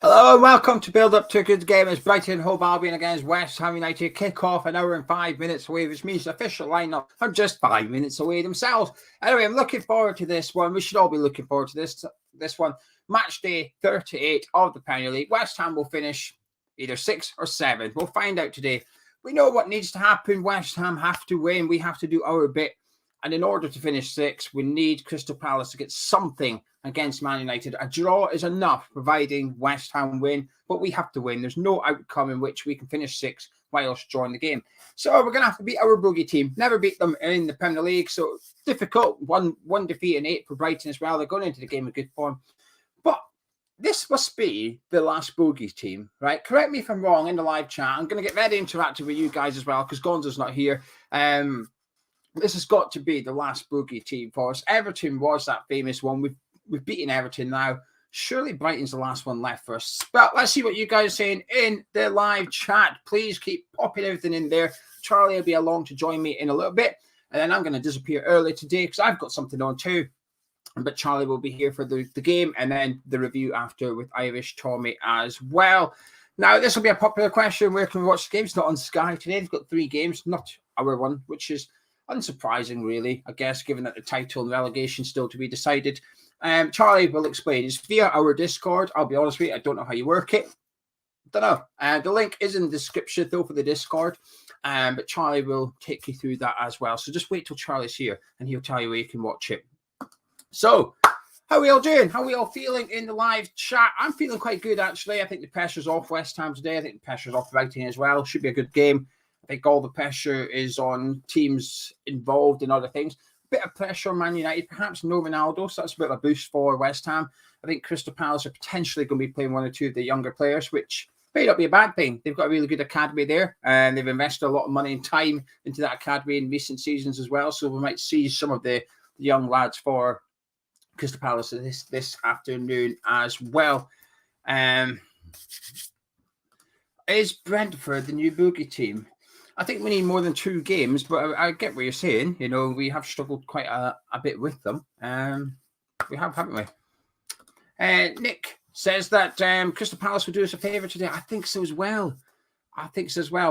Hello and welcome to Build Up to a Good Game as Brighton Hove Albion against West Ham United kick off an hour and 5 minutes away, which means the official lineup are just 5 minutes away themselves. Anyway, I'm looking forward to this one. We should all be looking forward to this one. Match day 38 of the Premier League. West Ham will finish either 6 or 7. We'll find out today. We know what needs to happen. West Ham have to win. We have to do our bit. And in order to finish 6, we need Crystal Palace to get something against Man United. A draw is enough, providing West Ham win, but we have to win. There's no outcome in which we can finish 6 whilst drawing the game. So we're going to have to beat our bogey team. Never beat them in the Premier League, so difficult. One defeat in 8 for Brighton as well. They're going into the game in good form. But this must be the last bogey team, right? Correct me if I'm wrong in the live chat. I'm going to get very interactive with you guys as well because Gonzo's not here. This has got to be the last bogey team for us. Everton was that famous one. We've beaten Everton now. Surely Brighton's the last one left for us. But let's see what you guys are saying in the live chat. Please keep popping everything in there. Charlie will be along to join me in a little bit. And then I'm going to disappear early today because I've got something on too. But Charlie will be here for the game and then the review after with Irish Tommy as well. Now, this will be a popular question. Where can we watch the games? Not on Sky today. They've got 3 games, not our one, which is unsurprising, really, I guess, given that the title and relegation still to be decided. Charlie will explain. It's via our Discord. I'll be honest with you, I don't know how you work it. Don't know. The link is in the description, though, for the Discord. But Charlie will take you through that as well. So just wait till Charlie's here, and he'll tell you where you can watch it. So, how are we all doing? How are we all feeling in the live chat? I'm feeling quite good, actually. I think the pressure's off West Ham today. I think the pressure's off Brighton as well. Should be a good game. I think all the pressure is on teams involved in other things. A bit of pressure on Man United, perhaps no Ronaldo, so that's a bit of a boost for West Ham. I think Crystal Palace are potentially going to be playing 1 or 2 of the younger players, which may not be a bad thing. They've got a really good academy there, and they've invested a lot of money and time into that academy in recent seasons as well, so we might see some of the young lads for Crystal Palace this afternoon as well. Is Brentford the new bogey team? I think we need more than 2 games, but I get what you're saying. You know, we have struggled quite a bit with them. We have, haven't we? Nick says that Crystal Palace will do us a favour today. I think so as well.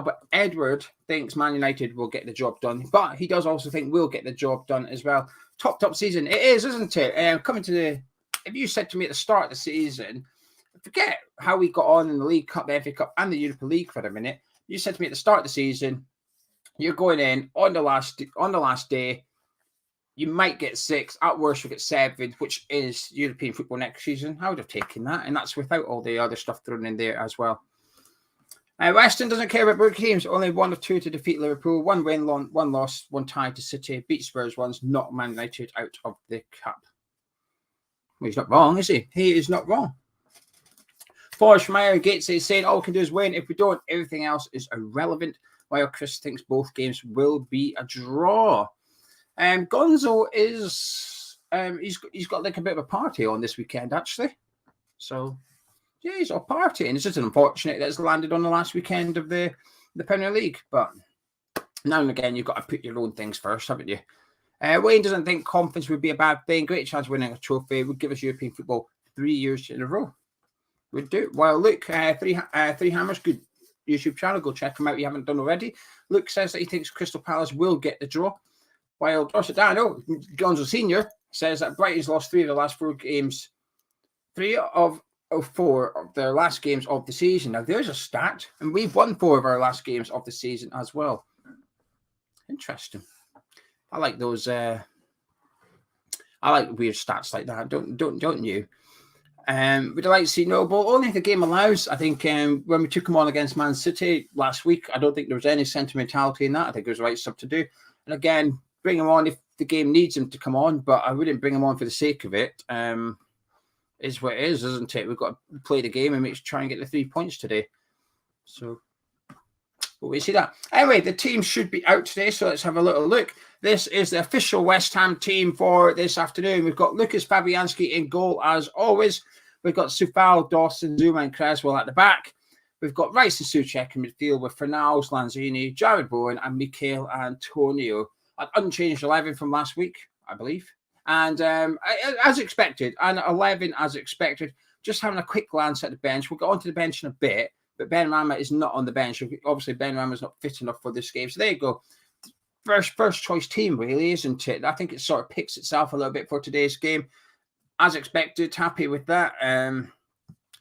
But Edward thinks Man United will get the job done. But he does also think we'll get the job done as well. Top season. It is, isn't it? If you said to me at the start of the season, forget how we got on in the League Cup, the FA Cup, and the Europa League for a minute. You said to me at the start of the season, you're going in on the last day. You might get 6. At worst, you'll get 7, which is European football next season. I would have taken that, and that's without all the other stuff thrown in there as well. West Ham doesn't care about big teams. Only 1 of 2 to defeat Liverpool. 1 win, 1 loss, 1 tie to City. Beat Spurs once. Not Man United out of the cup. Well, he's not wrong, is he? He is not wrong. Forrest from Iron Gates is saying all we can do is win. If we don't, everything else is irrelevant. While Chris thinks both games will be a draw. Gonzo is he's got like a bit of a party on this weekend, actually. So yeah, he's all partying. It's just unfortunate that it's landed on the last weekend of the Premier League. But now and again, you've got to put your own things first, haven't you? Wayne doesn't think conference would be a bad thing. Great chance of winning a trophy. Would give us European football 3 years in a row. Would do. Well, Luke, three Hammers, good YouTube channel. Go check him out if you haven't done already. Luke says that he thinks Crystal Palace will get the draw. While Dorsetano, Gonzo Senior, says that Brighton's lost 3 of the last 4 games. 3 of 4 of their last games of the season. Now, there's a stat. And we've won 4 of our last games of the season as well. Interesting. I like those. I like weird stats like that. Don't you? Would I like to see Noble? Only if the game allows. I think when we took him on against Man City last week, I don't think there was any sentimentality in that. I think it was the right stuff to do. And again, bring him on if the game needs him to come on, but I wouldn't bring him on for the sake of it. Is what it is, isn't it? We've got to play the game and try and get the 3 points today. So we see that. Anyway, the team should be out today, so let's have a little look. This is the official West Ham team for this afternoon. We've got Lucas Fabianski in goal as always. We've got Sufal, Dawson, Zuma and Creswell at the back. We've got Rice and Souček in midfield with Fornals, Lanzini, Jared Bowen and Mikel Antonio. An unchanged 11 from last week, I believe. And as expected, and 11 as expected. just having a quick glance at the bench. We'll get onto the bench in a bit, but Ben Rama is not on the bench. Obviously, Ben Rama is not fit enough for this game. So there you go. First choice team, really, isn't it? I think it sort of picks itself a little bit for today's game. As expected, happy with that.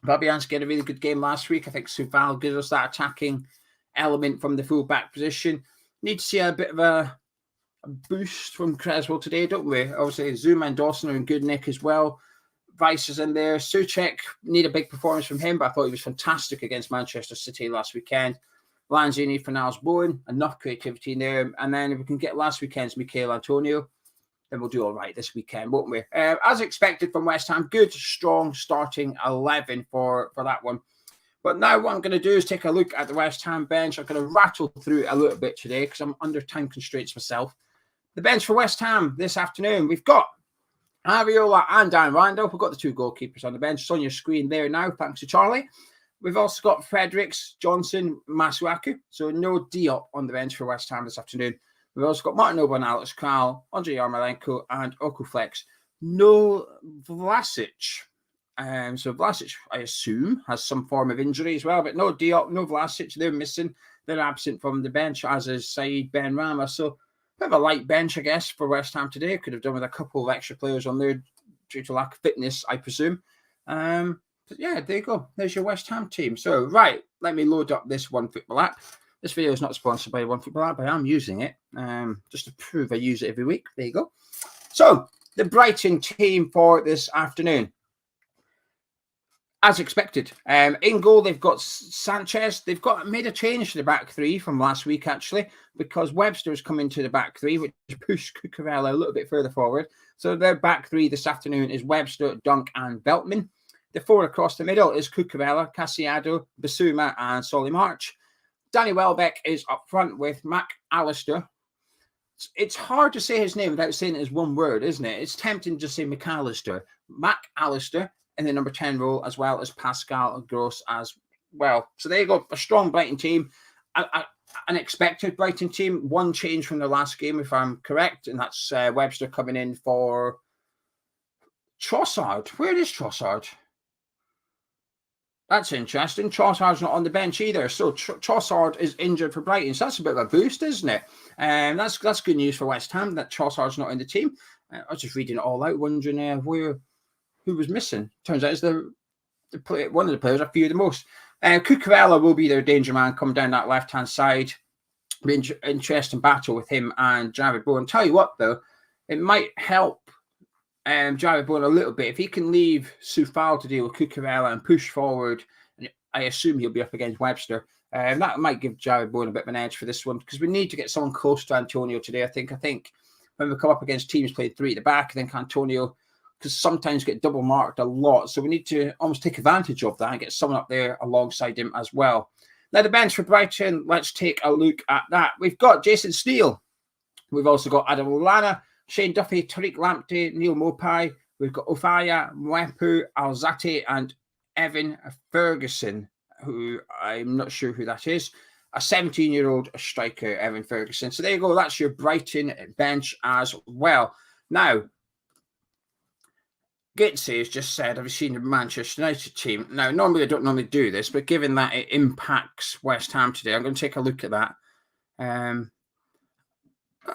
Fabianski had a really good game last week. I think Suval gives us that attacking element from the full-back position. Need to see a bit of a boost from Creswell today, don't we? Obviously, Zuma and Dawson are in good nick as well. Vice is in there. Souček, need a big performance from him, but I thought he was fantastic against Manchester City last weekend. Lanzini for Niles Bowen, enough creativity in there. And then if we can get last weekend's Michael Antonio, then we'll do all right this weekend, won't we? As expected from West Ham, good, strong starting 11 for that one. But now what I'm going to do is take a look at the West Ham bench. I'm going to rattle through it a little bit today because I'm under time constraints myself. The bench for West Ham this afternoon, we've got Ariola and Dan Randall. We've got the two goalkeepers on the bench. It's on your screen there now, thanks to Charlie. We've also got Fredericks, Johnson, Masuaku. So no Diop on the bench for West Ham this afternoon. We've also got Martin Oba and Alex Kral, Andrei Yarmolenko, and Okuflex. No Vlasic. So Vlasic, I assume, has some form of injury as well, but no Diop, no Vlasic. They're missing. They're absent from the bench, as is Saeed Benrahma. So bit of a light bench, I guess, for West Ham today. Could have done with a couple of extra players on there due to lack of fitness, I presume. But yeah, there you go. There's your West Ham team. So, right, let me load up this OneFootball app. This video is not sponsored by OneFootball app, but I am using it just to prove I use it every week. There you go. So, the Brighton team for this afternoon. As expected, in goal, they've got Sanchez. They've made a change to the back three from last week, actually, because Webster's come into the back three, which pushed Cucurella a little bit further forward. So their back three this afternoon is Webster, Dunk, and Veltman. The four across the middle is Cucurella, Casiado, Basuma, and Solly March. Danny Welbeck is up front with Mac Allister. It's hard to say his name without saying it as one word, isn't it? It's tempting to just say McAllister. Mac Allister in the number 10 role, as well as Pascal Gross as well. So there you go, a strong Brighton team. An expected Brighton team. One change from the last game, if I'm correct, and that's Webster coming in for Trossard. Where is Trossard? That's interesting. Trossard's not on the bench either. So Trossard is injured for Brighton. So that's a bit of a boost, isn't it? That's good news for West Ham that Trossard's not in the team. I was just reading it all out, wondering who was missing. Turns out it's one of the players I fear the most. Cucurella will be their danger man coming down that left-hand side. Be interesting battle with him and Jared Bowen. Tell you what, though, it might help Jared Bowen a little bit if he can leave Soufal to deal with Cucurella and push forward. And I assume he'll be up against Webster. That might give Jared Bowen a bit of an edge for this one because we need to get someone close to Antonio today. I think when we come up against teams playing three at the back, I think Antonio, because sometimes get double marked a lot. So we need to almost take advantage of that and get someone up there alongside him as well. Now, the bench for Brighton, let's take a look at that. We've got Jason Steele. We've also got Adam Lallana, Shane Duffy, Tariq Lamptey, Neil Mopai. We've got Ofaya, Mwepu, Alzate, and Evan Ferguson, who I'm not sure who that is. A 17-year-old striker, Evan Ferguson. So there you go. That's your Brighton bench as well. Now, Gitsy has just said, have you seen the Manchester United team? Now, normally I don't do this, but given that it impacts West Ham today, I'm going to take a look at that.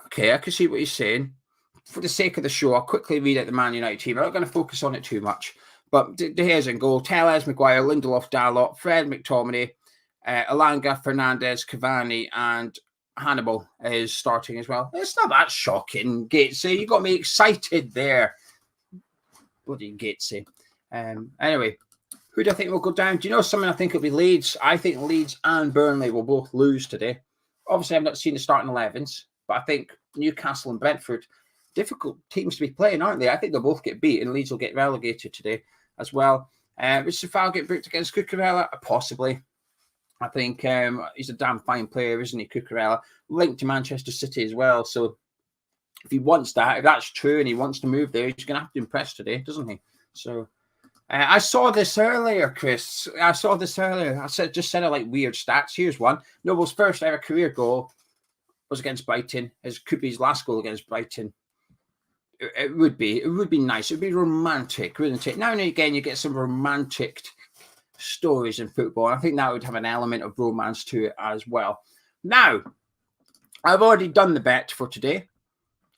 Okay, I can see what he's saying. For the sake of the show, I'll quickly read out the Man United team. I'm not going to focus on it too much. But De Gea's in goal. Tellez, Maguire, Lindelof, Dalot, Fred, McTominay, Alanga, Fernandez, Cavani, and Hannibal is starting as well. It's not that shocking, Gatesy. You got me excited there. Bloody Gatesy. Anyway, who do I think will go down? Do you know someone? I think it'll be Leeds. I think Leeds and Burnley will both lose today. Obviously, I've not seen the starting 11s, but I think Newcastle and Brentford, difficult teams to be playing, aren't they? I think they'll both get beat and Leeds will get relegated today as well. Will Soufal get booked against Cucurella? Possibly. I think he's a damn fine player, isn't he, Cucurella? Linked to Manchester City as well. So if he wants that, if that's true and he wants to move there, he's going to have to impress today, doesn't he? So I saw this earlier, Chris. I just said I like weird stats. Here's one. Noble's first ever career goal was against Brighton. It could be his last goal against Brighton. It would be. It would be nice. It would be romantic, wouldn't it? Now and again, you get some romantic stories in football. I think that would have an element of romance to it as well. Now, I've already done the bet for today.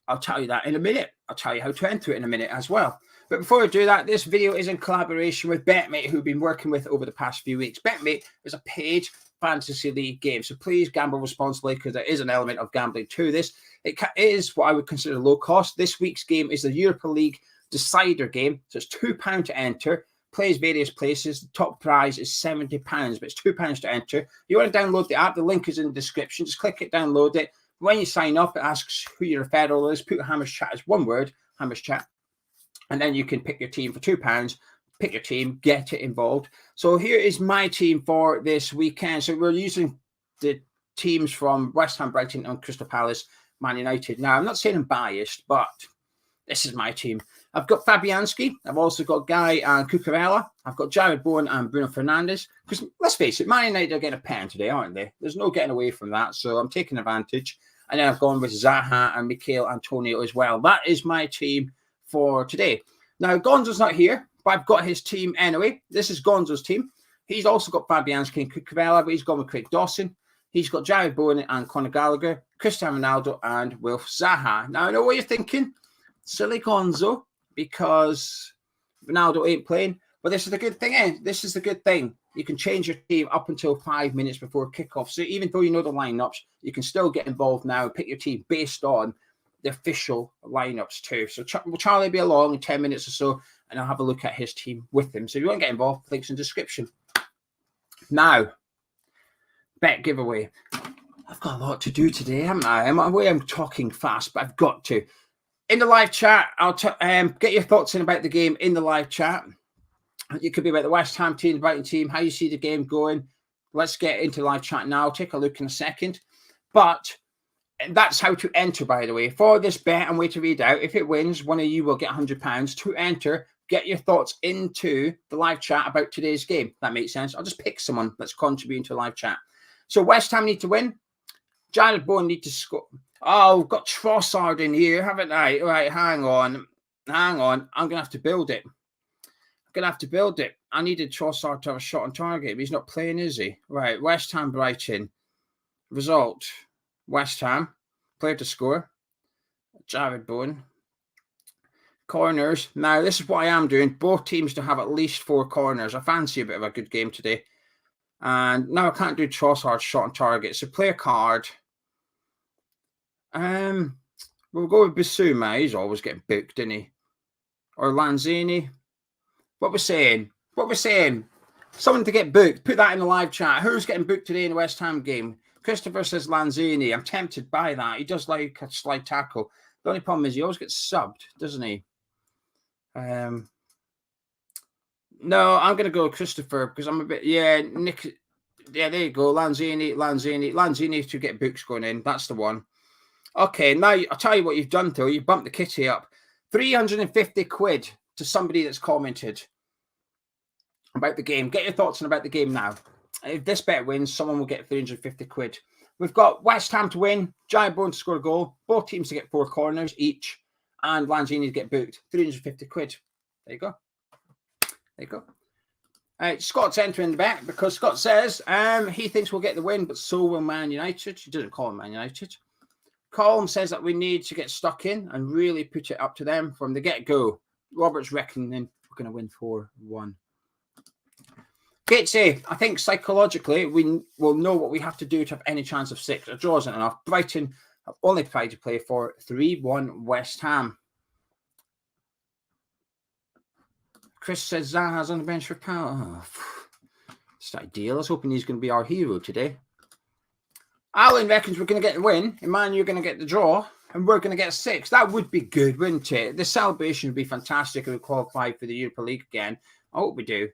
I'll tell you that in a minute. I'll tell you how to enter it in a minute as well. But before I do that, this video is in collaboration with BetMate, who we've been working with over the past few weeks. BetMate is a paid fantasy league game, so please gamble responsibly because there is an element of gambling to this. It is what I would consider low cost. This week's game is the Europa League decider game, so it's £2 to enter. Plays various places. The top prize is £70, but it's £2 to enter. You want to download the app? The link is in the description. Just click it, download it. When you sign up, it asks who your referral is. Put Hammers Chat as one word, Hammers Chat, and then you can pick your team for £2. Pick your team, get it involved. So here is my team for this weekend. So we're using the teams from West Ham, Brighton, and Crystal Palace, Man United. Now, I'm not saying I'm biased, but this is my team. I've got Fabianski. I've also got Guy and Cucurella. I've got Jared Bowen and Bruno Fernandes. Because let's face it, Man United are getting a pen today, aren't they? There's no getting away from that. So I'm taking advantage. And then I've gone with Zaha and Mikel Antonio as well. That is my team for today. Now, Gonzo's not here, but I've got his team anyway. This is Gonzo's team. He's also got Fabianski and Cucurella, but he's gone with Craig Dawson. He's got Jared Bowen and Conor Gallagher, Cristiano Ronaldo, and Wilf Zaha. Now, I know what you're thinking. Silly Gonzo, because Ronaldo ain't playing. But this is the good thing, eh? This is the good thing. You can change your team up until 5 minutes before kickoff. So even though you know the lineups, you can still get involved now and pick your team based on the official lineups too. So Charlie will be along in 10 minutes or so, and I'll have a look at his team with him. So if you want to get involved, links in the description. Now, bet giveaway. I've got a lot to do today, haven't I? I'm talking fast, but I've got to. In the live chat, I'll get your thoughts in about the game in the live chat. It could be about the West Ham team, the Brighton team, how you see the game going. Let's get into live chat now. Take a look in a second. But that's how to enter, by the way. For this bet, I'm waiting to read out. If it wins, one of you will get £100 to enter. Get your thoughts into the live chat about today's game. That makes sense. I'll just pick someone that's contributing to live chat. So West Ham need to win. Jared Bowen need to score. Oh, got Trossard in here, haven't I? All right, hang on. I'm going to have to build it. I needed Trossard to have a shot on target, but he's not playing, is he? Right, West Ham, Brighton. Result, West Ham. Player to score. Jared Bowen. Corners. Now, this is what I am doing. Both teams to have at least 4 corners. I fancy a bit of a good game today. And now I can't do Trossard's shot on target. So play a card. We'll go with Bissouma. He's always getting booked, isn't he? Or Lanzini. What we're saying. Someone to get booked. Put that in the live chat. Who's getting booked today in the West Ham game? Christopher says Lanzini. I'm tempted by that. He does like a slide tackle. The only problem is he always gets subbed, doesn't he? No, I'm going to go Christopher because I'm a bit... Yeah, Nick... Yeah, there you go. Lanzini to get books going in. That's the one. Okay, now I'll tell you what you've done, though. You bumped the kitty up. 350 quid to somebody that's commented about the game. Get your thoughts on about the game now. If this bet wins, someone will get 350 quid. We've got West Ham to win, Jared Bowen to score a goal, both teams to get 4 corners each, and Lanzini to get booked. 350 quid. There you go. Scott's entering the bet because Scott says he thinks we'll get the win, but so will Man United. He doesn't call him Man United. Colm says that we need to get stuck in and really put it up to them from the get-go. Robert's reckoning we're going to win 4-1. Gatesy, I think psychologically we will know what we have to do to have any chance of 6. A draw isn't enough. Brighton have only tried to play for 3-1 West Ham. Chris says Zaha's on the bench for Powell. Oh, it's ideal. I was hoping he's going to be our hero today. Alan reckons we're going to get the win. Emmanuel, you're going to get the draw. And we're going to get 6. That would be good, wouldn't it? The celebration would be fantastic if we qualify for the Europa League again. I hope we do.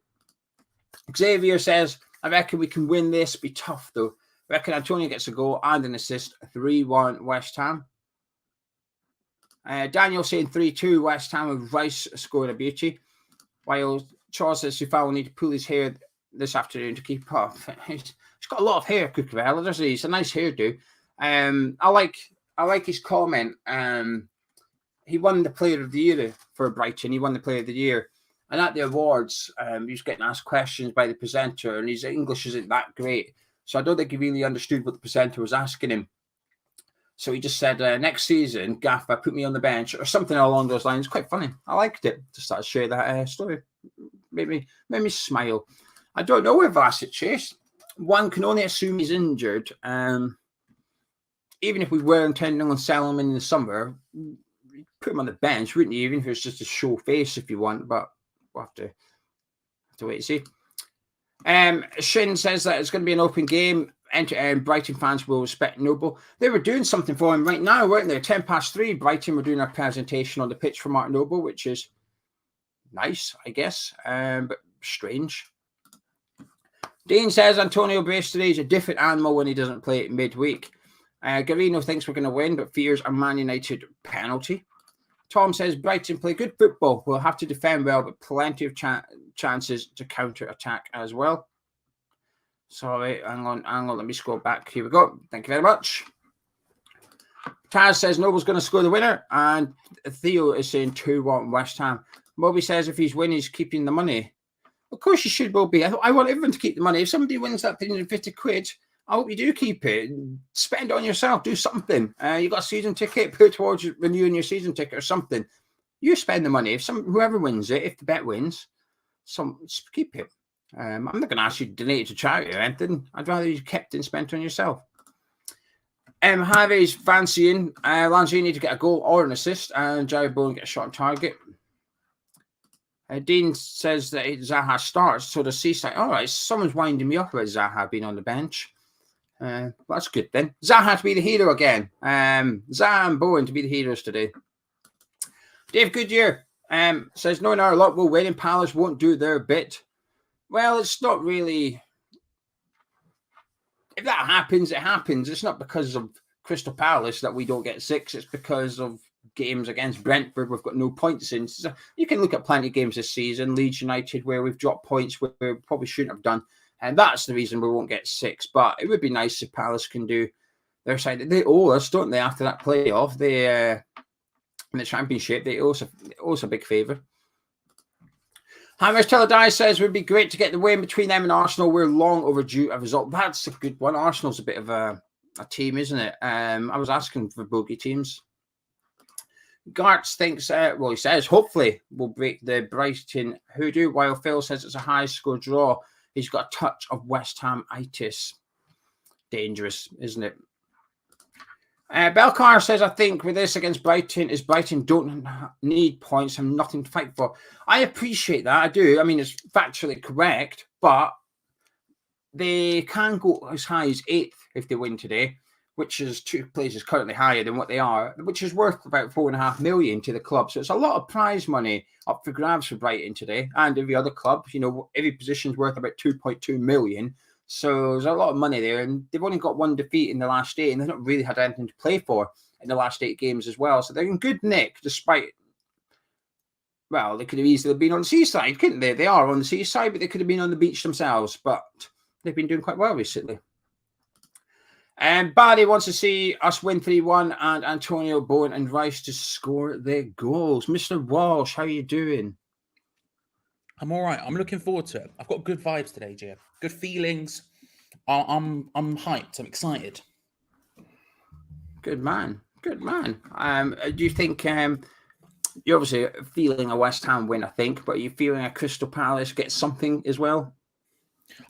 Xavier says, I reckon we can win this. Be tough, though. I reckon Antonio gets a goal and an assist. 3-1 West Ham. Daniel saying 3-2 West Ham with Rice scoring a beauty. While Charles says Sufal will need to pull his hair this afternoon to keep up. He's got a lot of hair, Cucurella, doesn't he? It's a nice hairdo. I like his comment. he won the Player of the Year for Brighton. He won the Player of the Year. And at the awards, he was getting asked questions by the presenter, and his English isn't that great. So I don't think he really understood what the presenter was asking him. So he just said, next season, Gaffer, put me on the bench, or something along those lines. Quite funny. I liked it. Just started to share that story. Made me smile. I don't know with Vlasic Chase. One can only assume he's injured. Even if we were intending on selling him in the summer, put him on the bench, wouldn't you? Even if it's just a show face if you want, but we'll have to wait and see. Shin says that it's going to be an open game. Brighton fans will respect Noble. They were doing something for him right now, weren't they? 3:10. Brighton were doing a presentation on the pitch for Martin Noble, which is nice, I guess, but strange. Dean says Antonio Brace today is a different animal when he doesn't play midweek. Garino thinks we're going to win, but fears a Man United penalty. Tom says Brighton play good football. We'll have to defend well, but plenty of chances to counter-attack as well. Sorry, hang on, let me scroll back. Here we go. Thank you very much. Taz says Noble's going to score the winner, and Theo is saying 2-1 West Ham. Moby says if he's winning, he's keeping the money. Of course you should, Moby. I want everyone to keep the money. If somebody wins that 350 quid, I hope you do keep it. Spend it on yourself. Do something. You got a season ticket, put it towards renewing your season ticket or something. You spend the money. If whoever wins it, if the bet wins, keep it. I'm not going to ask you to donate it to charity or anything. I'd rather you kept it and spent on yourself. Harvey's fancying Lanzini to get a goal or an assist, and Jerry Bowen get a shot on target. Dean says that Zaha starts, so the Seaside. All right, someone's winding me up about Zaha being on the bench. That's good then. Zaha to be the hero again. Zaha and Bowen to be the heroes today. Dave Goodyear says knowing our luck will win and Palace won't do their bit. Well, it's not really. If that happens, it happens. It's not because of Crystal Palace that we don't get 6. It's because of games against Brentford we've got no points in. So you can look at plenty of games this season. Leeds United where we've dropped points where we probably shouldn't have done. And that's the reason we won't get 6. But it would be nice if Palace can do their side. They owe us, don't they, after that playoff? They in the Championship, they owe us a big favour. Hammers Teledai says it would be great to get the win between them and Arsenal. We're long overdue a result. That's a good one. Arsenal's a bit of a team, isn't it? I was asking for bogey teams. Gartz thinks, he says, hopefully we'll break the Brighton hoodoo, while Phil says it's a high-score draw. He's got a touch of West Ham-itis. Dangerous, isn't it? Belcar says, I think with this against Brighton, is Brighton don't need points and nothing to fight for. I appreciate that. I do. I mean, it's factually correct, but they can go as high as 8th if they win today, which is 2 places currently higher than what they are, which is worth about 4.5 million to the club. So it's a lot of prize money up for grabs for Brighton today, and every other club. You know, every position's worth about 2.2 million. So there's a lot of money there, and they've only got 1 defeat in the last 8, and they've not really had anything to play for in the last 8 games as well. So they're in good nick, despite, well, they could have easily been on the seaside, couldn't they? They are on the seaside, but they could have been on the beach themselves. But they've been doing quite well recently. And Barry wants to see us win 3-1 and Antonio, Bowen and Rice to score their goals. Mr. Walsh, how are you doing? I'm all right. I'm looking forward to it. I've got good vibes today, Gia. Good feelings. I'm hyped. I'm excited. Good man. Good man. Do you think you're obviously feeling a West Ham win, I think, but are you feeling a Crystal Palace get something as well?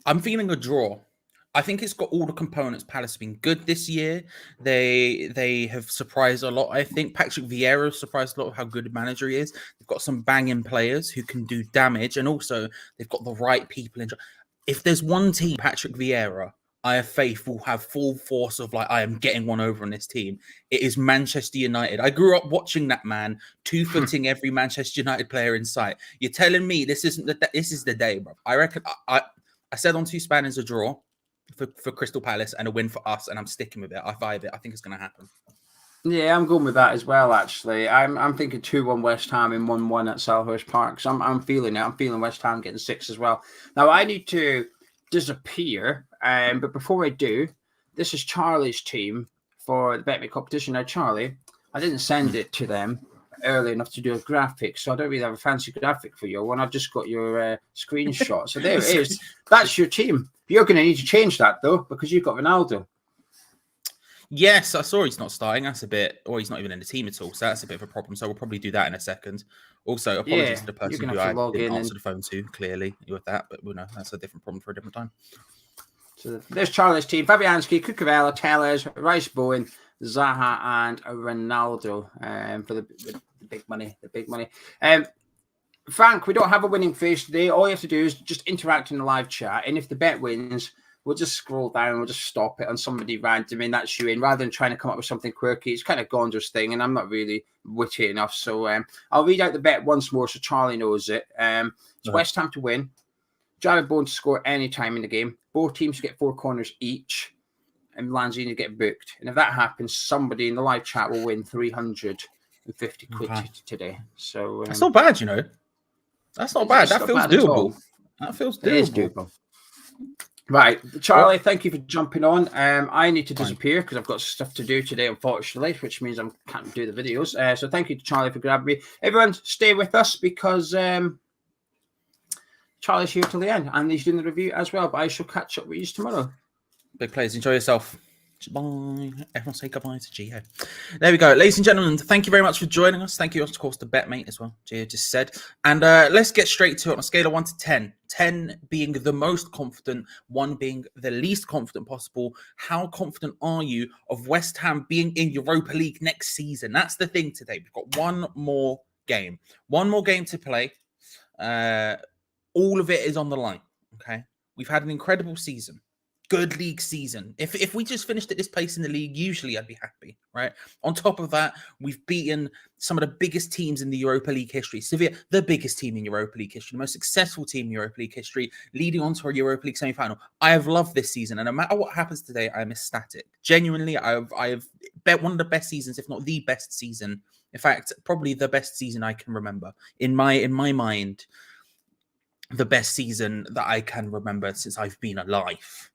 I'm feeling a draw. I think it's got all the components. Palace have been good this year. They have surprised a lot. I think Patrick Vieira surprised a lot of how good a manager he is. They've got some banging players who can do damage, and also they've got the right people in. If there's one team, Patrick Vieira, I have faith will have full force of I am getting one over on this team. It is Manchester United. I grew up watching that man two-footing every Manchester United player in sight. You're telling me this is the day, bro. I reckon I said on 2 Spanners a draw for Crystal Palace and a win for us, and I'm sticking with it. I vibe it. I think it's going to happen. Yeah, I'm going with that as well, actually. I'm thinking 2-1 West Ham and 1-1 at Selhurst Park. So I'm feeling it. I'm feeling West Ham getting 6 as well. Now, I need to disappear, but before I do, this is Charlie's team for the Bet Me competition. Now, Charlie, I didn't send it to them early enough to do a graphic, so I don't really have a fancy graphic for you when I've just got your screenshot. So there it is. That's your team. You're going to need to change that though, because you've got Ronaldo. Yes, I saw he's not starting. That's a bit, or he's not even in the team at all. So that's a bit of a problem. So we'll probably do that in a second. Also, apologies to the person who I didn't answer the phone to, clearly, with that. But no, that's a different problem for a different time. So there's Charlie's team. Fabianski, Cucurella, Tellers, Rice Bowen, Zaha, and Ronaldo for the big money. The big money. Frank, we don't have a winning face today. All you have to do is just interact in the live chat. And if the bet wins, we'll just scroll down, we'll just stop it on somebody random, and that's you in, rather than trying to come up with something quirky. It's kind of Gondor's thing, and I'm not really witty enough. So I'll read out the bet once more so Charlie knows it. It's West Ham to win, Jared Bowen to score any time in the game, both teams to get 4 corners each, and Lanzini to get booked. And if that happens, somebody in the live chat will win 350 quid today. So that's not bad, you know. That's not bad. That feels doable. That feels doable. It is doable. Right, Charlie, thank you for jumping on. I need to disappear because I've got stuff to do today, unfortunately, which means I can't do the videos. So thank you to Charlie for grabbing me. Everyone, stay with us because Charlie's here till the end and he's doing the review as well. But I shall catch up with you tomorrow. Big players, enjoy yourself. Bye. Everyone say goodbye to Gio. There we go. Ladies and gentlemen, thank you very much for joining us. Thank you, of course, to BetMate as well. Gio just said. And let's get straight to it on a scale of 1 to 10. 10 being the most confident, 1 being the least confident possible. How confident are you of West Ham being in Europa League next season? That's the thing today. We've got one more game. One more game to play. All of it is on the line. Okay. We've had an incredible season. Good league season. If we just finished at this place in the league, usually I'd be happy, right? On top of that, we've beaten some of the biggest teams in the Europa League history. Sevilla, the biggest team in Europa League history, the most successful team in Europa League history, leading on to a Europa League semi-final. I have loved this season, and no matter what happens today, I am ecstatic. Genuinely, I have bet one of the best seasons, if not the best season. In fact, probably the best season I can remember. In my mind, the best season that I can remember since I've been alive.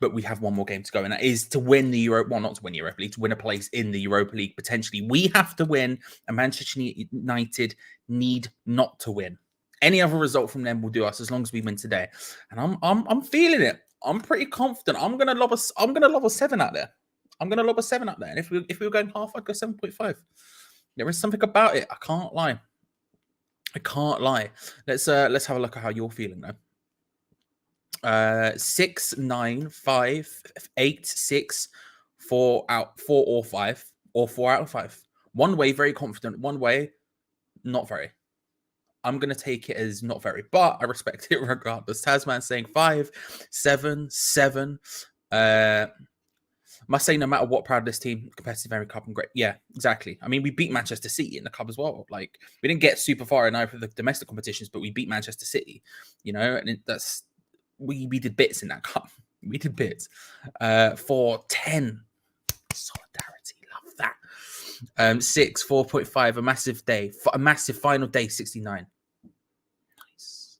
But we have one more game to go, and that is to win the Europa. Well, not to win Europa League, to win a place in the Europa League potentially. We have to win, and Manchester United need not to win. Any other result from them will do us as long as we win today. And I'm feeling it. I'm pretty confident. I'm gonna lob a 7 out there. I'm gonna lob a 7 out there. And if we were going half, I'd go 7.5. There is something about it. I can't lie. Let's have a look at how you're feeling though. 6, 9, 5, 8, 6, 4 or 5, or 4 out of 5. One way, very confident. One way, not very. I'm going to take it as not very, but I respect it regardless. Tasman saying 5, 7, 7. Must say, no matter what, proud of this team, competitive every cup and great. Yeah, exactly. I mean, we beat Manchester City in the cup as well. Like, we didn't get super far in either of the domestic competitions, but we beat Manchester City, you know, and that's. We did bits in that cup. We did bits. 4, 10. Solidarity. Love that. 6, 4.5. A massive day. A massive final day, 69. Nice.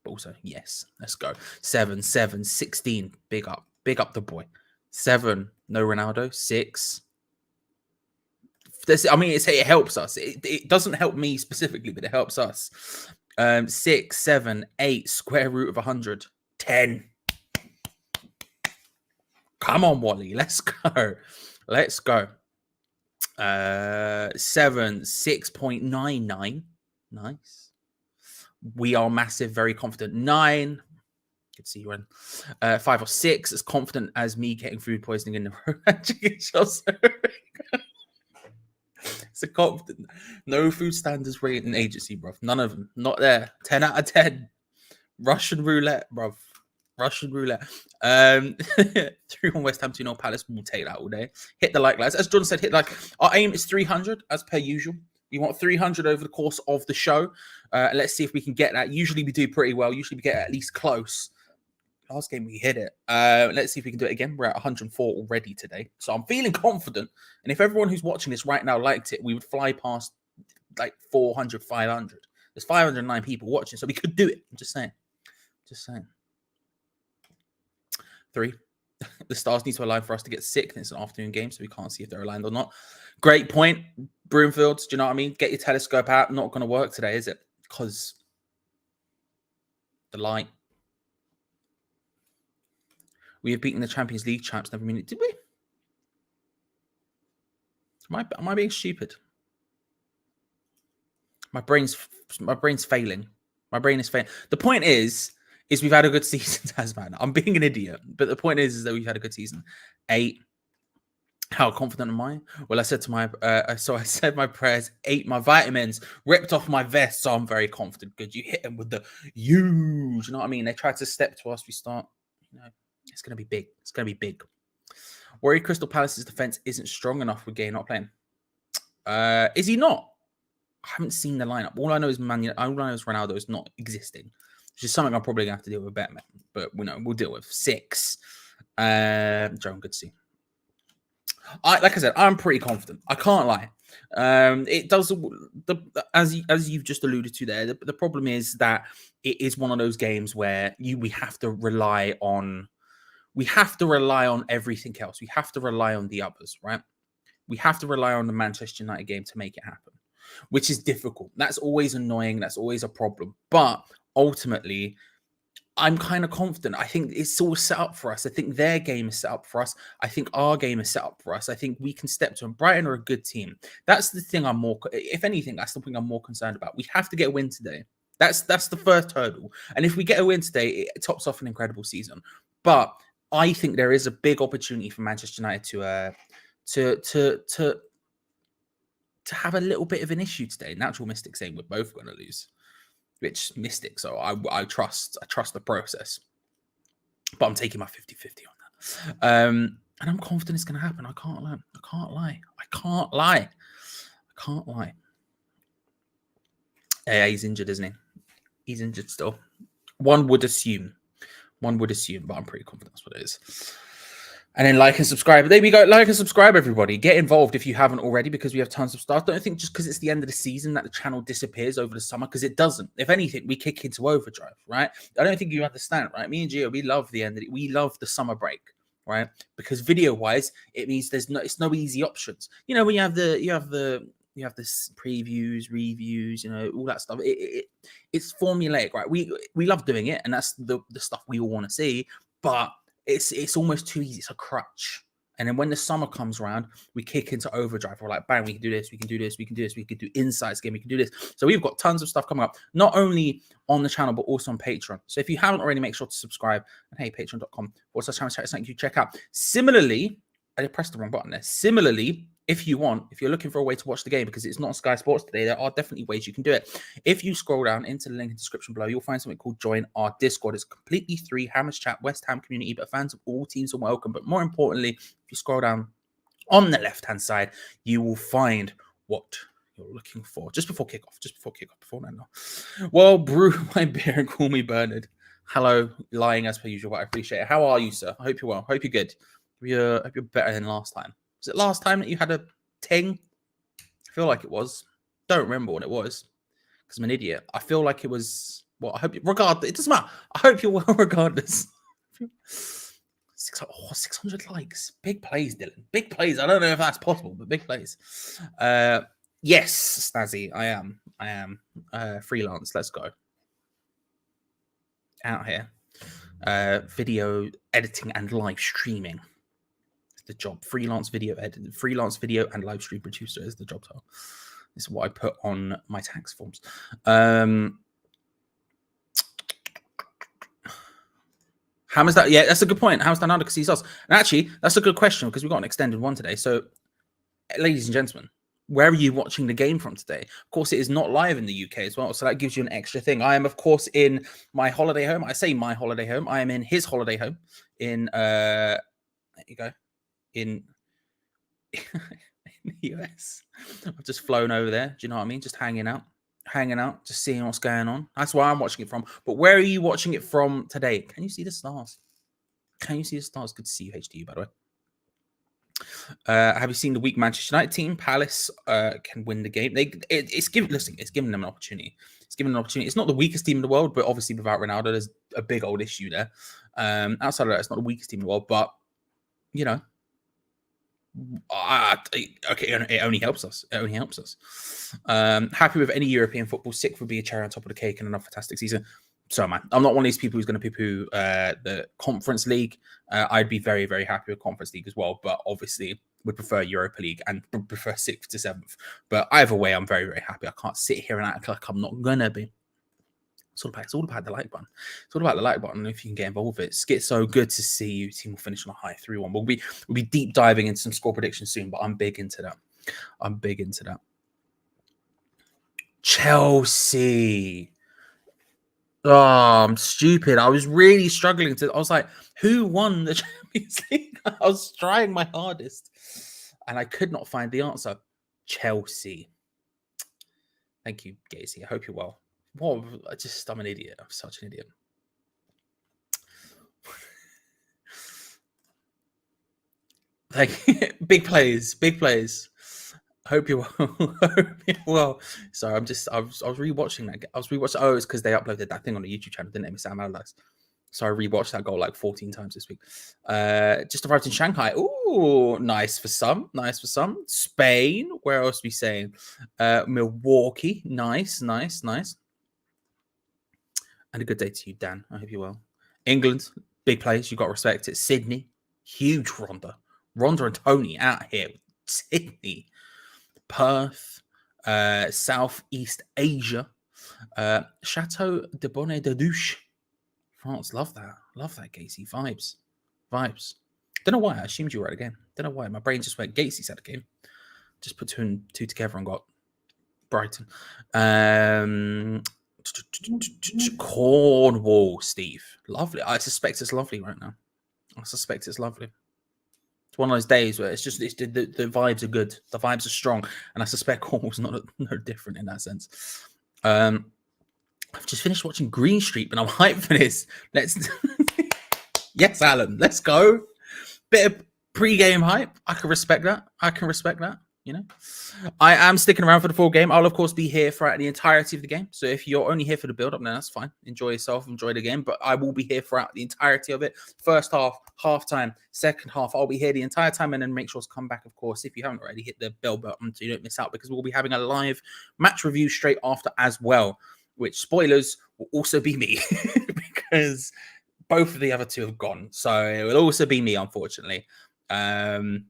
But also, yes. Let's go. 7, 7, 16. Big up. Big up the boy. 7. No Ronaldo. 6. I mean, it helps us. It doesn't help me specifically, but it helps us. 6, 7, 8. Square root of 100. 10. Come on, Wally. Let's go. 7, 6.99. Nice. We are massive, very confident. 9. Good see you in. 5 or 6. As confident as me getting food poisoning in the It's a confident. No food standards rating agency, bro. None of them. Not there. 10 out of 10. Russian roulette, bro. Russian roulette. 3-1 West Ham, 2-0 Palace. We'll take that all day. Hit the like, lads. As John said, hit like. Our aim is 300, as per usual. We want 300 over the course of the show. Let's see if we can get that. Usually we do pretty well. Usually we get at least close. Last game we hit it. Let's see if we can do it again. We're at 104 already today. So I'm feeling confident. And if everyone who's watching this right now liked it, we would fly past like 400, 500. There's 509 people watching, so we could do it. I'm just saying. 3, The stars need to align for us to get sick, and it's an afternoon game, so we can't see if they're aligned or not. Great point, Broomfields. Do you know what I mean? Get your telescope out. Not going to work today, is it? Because the light. We have beaten the Champions League champs. Never mean it, did we? Am I being stupid? My brain's failing. My brain is failing. The point is we've had a good season, Tasman. I'm being an idiot, but the point is that we've had a good season. 8. How confident am I? Well, I said to my I said my prayers, 8 my vitamins, ripped off my vest, so I'm very confident. Good, you hit them with the huge. You know what I mean? They tried to step to us. We start. You know, it's gonna be big. It's gonna be big. Worry Crystal Palace's defense isn't strong enough with Gay not playing. Is he not? I haven't seen the lineup. All I know is Ronaldo is not existing, which is something I'm probably gonna have to deal with better. But we'll deal with 6. Joan, good to see. Like I said, I'm pretty confident. I can't lie. It does as you've just alluded to there. The problem is that it is one of those games where we have to rely on everything else. We have to rely on the others, right? We have to rely on the Manchester United game to make it happen, which is difficult. That's always annoying. That's always a problem. But ultimately, I'm kind of confident. I think it's all set up for us. I think their game is set up for us. I think our game is set up for us. I think we can step to them. Brighton are a good team. That's the thing if anything, that's the thing I'm more concerned about. We have to get a win today. That's the first hurdle. And if we get a win today, it tops off an incredible season. But I think there is a big opportunity for Manchester United to have a little bit of an issue today. Natural Mystic saying we're both going to lose. Which Mystic, so I trust the process. But I'm taking my 50-50 on that. And I'm confident it's going to happen. I can't lie. Yeah, he's injured, isn't he? He's injured still. One would assume, but I'm pretty confident that's what it is. And then like and subscribe. There we go. Like and subscribe, everybody. Get involved if you haven't already, because we have tons of stuff. Don't think just because it's the end of the season that the channel disappears over the summer, because it doesn't. If anything, we kick into overdrive, right? I don't think you understand, right? Me and Gio, we love the end of it. We love the summer break, right? Because video-wise, it means it's no easy options. You know, when you have this previews, reviews, you know, all that stuff. It's formulaic, right? We love doing it, and that's the stuff we all want to see, but it's almost too easy. It's a crutch. And then when the summer comes around, we kick into overdrive. We're like, bang, we can do this, we can do this, we can do this, we can do insights game, we can do this. So we've got tons of stuff coming up, not only on the channel, but also on Patreon. So if you haven't already, make sure to subscribe. And hey, patreon.com/channel check out. Similarly, I pressed the wrong button there. Similarly, if you're looking for a way to watch the game, because it's not on Sky Sports today, there are definitely ways you can do it. If you scroll down into the link in the description below, you'll find something called Join Our Discord. It's completely free, Hammers Chat, West Ham community, but fans of all teams are welcome. But more importantly, if you scroll down on the left-hand side, you will find what you're looking for. Just before kickoff, before now. Well, brew my beer and call me Bernard. Hello, lying as per usual, but I appreciate it. How are you, sir? I hope you're well. Hope you're good. I hope you're better than last time. Was it last time that you had a ting? I feel like it was. Don't remember what it was because I'm an idiot. I feel like it was. Well, I hope you. Regardless, it doesn't matter. I hope you're well regardless. 600 likes. Big plays, Dylan. Big plays. I don't know if that's possible, but big plays. Yes, Stazzy, I am. Freelance. Let's go. Out here. Video editing and live streaming. The job. Freelance video and live stream producer is the job title. This is what I put on my tax forms. Hammer's that? Yeah, that's a good point. Hammer's down under because he's us. And actually, that's a good question because we've got an extended one today. So, ladies and gentlemen, where are you watching the game from today? Of course, it is not live in the UK as well, so that gives you an extra thing. I am, of course, in my holiday home. I say my holiday home. I am in his holiday home in there you go. In the US. I've just flown over there. Do you know what I mean? Just hanging out, just seeing what's going on. That's where I'm watching it from. But where are you watching it from today? Can you see the stars? Good to see you, HDU, by the way. Have you seen the weak Manchester United team? Palace can win the game. It's giving them an opportunity. It's not the weakest team in the world, but obviously without Ronaldo, there's a big old issue there. Outside of that, it's not the weakest team in the world, but you know, okay, it only helps us. It only helps us. Happy with any European football. Sick would be a cherry on top of the cake and another fantastic season. So, man, I'm not one of these people who's going to poo-poo the Conference League. I'd be very, very happy with Conference League as well, but obviously would prefer Europa League and prefer 6th to 7th. But either way, I'm very, very happy. I can't sit here and act like I'm not going to be. It's all about the like button. It's all about the like button. If you can get involved with it, Schizo, good to see you. Team will finish on a high 3-1. We'll be deep diving into some score predictions soon, but I'm big into that. Chelsea. Oh, I'm stupid. I was really struggling to. I was like, who won the Champions League? I was trying my hardest, and I could not find the answer. Chelsea. Thank you, Gacy. I hope you're well. What? I'm an idiot. I'm such an idiot. Like big plays. Hope you're well. Sorry, I was rewatching that. Oh, it's because they uploaded that thing on the YouTube channel, didn't they? Sam Allardyce. So I rewatched that goal like 14 times this week. Just arrived in Shanghai. Ooh, nice for some. Spain. Where else are we saying? Milwaukee. Nice. And a good day to you, Dan. I hope you're well. England, big place. You've got to respect it. Sydney, huge Rhonda and Tony out here. Sydney, Perth, Southeast Asia, Chateau de Bonnet de Douche, France. Love that, Gacy. Vibes. Don't know why. I assumed you were at a game. Don't know why. My brain just went Gacy's at a game. Just put two and two together and got Brighton. Cornwall, Steve. Lovely. I suspect it's lovely right now. It's one of those days where the vibes are good. The vibes are strong. And I suspect Cornwall's no different in that sense. I've just finished watching Green Street, but I'm hyped for this. Yes, Alan. Let's go. Bit of pre-game hype. I can respect that. You know, I am sticking around for the full game. I'll, of course, be here throughout the entirety of the game. So if you're only here for the build-up, then that's fine. Enjoy yourself, enjoy the game. But I will be here throughout the entirety of it. First half, half-time, second half. I'll be here the entire time, and then make sure to come back, of course. If you haven't already, hit the bell button so you don't miss out, because we'll be having a live match review straight after as well, which, spoilers, will also be me because both of the other two have gone. So it will also be me, unfortunately. That's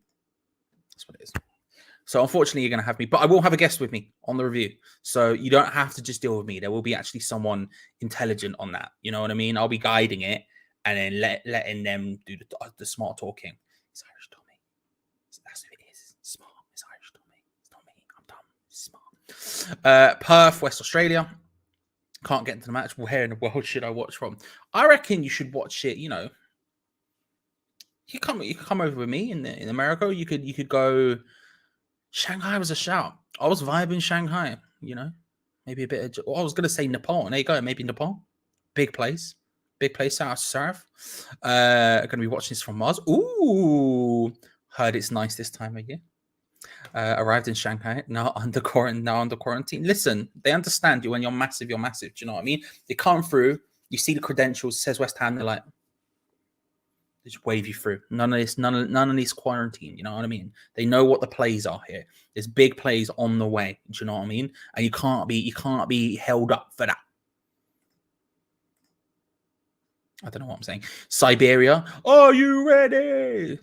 what it is. So unfortunately, you're going to have me, but I will have a guest with me on the review. So you don't have to just deal with me. There will be actually someone intelligent on that. You know what I mean? I'll be guiding it and then letting them do the smart talking. It's Irish Tommy. That's who it is. Smart. It's Irish Tommy. It's not me. I'm dumb. It's smart. Perth, West Australia. Can't get into the match. Where in the world should I watch from? I reckon you should watch it. You know, you can come over with me in America. You could go. Shanghai was a shout. I was vibing Shanghai, you know. Maybe a bit of... I was going to say Nepal. There you go. Maybe Nepal. Big place. South Surf. Going to be watching this from Mars. Ooh. Heard it's nice this time of year. Arrived in Shanghai. Now under quarantine. Listen, they understand you when you're massive. Do you know what I mean? They come through. You see the credentials. Says West Ham. They're like... just wave you through. None of this quarantine. You know what I mean? They know what the plays are here. There's big plays on the way. Do you know what I mean? And you can't be held up for that. I don't know what I'm saying. Siberia. Are you ready?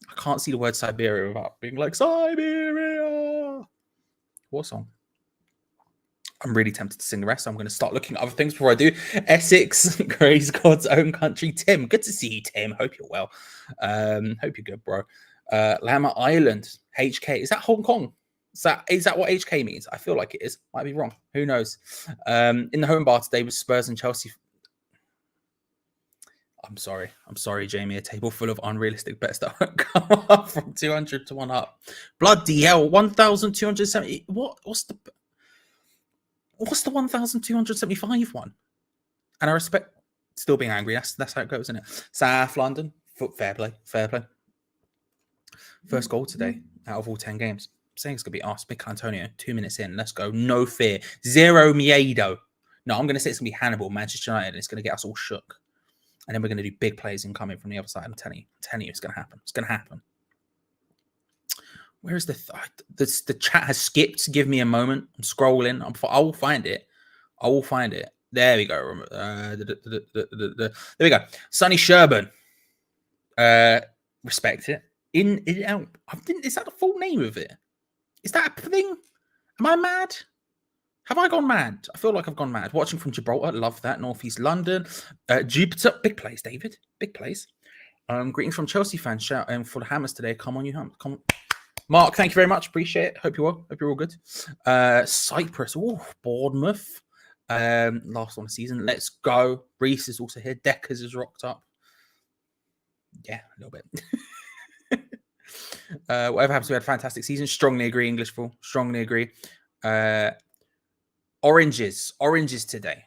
I can't see the word Siberia without being like Siberia. What song? I'm really tempted to sing the rest. So I'm going to start looking at other things before I do. Essex, Grey's God's own country. Tim, good to see you, Tim. Hope you're well. Hope you're good, bro. Lama Island, HK. Is that Hong Kong? Is that what HK means? I feel like it is. Might be wrong. Who knows? In the home bar today was Spurs and Chelsea. I'm sorry, Jamie. A table full of unrealistic bets that won't come up from 200 to 1 up. Bloody hell, 1,270. What's the 1,275 one? And I respect still being angry. That's how it goes, isn't it? South London, fair play. First goal today out of all 10 games. I'm saying it's going to be us. Big Antonio, 2 minutes in. Let's go. No fear. Zero Miedo. No, I'm going to say it's going to be Hannibal, Manchester United. And it's going to get us all shook. and then we're going to do big plays incoming from the other side. I'm telling you, it's going to happen. It's going to happen. Where is the chat has skipped? Give me a moment. I'm scrolling. I will find it. I will find it. There we go. There we go. Sonny Sherburn. Respect it. Is that the full name of it? Is that a thing? Am I mad? Have I gone mad? I feel like I've gone mad. Watching from Gibraltar. Love that. Northeast London. Jupiter. Big place, David. Big place. Greetings from Chelsea fans. Shout for the Hammers today. Come on, you Hammers. Come on. Mark, thank you very much. Appreciate it. Hope you're all good. Cyprus. Oh, Bournemouth. Last one of the season. Let's go. Reese is also here. Deckers is rocked up. Yeah, a little bit. Whatever happens, we had a fantastic season. Strongly agree, English fool. Strongly agree. Oranges today.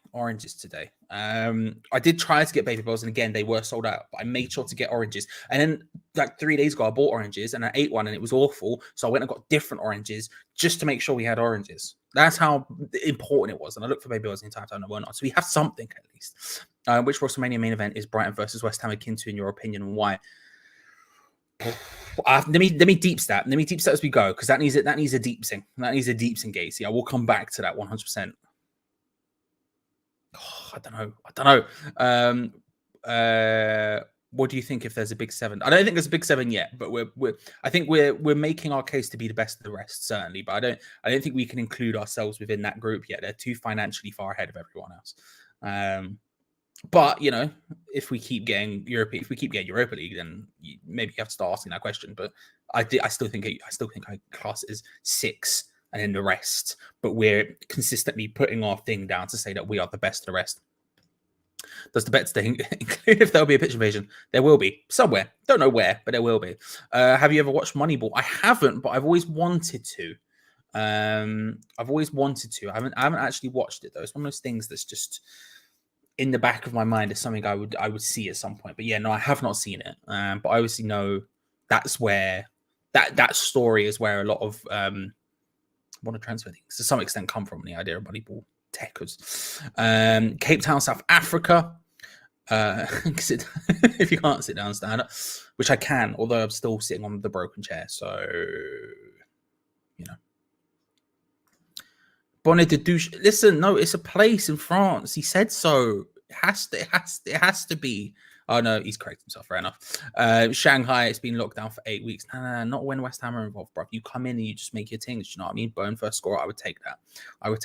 I did try to get baby bells, and again they were sold out, but I made sure to get oranges. And then like 3 days ago I bought oranges and I ate one and it was awful, so I went and got different oranges just to make sure we had oranges. That's how important it was. And I looked for baby bells the entire time, and we're not, so we have something at least. Which WrestleMania main event is Brighton versus West Ham akin to, in your opinion, and why? Let me deep stat. Let me deep stat as we go, because that needs a deep sing. That needs a deep sing, Gacy. I will come back to that 100%. Oh, I don't know. What do you think if there's a big 7? I don't think there's a big 7 yet, but I think we're making our case to be the best of the rest, certainly. But I don't think we can include ourselves within that group yet. They're too financially far ahead of everyone else. But if we keep getting Europa League, then maybe you have to start asking that question. But I still think I class it as 6, and then the rest. But we're consistently putting our thing down to say that we are the best of the rest. Does the bets thing include if there'll be a pitch invasion? There will be somewhere. Don't know where, but there will be. Have you ever watched Moneyball? I haven't, but I've always wanted to. I haven't actually watched it though. It's one of those things that's just in the back of my mind as something I would see at some point. But yeah, no, I have not seen it. But I obviously know that's where that story is where a lot of want to transfer things to some extent come from, the idea of Moneyball techers. Cape Town, South Africa. If you can't sit down, stand up, which I can, although I'm still sitting on the broken chair. So, Bonnet de Douche. Listen, no, it's a place in France. He said so. It has to be. Oh no, he's corrected himself. Fair enough. Shanghai, it's been locked down for 8 weeks. No, not when West Ham are involved, bro. You come in and you just make your things. You know what I mean? Bone first score. I would take that. I'm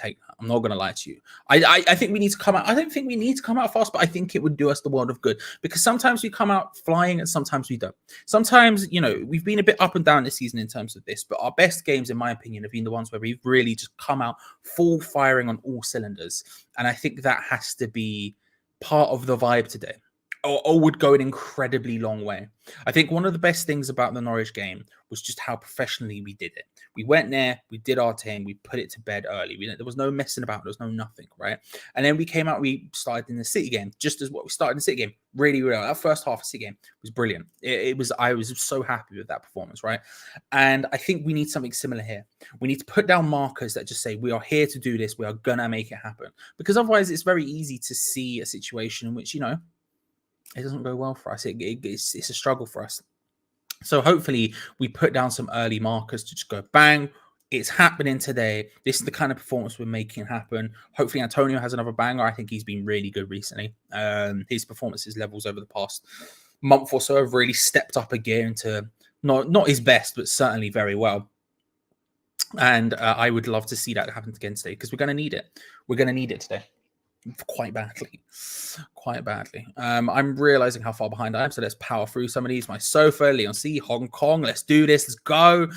not gonna lie to you. I think we need to come out. I don't think we need to come out fast, but I think it would do us the world of good, because sometimes we come out flying and sometimes we don't. Sometimes, we've been a bit up and down this season in terms of this, but our best games, in my opinion, have been the ones where we've really just come out full firing on all cylinders. And I think that has to be part of the vibe today. Or would go an incredibly long way. I think one of the best things about the Norwich game was just how professionally we did it. We went there, we did our thing, we put it to bed early. There was no messing about, there was no nothing, right? And then we came out, we started in the City game, just as what we started in the City game. Really, really, that first half of the City game was brilliant. I was so happy with that performance, right? And I think we need something similar here. We need to put down markers that just say, we are here to do this, we are gonna make it happen. Because otherwise it's very easy to see a situation in which, it doesn't go well for us. It's a struggle for us. So hopefully we put down some early markers to just go bang. It's happening today. This is the kind of performance we're making happen. Hopefully Antonio has another banger. I think he's been really good recently. His performances levels over the past month or so have really stepped up a gear into not his best, but certainly very well. And I would love to see that happen again today, because we're going to need it. We're going to need it today. Quite badly. I'm realizing how far behind I am, so let's power through some of these. My sofa, Leon C, Hong Kong, let's do this, let's go.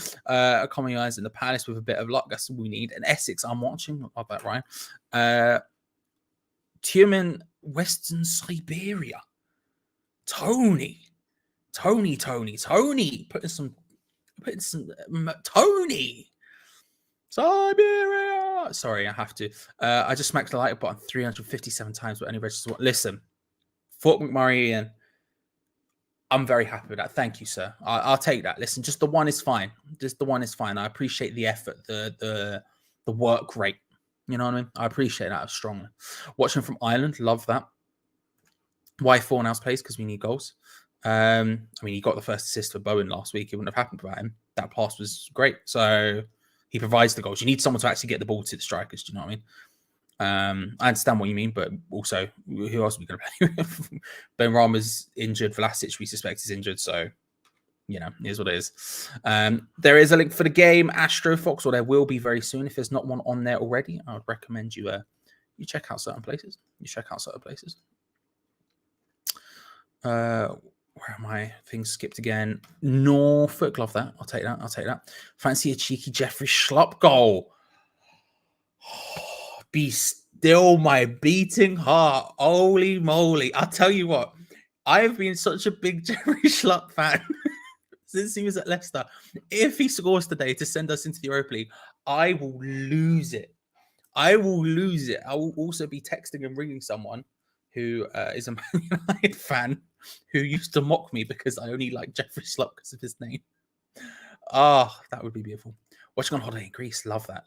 Common Eyes in the Palace with a bit of luck, that's all we need. And Essex, I'm watching, love that, Ryan. Tumen, Western Siberia. Tony, putting some Tony. Siberia. Sorry, I have to. I just smacked the like button 357 times with any registered. Listen, Fort McMurray, Ian, I'm very happy with that. Thank you, sir. I'll take that. Listen, just the one is fine. I appreciate the effort, the work rate. You know what I mean? I appreciate that strongly. Watching from Ireland, love that. Why Fornals plays? Because we need goals. I mean, he got the first assist for Bowen last week. It wouldn't have happened without him. That pass was great. So he provides the goals. You need someone to actually get the ball to the strikers. Do you know what I mean? I understand what you mean, but also, who else are we going to play with? Ben Rama's injured. Vlasic, we suspect, is injured. So, you know, here's what it is. There is a link for the game, Astro Fox, or there will be very soon. If there's not one on there already, I would recommend you you check out certain places. Where am I? Things skipped again. Norfolk, love that. I'll take that. Fancy a cheeky Jeffrey Schlupp goal. Be still my beating heart. Holy moly. I'll tell you what. I've been such a big Jeffrey Schlupp fan since he was at Leicester. If he scores today to send us into the Europa League, I will lose it. I will also be texting and ringing someone who is a Man United fan who used to mock me because I only like Jeffrey Schlupp because of his name. Oh, that would be beautiful. Watching on holiday in Greece. Love that.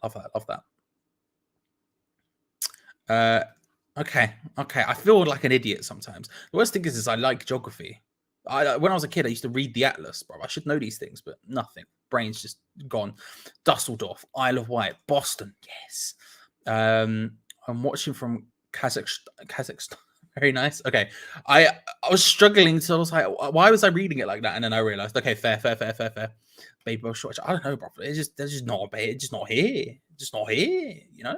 Okay. I feel like an idiot sometimes. The worst thing is I like geography. When I was a kid, I used to read the Atlas, bro. I should know these things, but nothing. Brain's just gone. Dusseldorf, Isle of Wight, Boston. Yes. I'm watching from Kazakhstan. Very nice. Okay. I was struggling, so I was like, why was I reading it like that? And then I realized, okay, fair. Baby short. I don't know, bro. They're just not here. Just not here, you know?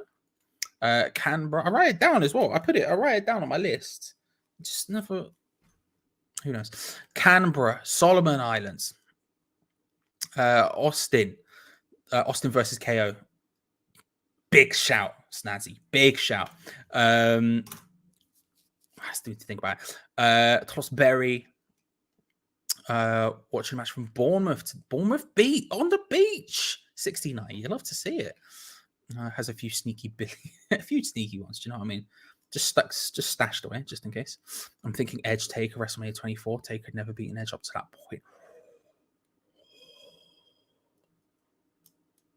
Canberra. I write it down as well. I write it down on my list. Just never. Who knows? Canberra, Solomon Islands, Austin versus KO. Big shout, Snazzy. Big shout. I still need to think about it. Tosbury. Watching a match from Bournemouth. Bournemouth beat on the beach. 69. You love to see it. Has a few sneaky ones. Do you know what I mean? Just stashed away, just in case. I'm thinking Edge Taker, WrestleMania 24. Taker had never beaten Edge up to that point.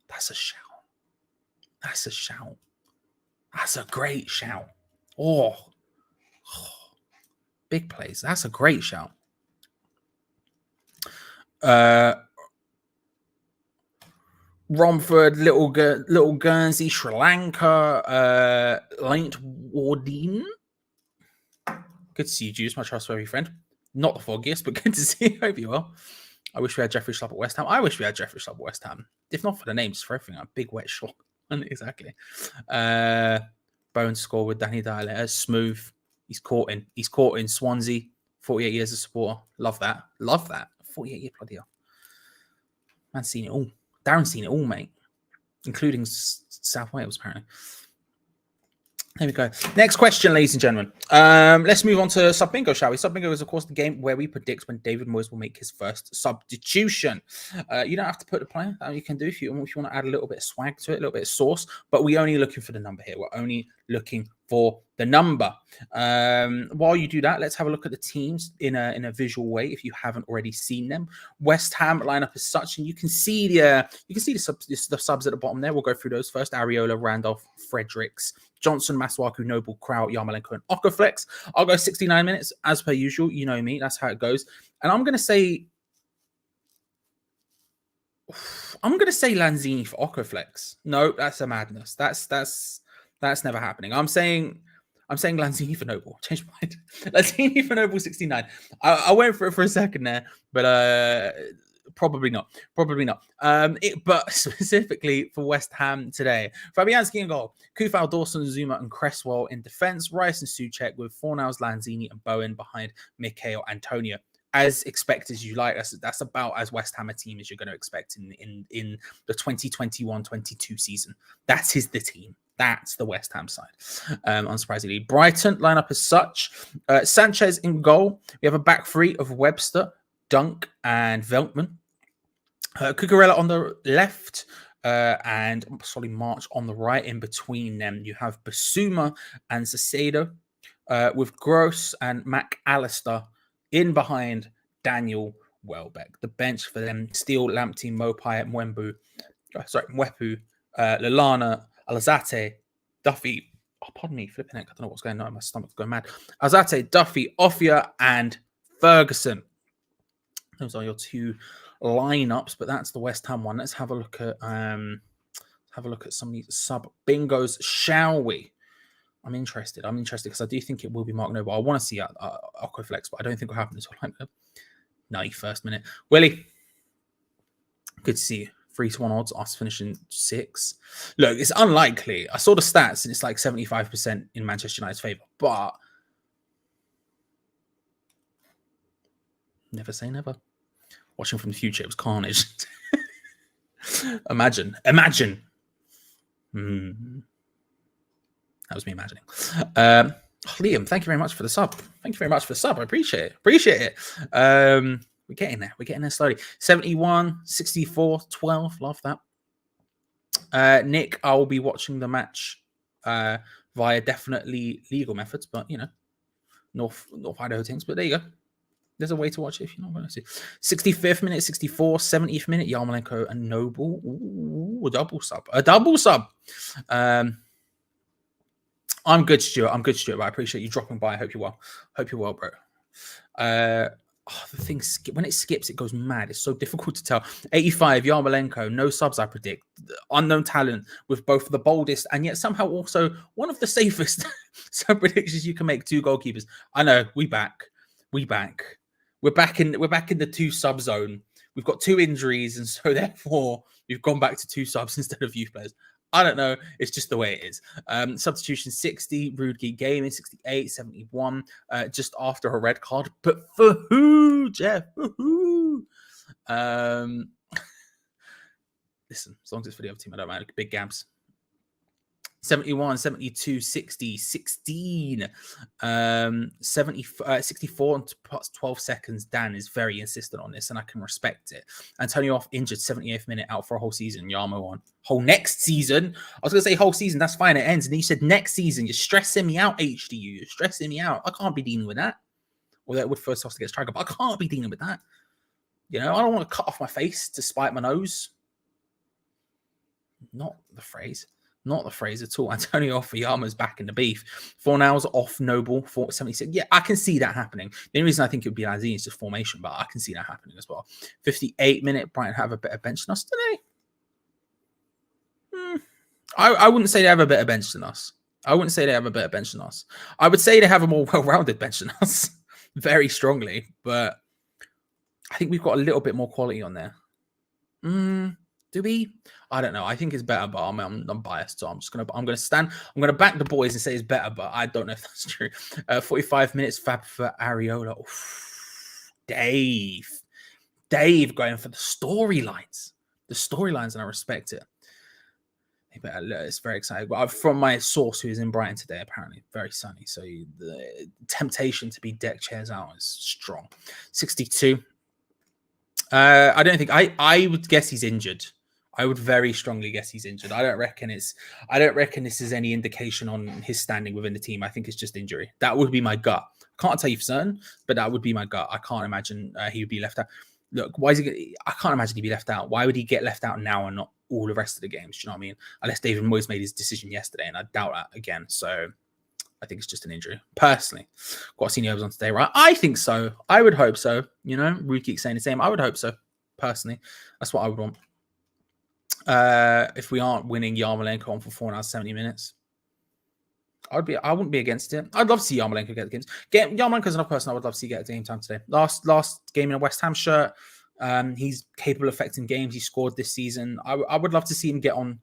That's a shout. That's a great shout. Oh. Big plays. That's a great shout. Romford, Little Guernsey, Sri Lanka, Light Wardine. Good to see you, Juice, my trustworthy friend. Not the foggiest, but good to see you. Hope you well. I wish we had Jeffrey Schlupp at West Ham. I wish we had Jeffrey Schlupp at West Ham. If not for the names, for everything. A big wet Schlupp. Exactly. Bowen score with Danny Dyer. Smooth. He's caught in Swansea. 48 years of supporter. Love that. 48-year bloody hell. Man's seen it all. Darren's seen it all, mate. Including South Wales, apparently. There we go. Next question, ladies and gentlemen. Let's move on to Sub Bingo, shall we? Sub Bingo is, of course, the game where we predict when David Moyes will make his first substitution. You don't have to put the player. You can do if you want to add a little bit of swag to it, a little bit of sauce. But we're only looking for the number here. We're only looking for the number. While you do that, let's have a look at the teams in a visual way if you haven't already seen them. West Ham lineup as such, and you can see the subs at the bottom there. We'll go through those first. Areola, Randolph, Fredericks, Johnson, Masuaku, Noble, Kraut, Yarmolenko, and Okaflex. I'll go 69 minutes as per usual. You know me, that's how it goes. And I'm gonna say Lanzini for Okaflex. No, that's a madness. That's never happening. I'm saying Lanzini for Noble. Change my mind. Lanzini for Noble 69. I went for it for a second there, but probably not. But specifically for West Ham today, Fabianski in goal, Kufal, Dawson, Zuma, and Cresswell in defense. Rice and Souček with Fornals, Lanzini, and Bowen behind Mikel Antonio. As expected as you like. That's about as West Ham a team as you're going to expect in the 2021-22 season. That is the team. That's the West Ham side. Unsurprisingly, Brighton lineup as such. Sanchez in goal. We have a back three of Webster, Dunk, and Veltman. Cucurella on the left and Solly March on the right. In between them, you have Basuma and Caicedo with Gross and Mac Allister in behind Daniel Welbeck. The bench for them: Steele, Lamptey, Mopai, Mwepu, Lallana, Alzate, Duffy, pardon me, flipping it. I don't know what's going on. My stomach's going mad. Azate, Duffy, Offia, and Ferguson. Those are your two lineups, but that's the West Ham one. Let's have a look at some of these sub bingos, shall we? I'm interested because I do think it will be Mark Noble. I want to see Aquaflex, but I don't think it'll happen until like the 91st minute. Willie, good to see you. 3-1 odds, us finishing 6. Look, it's unlikely. I saw the stats and it's like 75% in Manchester United's favour, but never say never. Watching from the future, it was carnage. Imagine. That was me imagining. Liam, thank you very much for the sub. I appreciate it. We're getting there. We're getting there slowly. 71, 64, 12. Love that. Nick, I will be watching the match via definitely legal methods, but you know, North Idaho things. But there you go. There's a way to watch it if you're not going to see. 65th minute, 64, 70th minute, Yarmolenko and Noble. Ooh, a double sub. I'm good, Stuart. But I appreciate you dropping by. I hope you're well. Bro. The thing, when it skips, it goes mad. It's so difficult to tell. 85, Yarmolenko, no subs, I predict. Unknown talent with both the boldest and yet somehow also one of the safest sub predictions you can make. 2 goalkeepers. I know, we back. We're back in the 2 sub zone. We've got 2 injuries, and so therefore we've gone back to 2 subs instead of youth players. I don't know. It's just the way it is. Substitution 60, Rude Geek Gaming 68, 71, just after a red card. But for who, Jeff? For who? Listen, as long as it's for the other team, I don't mind. Big Gabs. 71, 72, 60, 16, 64 and 12 seconds. Dan is very insistent on this, and I can respect it. Antonio off injured, 78th minute, out for a whole season. Yarmo on whole next season. I was going to say whole season. That's fine. It ends. And then you said next season. You're stressing me out, HDU. You're stressing me out. I can't be dealing with that. Although it would first have to get striker, but I can't be dealing with that. You know, I don't want to cut off my face to spite my nose. Not the phrase at all. Antonio off for Yama's back in the beef. 4 hours off Noble, 76. Yeah, I can see that happening. The only reason I think it would be Lazine is just formation, but I can see that happening as well. 58 minute, Brighton have a better bench than us today. I wouldn't say they have a better bench than us. I would say they have a more well-rounded bench than us. Very strongly, but I think we've got a little bit more quality on there. Do we? I don't know. I think it's better, but I'm biased, so I'm gonna back the boys and say it's better, but I don't know if that's true. 45 minutes fab for Areola. Oof. Dave going for the storylines, and I respect it. It's very exciting. But from my source, who is in Brighton today, apparently very sunny, so the temptation to be deck chairs out is strong. 62. I don't think I would guess he's injured. I would very strongly guess he's injured. I don't reckon this is any indication on his standing within the team. I think it's just injury. That would be my gut. Can't tell you for certain, but that would be my gut. I can't imagine he would be left out. Look, why is he? I can't imagine he'd be left out. Why would he get left out now and not all the rest of the games? Do you know what I mean? Unless David Moyes made his decision yesterday, and I doubt that again. So I think it's just an injury. Personally, got senior overs on today, right? I think so. I would hope so. You know, Rude Geek saying the same. I would hope so. Personally, that's what I would want. If we aren't winning Yarmolenko on for 4 hours 70 minutes, I wouldn't be against it. I'd love to see Yarmolenko get the games. Yarmolenko's another person I would love to see get a game time today. Last game in a West Ham shirt. He's capable of affecting games. He scored this season. I would love to see him get on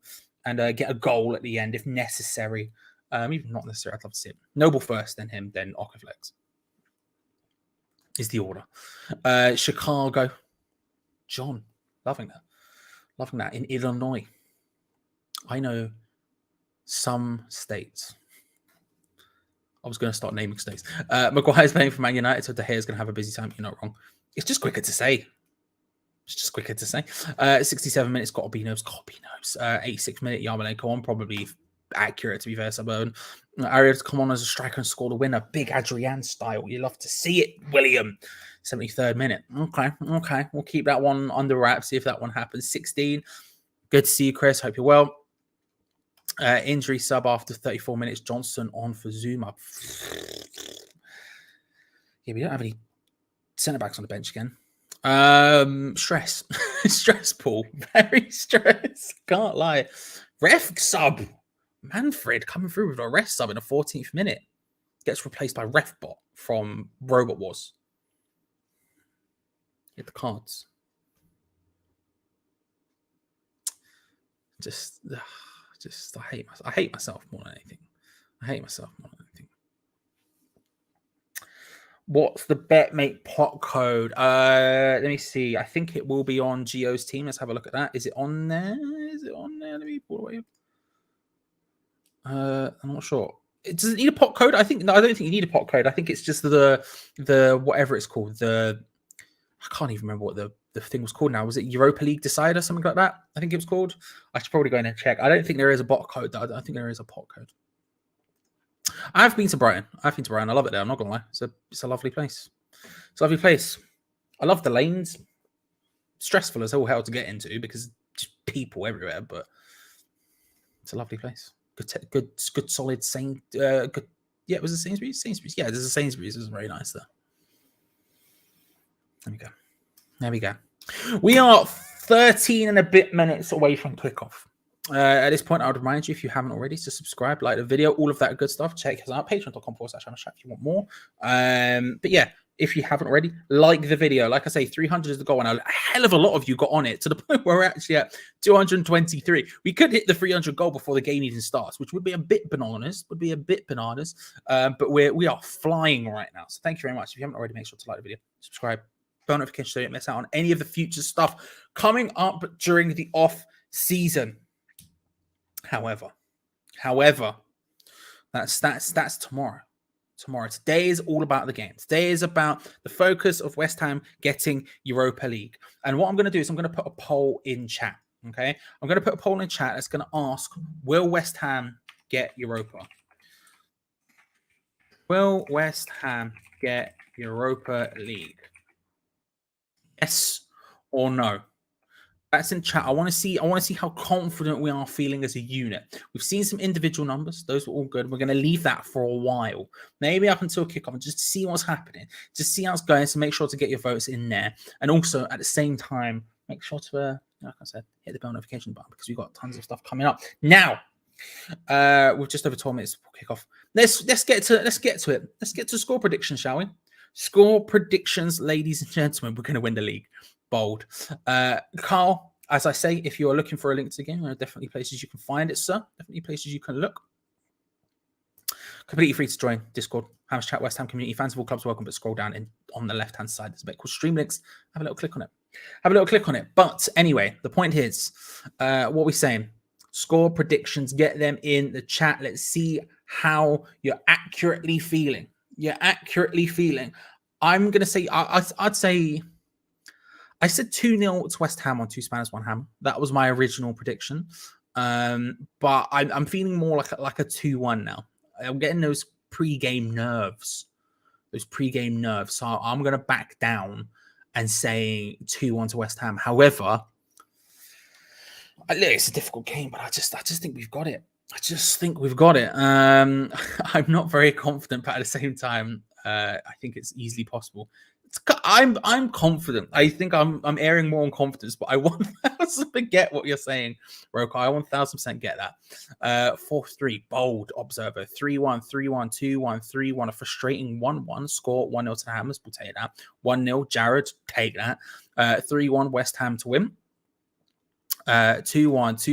and get a goal at the end if necessary. Even not necessary, I'd love to see it. Noble first, then him, then Okaflex is the order. Chicago. John, loving that in Illinois. I know some states. I was going to start naming states. Maguire's playing for Man United, so De Gea's going to have a busy time. You're not wrong. It's just quicker to say. 67 minutes, got to be Nobes. 86 minute, Yarmolenko on, probably accurate to be fair, Suburban. Ariel to come on as a striker and score the winner. Big Adrian style. You love to see it, William. 73rd minute. Okay. We'll keep that one under wraps, see if that one happens. 16. Good to see you, Chris. Hope you're well. Injury sub after 34 minutes. Johnson on for Zuma. Yeah, we don't have any centre backs on the bench again. Stress. Stress, Paul. Very stress. Can't lie. Ref sub. Manfred coming through with a ref sub in the 14th minute. Gets replaced by Refbot from Robot Wars. Get the cards. I hate myself more than anything. I hate myself more than anything. What's the BetMate pot code? Let me see. I think it will be on Gio's team. Let's have a look at that. Is it on there? Is it on there? Let me pull it away. I'm not sure. Does it need a pot code? I don't think you need a pot code. I think it's just the whatever it's called. I can't even remember what the thing was called now. Was it Europa League Decider, something like that? I think it was called. I should probably go in and check. I don't think there is a bot code. I think there is a pot code. I've been to Brighton. I love it there. I'm not gonna lie. It's a lovely place. It's a lovely place. I love the lanes. Stressful as all hell to get into because just people everywhere, but it's a lovely place. Good, solid, same. Good. Yeah, it was a Sainsbury's. Yeah, there's a Sainsbury's. It was very nice there. There we go. We are 13 and a bit minutes away from kickoff. At this point, I would remind you, if you haven't already, to subscribe, like the video, all of that good stuff. Check us out, patreon.com/chat if you want more. But yeah, if you haven't already, like the video. Like I say, 300 is the goal, and a hell of a lot of you got on it to the point where we're actually at 223. We could hit the 300 goal before the game even starts, which would be a bit bananas. But we are flying right now. So thank you very much. If you haven't already, make sure to like the video, subscribe, bell notification so you don't miss out on any of the future stuff coming up during the off season. However, that's tomorrow. Today is all about the game. Today is about the focus of West Ham getting Europa League. And what I'm going to do is I'm going to put a poll in chat. Okay, I'm going to put a poll in chat that's going to ask: will West Ham get Europa? Will West Ham get Europa League? Yes or no? That's in chat. I want to see how confident we are feeling as a unit. We've seen some individual numbers; those were all good. We're going to leave that for a while, maybe up until kickoff, just to see what's happening, just see how it's going. So make sure to get your votes in there, and also at the same time, make sure to, like I said, hit the bell notification button because we've got tons of stuff coming up now. We've just over 12 minutes before kickoff. Let's get to it. Let's get to score predictions, shall we? Score predictions, ladies and gentlemen. We're going to win the league. Bold. Carl, as I say, if you are looking for a link to the game, there are definitely places you can find it, sir. Definitely places you can look. Completely free to join Discord. Ham's Chat, West Ham community, fans of all clubs welcome, but scroll down on the left-hand side. There's a bit called Stream Links. Have a little click on it. But anyway, the point is, what we're saying, score predictions, get them in the chat. Let's see how you're accurately feeling. I'm going to say, I'd say, I said 2-0 to West Ham on 2 Spanners, 1 Ham. That was my original prediction. But I'm feeling more like a 2-1 now. I'm getting those pre-game nerves. So I'm going to back down and say 2-1 to West Ham. However, it's a difficult game, but I just think we've got it. I'm not very confident, but at the same time, I think it's easily possible. I'm confident. I think I'm airing more on confidence, but I 1,000% get what you're saying, Roka. I 1,000% get that. 4-3, bold observer. 3-1, 3-1, 2-1, 3-1. A frustrating 1-1 score. 1-0 to the Hammers. We'll take that. 1-0, Jared. Take that. 3-1, West Ham to win. 2-1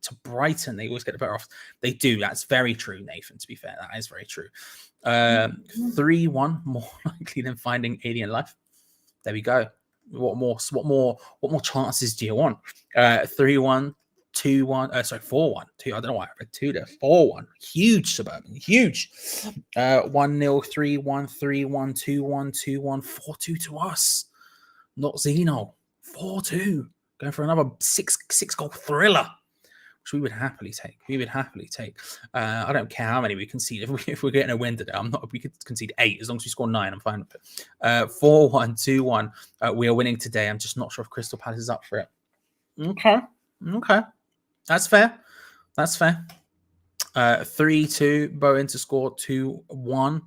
to Brighton. They always get the better off. They do. That's very true, Nathan. To be fair, that is very true. 3-1, more likely than finding alien life. There we go. What more chances do you want? 3-1, 2-1. 4-1. 2. I don't know why I read 2 there. 4-1. Huge Suburban. Huge. 1-0, 3-1, 3-1, 2-1, 2-1, 4-2 to us. Not Zeno. 4-2. Going for another six goal thriller, which we would happily take. I don't care how many we concede. If we're getting a win today, we could concede 8 as long as we score 9. I'm fine with it. 4-1, 2-1. We are winning today. I'm just not sure if Crystal Palace is up for it. Okay. That's fair. That's fair. 3-2. Bowen to score 2-1.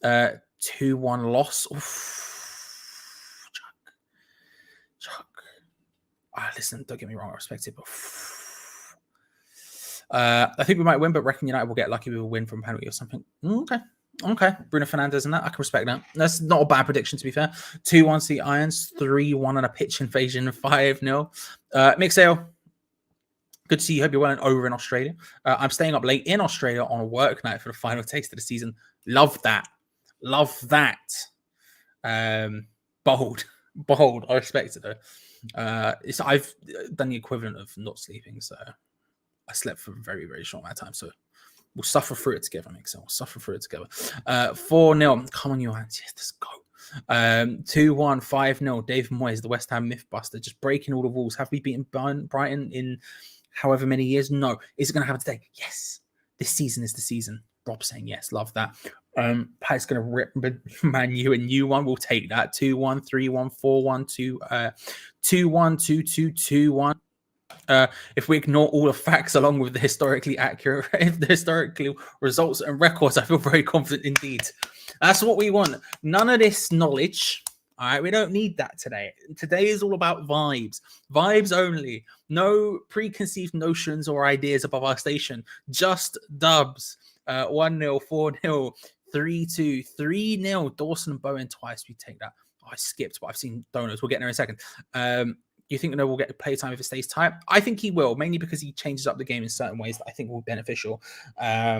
2-1 loss. Oof. Chuck. Listen, don't get me wrong, I respect it, but I think we might win, but reckon United will get lucky with a win from penalty or something. Okay. Bruno Fernandes and that. I can respect that. That's not a bad prediction, to be fair. 2-1 to the Irons, 3-1 on a pitch invasion, 5-0. Mix Ale. Good to see you. Hope you're well and over in Australia. I'm staying up late in Australia on a work night for the final taste of the season. Love that. Bold. I respect it though. I've done the equivalent of not sleeping, so I slept for a very, very short amount of time. So we'll suffer through it together, Mix. We'll suffer through it together. 4-0. Come on, you hands. Yes, let's go. 2-1, 5-0. Dave Moyes, the West Ham mythbuster, just breaking all the rules. Have we beaten Brighton in however many years? No. Is it going to happen today? Yes. This season is the season. Rob saying yes. Love that. Pat's going to rip Man U and U1. We'll take that. 2-1, 3-1, 4-1, 2-1, 2-2, 2-1. If we ignore all the facts along with the historically accurate, the historical results and records, I feel very confident indeed. That's what we want. None of this knowledge. All right, we don't need that today. Today is all about vibes. Vibes only. No preconceived notions or ideas above our station. Just dubs. 1-0, 4-0, 3-2, 3-0. Dawson and Bowen twice. We take that. Oh, I skipped, but I've seen donuts. We'll get there in a second. You think we'll get play time if it stays tight? I think he will, mainly because he changes up the game in certain ways that I think will be beneficial. I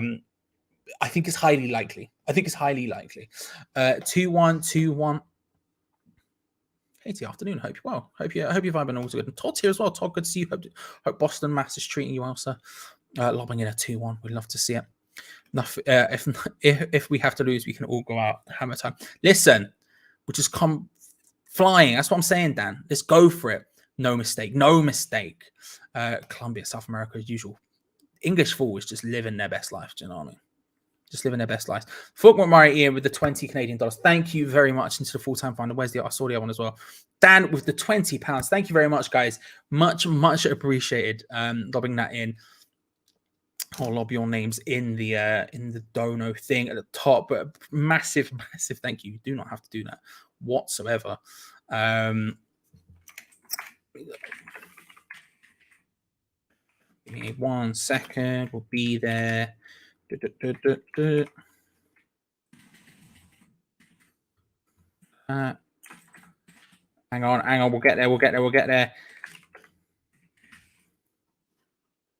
think it's highly likely. 2-1, 2-1. Hey, it's the afternoon. Hope you're well. Hope you're vibing all good. And Todd's here as well. Todd, good to see you. Hope Boston Mass is treating you well, sir. Lobbing in a 2-1. We'd love to see it. If we have to lose, we can all go out hammer time. Listen, we'll just come flying. That's what I'm saying, Dan. Let's go for it. No mistake. Colombia, South America, as usual. English forwards just living their best life. Do you know what I mean? Just living their best lives. Fulk McMurray Ian with the $20 Canadian. Thank you very much into the full-time finder. Where's I saw the other one as well. Dan with the £20. Thank you very much, guys. Much appreciated. Lobbing that in. I'll lob your names in the dono thing at the top. But massive thank you. You do not have to do that whatsoever. Give me 1 second. We'll be there. Hang on. We'll get there.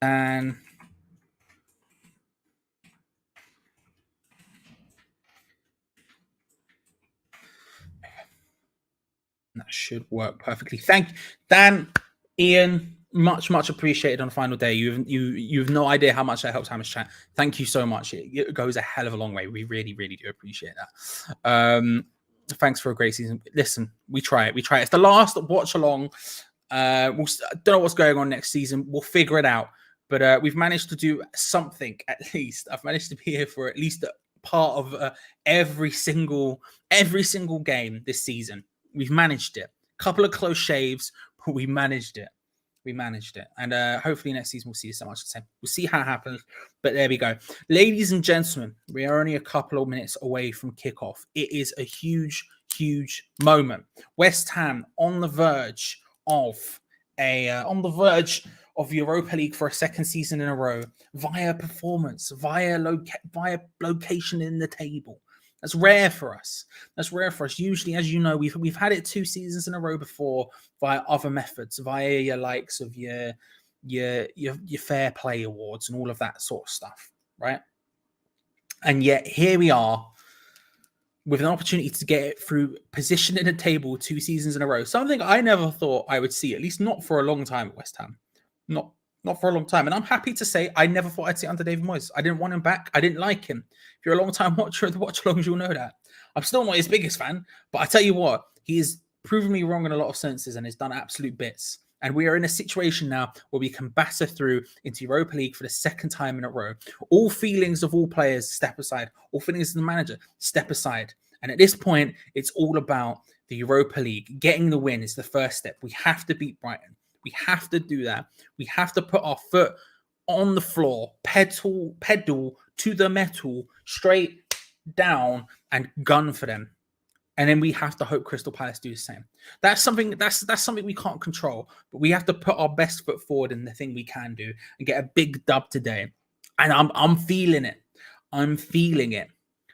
And that should work perfectly. Thank you, Dan, Ian. Much appreciated on the final day. You've no idea how much that helps Hammers Chat. Thank you so much. It goes a hell of a long way. We really do appreciate that. Thanks for a great season. Listen, we try it. It's the last watch along. Don't know what's going on next season. We'll figure it out. But we've managed to do something at least. I've managed to be here for at least a part of every single game this season. We've managed it. Couple of close shaves, but we managed it. And hopefully next season we'll see so much the same. We'll see how it happens. But there we go. Ladies and gentlemen, we are only a couple of minutes away from kickoff. It is a huge moment. West Ham on the verge of Europa League for a second season in a row via performance, via location in the table. That's rare for us. Usually, as you know, we've had it 2 seasons in a row before via other methods, via your likes of your fair play awards and all of that sort of stuff, right? And yet here we are with an opportunity to get it through position in the table 2 seasons in a row. Something I never thought I would see, at least not for a long time at West Ham. Not for a long time. And I'm happy to say I never thought I'd see it under David Moyes. I didn't want him back. I didn't like him. If you're a long-time watcher of the watch-alongs, you'll know that. I'm still not his biggest fan, but I tell you what, he has proven me wrong in a lot of senses and has done absolute bits. And we are in a situation now where we can batter through into Europa League for the second time in a row. All feelings of all players step aside. All feelings of the manager step aside. And at this point, it's all about the Europa League. Getting the win is the first step. We have to beat Brighton. We have to do that. We have to put our foot on the floor, pedal to the metal, straight down, and gun for them. And then we have to hope Crystal Palace do the same. That's something we can't control, but we have to put our best foot forward in the thing we can do and get a big dub today. And I'm feeling it. I'm feeling it.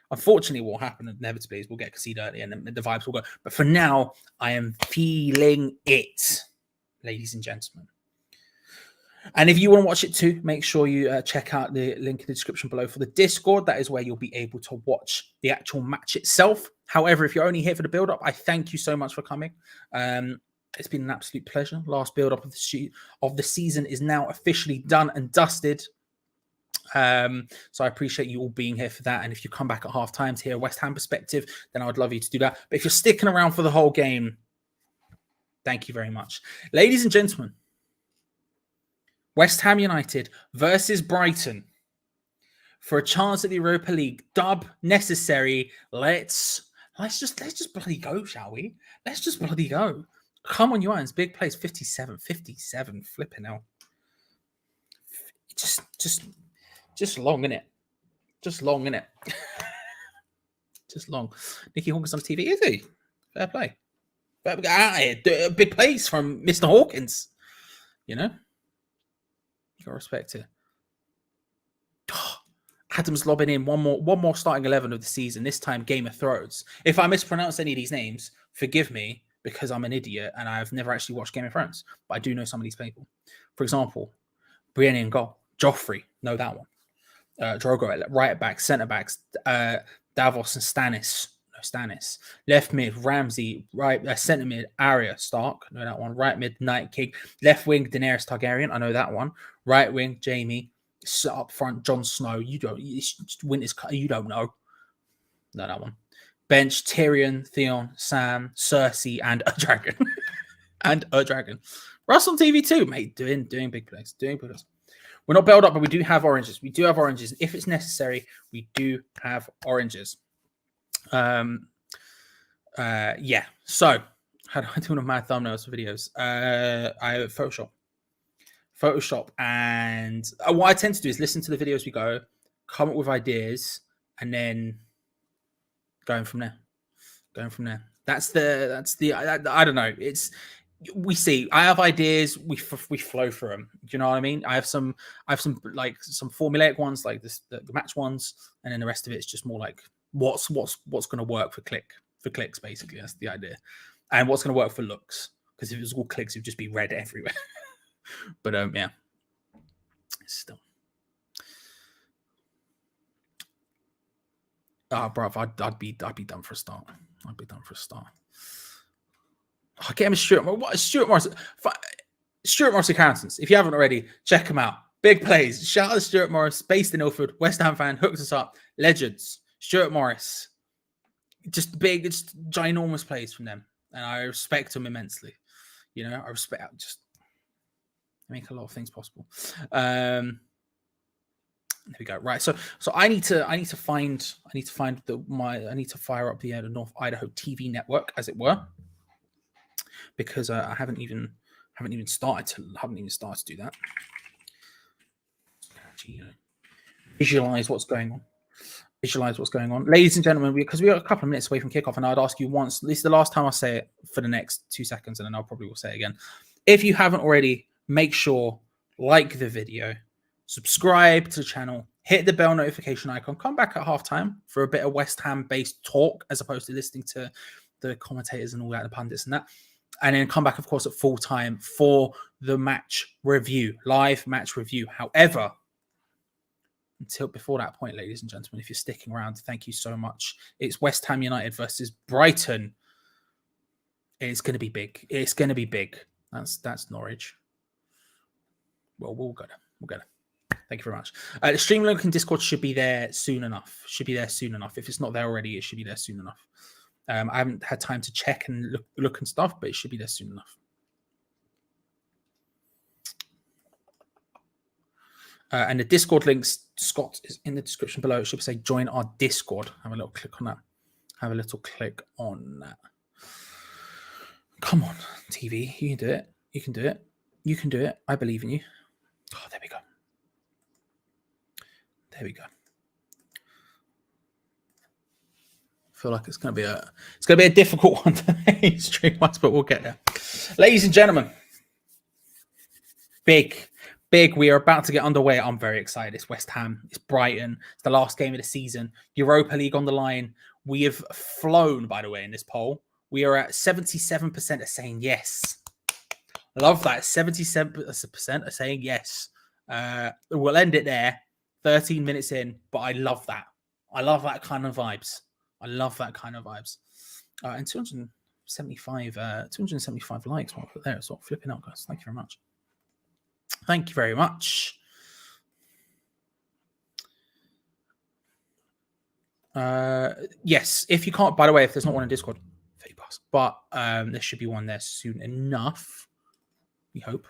Unfortunately, what will happen inevitably is we'll get conceded early and the vibes will go. But for now, I am feeling it, ladies and gentlemen. And if you want to watch it too, make sure you check out the link in the description below for the Discord. That is where you'll be able to watch the actual match itself. However, if you're only here for the build-up, I thank you so much for coming. It's been an absolute pleasure. Last build-up of the season is now officially done and dusted. So I appreciate you all being here for that. And if you come back at half-time to hear a West Ham perspective, then I would love you to do that. But if you're sticking around for the whole game, thank you very much. Ladies and gentlemen, West Ham United versus Brighton for a chance at the Europa League. Dub necessary. Let's just bloody go, shall we? Let's just bloody go. Come on, you irons. Big place. 57. Flipping hell. Just long, innit? Just long, innit? Just long. Nicky Hawkins on TV, is he? Fair play. Get out of here. Big place from Mr. Hawkins. You know? Got respect here. Adams lobbing in one more starting 11 of the season. This time, Game of Thrones. If I mispronounce any of these names, forgive me because I'm an idiot and I've never actually watched Game of Thrones. But I do know some of these people. For example, Brienne in goal. Joffrey, know that one. Drogo at right back, centre backs. Davos and Stannis. Left mid, Ramsey. Right centre mid, Arya Stark. I know that one. Right mid, Night King. Left wing, Daenerys Targaryen. I know that one. Right wing, Jamie. Up front, Jon Snow. You don't know. No, that one. Bench, Tyrion, Theon, Sam, Cersei, and a dragon. Russ on TV too, mate. Doing big plays. We're not bailed up, but we do have oranges. If it's necessary, we do have oranges. Yeah. So, how do I do one of my thumbnails for videos? I Photoshop, and what I tend to do is listen to the videos we go, come up with ideas, and then going from there. That's the. I don't know. We see. I have ideas. We flow through them. Do you know what I mean? I have some like some formulaic ones, like this, the match ones, and then the rest of it is just more like what's going to work for clicks. Basically, that's the idea, and what's going to work for looks. Because if it was all clicks, it would just be red everywhere. But yeah, still. Bruv, I'd be done for a start. I'll get him a Stuart Morris. Stuart Morris Accountants. If you haven't already, check him out. Big plays. Shout out to Stuart Morris, based in Ilford, West Ham fan, hooks us up. Legends. Stuart Morris. Just big, it's ginormous plays from them, and I respect them immensely. You know, I make a lot of things possible. There we go. Right. So I need to fire up the North Idaho TV network, as it were, because I haven't even started to do that. Visualize what's going on. Ladies and gentlemen, because we are a couple of minutes away from kickoff, and I'd ask you once, this is the last time I say it for the next 2 seconds, and then I'll probably will say it again. If you haven't already, make sure, like the video, subscribe to the channel, hit the bell notification icon, come back at halftime for a bit of West Ham based talk as opposed to listening to the commentators and all that, the pundits and that. And then come back, of course, at full time for the match review, live match review. However, until before that point, ladies and gentlemen, if you're sticking around, thank you so much. It's West Ham United versus Brighton. It's going to be big. That's Norwich. Well, we'll go there. Thank you very much. The stream link in Discord should be there soon enough. If it's not there already, it should be there soon enough. I haven't had time to check and look and stuff, but it should be there soon enough. And the Discord links, Scott, is in the description below. It should say join our Discord. Have a little click on that. Come on, TV. You can do it. You can do it. I believe in you. Oh, there we go. There we go. I feel like it's going to be a difficult one today, stream-wise, but we'll get there. Ladies and gentlemen, big. We are about to get underway. I'm very excited. It's West Ham. It's Brighton. It's the last game of the season. Europa League on the line. We have flown, by the way, in this poll. We are at 77% of saying yes. I love that. 77% are saying yes. We'll end it there. 13 minutes in, but I love that. I love that kind of vibes. And 275 likes. I'll put there. It's all flipping out, guys. Thank you very much. Thank you very much. Yes, if you can't, by the way, if there's not one in Discord, but there should be one there soon enough. We hope.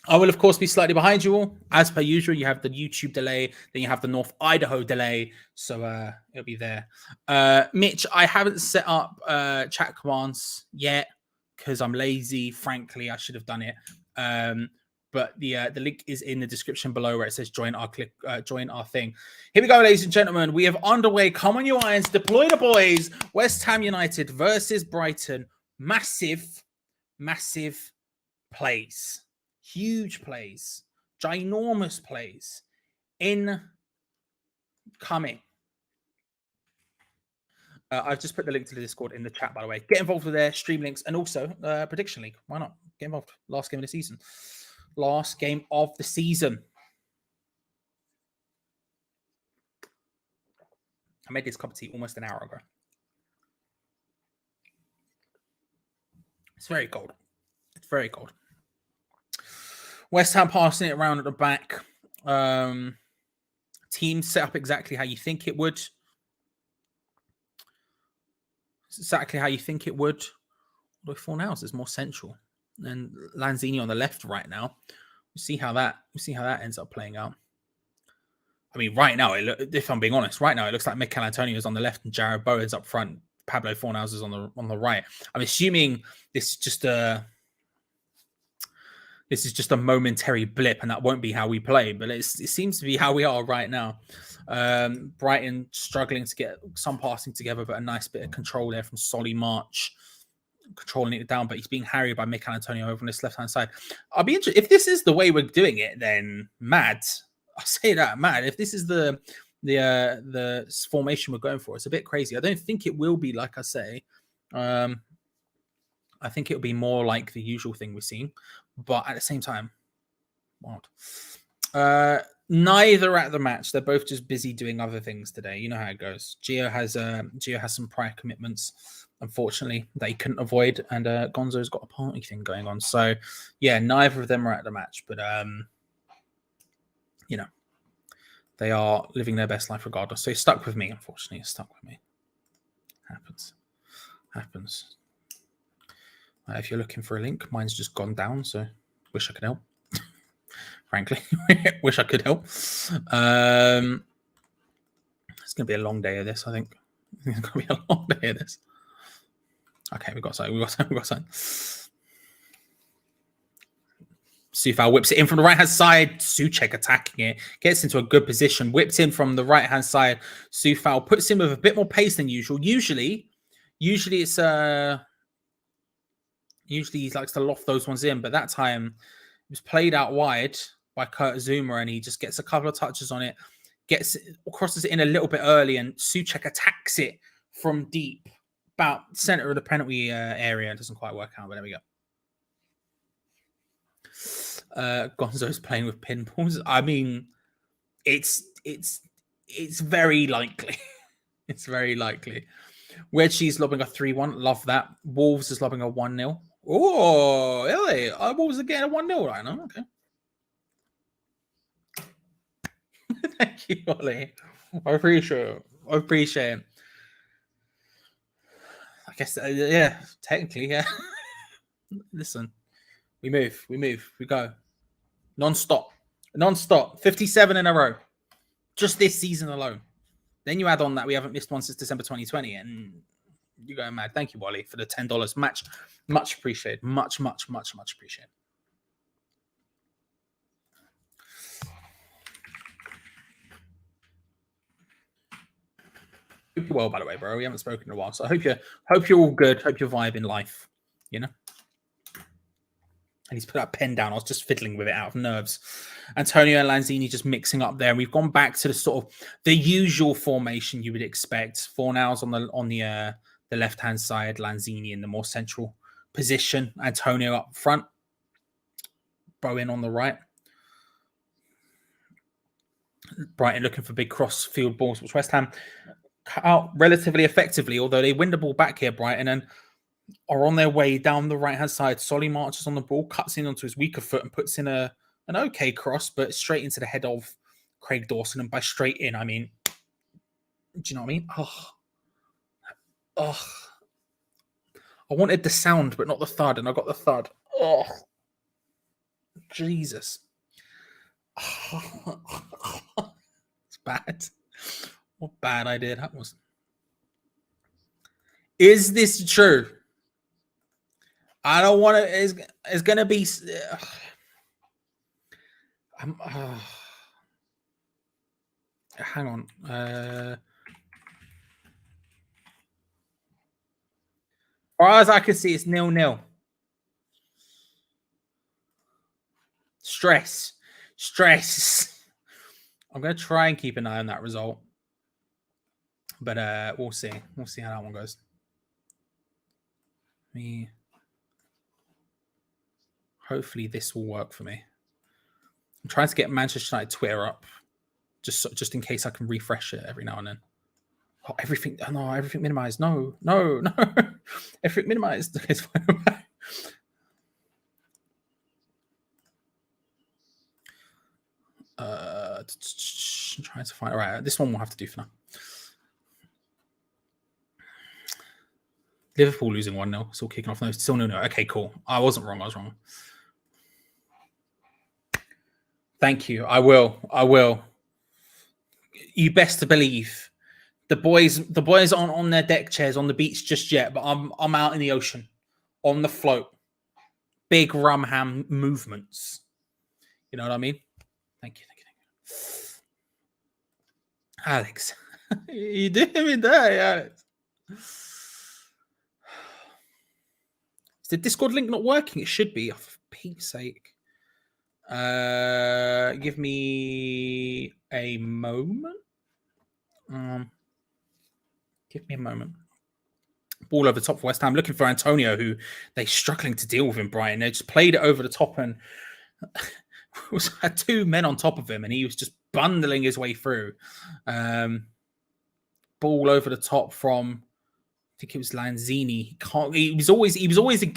I will, of course, be slightly behind you all. As per usual, you have the YouTube delay, then you have the North Idaho delay. So it'll be there. Mitch, I haven't set up chat commands yet because I'm lazy. Frankly, I should have done it. But the link is in the description below where it says join our thing. Here we go, ladies and gentlemen. We have underway. Come on, you irons. Deploy the boys. West Ham United versus Brighton. Massive plays. Huge plays, ginormous plays incoming. I've just put the link to the Discord in the chat, by the way. Get involved with their stream links and also prediction league. Why not? Get involved. Last game of the season. I made this cup of tea almost an hour ago. It's very cold. West Ham passing it around at the back. Team set up exactly how you think it would. Although Fornals is more central. And Lanzini on the left right now. We'll see how that ends up playing out. I mean, right now, if I'm being honest, right now it looks like Mikel Antonio is on the left and Jared Bowen's up front. Pablo Fornals is on the right. I'm assuming this is just a momentary blip, and that won't be how we play. But it seems to be how we are right now. Brighton struggling to get some passing together, but a nice bit of control there from Solly March, controlling it down. But he's being harried by Mikel Antonio over on this left-hand side. I'll be interested. If this is the way we're doing it, then mad. I'll say that, mad. If this is the formation we're going for, it's a bit crazy. I don't think it will be, like I say. I think it'll be more like the usual thing we're seeing. But at the same time, wild. Neither at the match. They're both just busy doing other things today. You know how it goes. Gio has some prior commitments, unfortunately, that he couldn't avoid, and Gonzo's got a party thing going on. So yeah, neither of them are at the match, but they are living their best life regardless. So he's stuck with me, unfortunately. He's stuck with me. Happens. If you're looking for a link, mine's just gone down, so wish I could help. Frankly, wish I could help. It's going to be a long day of this, I think. It's going to be a long day of this. Okay, we got something. Soufal whips it in from the right-hand side. Souček attacking it. Gets into a good position. Whips in from the right-hand side. Soufal puts in with a bit more pace than usual. Usually it's... Usually he likes to loft those ones in, but that time it was played out wide by Kurt Zuma, and he just gets a couple of touches on it, crosses it in a little bit early, and Souček attacks it from deep, about center of the penalty area. It doesn't quite work out, but there we go. Gonzo's playing with pinballs. I mean, it's very likely. It's very likely. Red Cheese lobbing a 3-1. Love that. Wolves is lobbing a 1-0. Oh, really? Wolves are getting a 1-0 right now. Okay. Thank you, Ollie. I appreciate it. I guess, yeah, technically, yeah. Listen, we move, we go. Non-stop. Non-stop, 57 in a row. Just this season alone. Then you add on that we haven't missed one since December 2020, and you're going mad. Thank you, Wally, for the $10 match. Much appreciated. Much appreciated. Hope you're well, by the way, bro. We haven't spoken in a while, so I hope you're all good. Hope you're vibing life, you know. And he's put that pen down. I was just fiddling with it out of nerves. Antonio and Lanzini just mixing up there. And we've gone back to the sort of the usual formation you would expect. Fornals on the left-hand side, Lanzini in the more central position, Antonio up front, Bowen on the right. Brighton looking for big cross-field balls, which West Ham cut out relatively effectively, although they win the ball back here, Brighton, and are on their way down the right-hand side. Solly marches on the ball, cuts in onto his weaker foot and puts in an okay cross, but straight into the head of Craig Dawson. And by straight in, I mean, do you know what I mean? Oh. I wanted the sound, but not the thud, and I got the thud. Oh. Jesus. It's bad. What bad idea that was. Is this true? I don't want to. It's going to be. Hang on. As far as I can see, it's 0-0. Stress. I'm going to try and keep an eye on that result. But we'll see. We'll see how that one goes. Hopefully this will work for me. I'm trying to get Manchester United Twitter up, just in case I can refresh it every now and then. Oh, everything minimized. No. Everything minimized. Trying to find. All right, this one we'll have to do for now. Liverpool losing 1-0. Still kicking off. No, still 0-0. Okay, cool. I wasn't wrong. I was wrong. Thank you. I will. You best to believe. The boys aren't on their deck chairs on the beach just yet, but I'm out in the ocean, on the float. Big rumham movements. You know what I mean? Thank you. Alex. You did me there, Alex. Is the Discord link not working? It should be, for Pete's sake. Give me a moment. Give me a moment. Ball over the top for West Ham, looking for Antonio, who they're struggling to deal with in Brighton. They just played it over the top and had two men on top of him, and he was just bundling his way through. Ball over the top from, I think it was Lanzini. He was always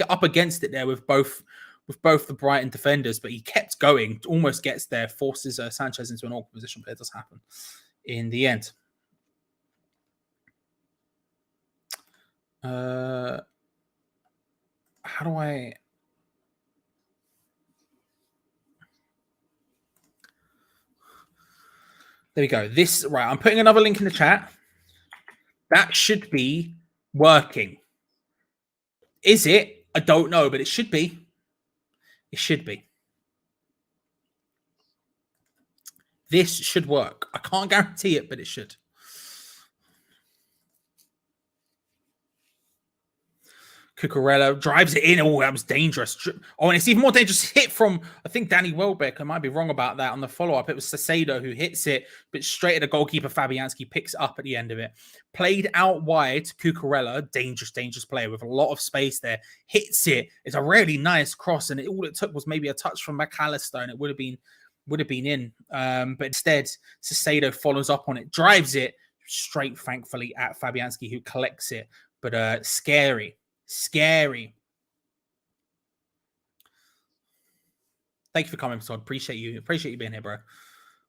up against it there with both the Brighton defenders, but he kept going, almost gets there, forces Sanchez into an awkward position, but it does happen in the end. How do I? There we go. This, right, I'm putting another link in the chat. That should be working. Is it? I don't know, but it should be. It should be. This should work. I can't guarantee it, but it should. Cucurella drives it in. Oh, that was dangerous. Oh, and it's even more dangerous hit from, I think, Danny Welbeck. I might be wrong about that on the follow-up. It was Sasado who hits it, but straight at the goalkeeper, Fabianski picks it up at the end of it. Played out wide to Cucurella. Dangerous player with a lot of space there. Hits it. It's a really nice cross, and all it took was maybe a touch from McAllister, and it would have been in. But instead, Sasado follows up on it, drives it straight, thankfully, at Fabianski, who collects it. But scary. Thank you for coming, Todd. Appreciate you being here, bro.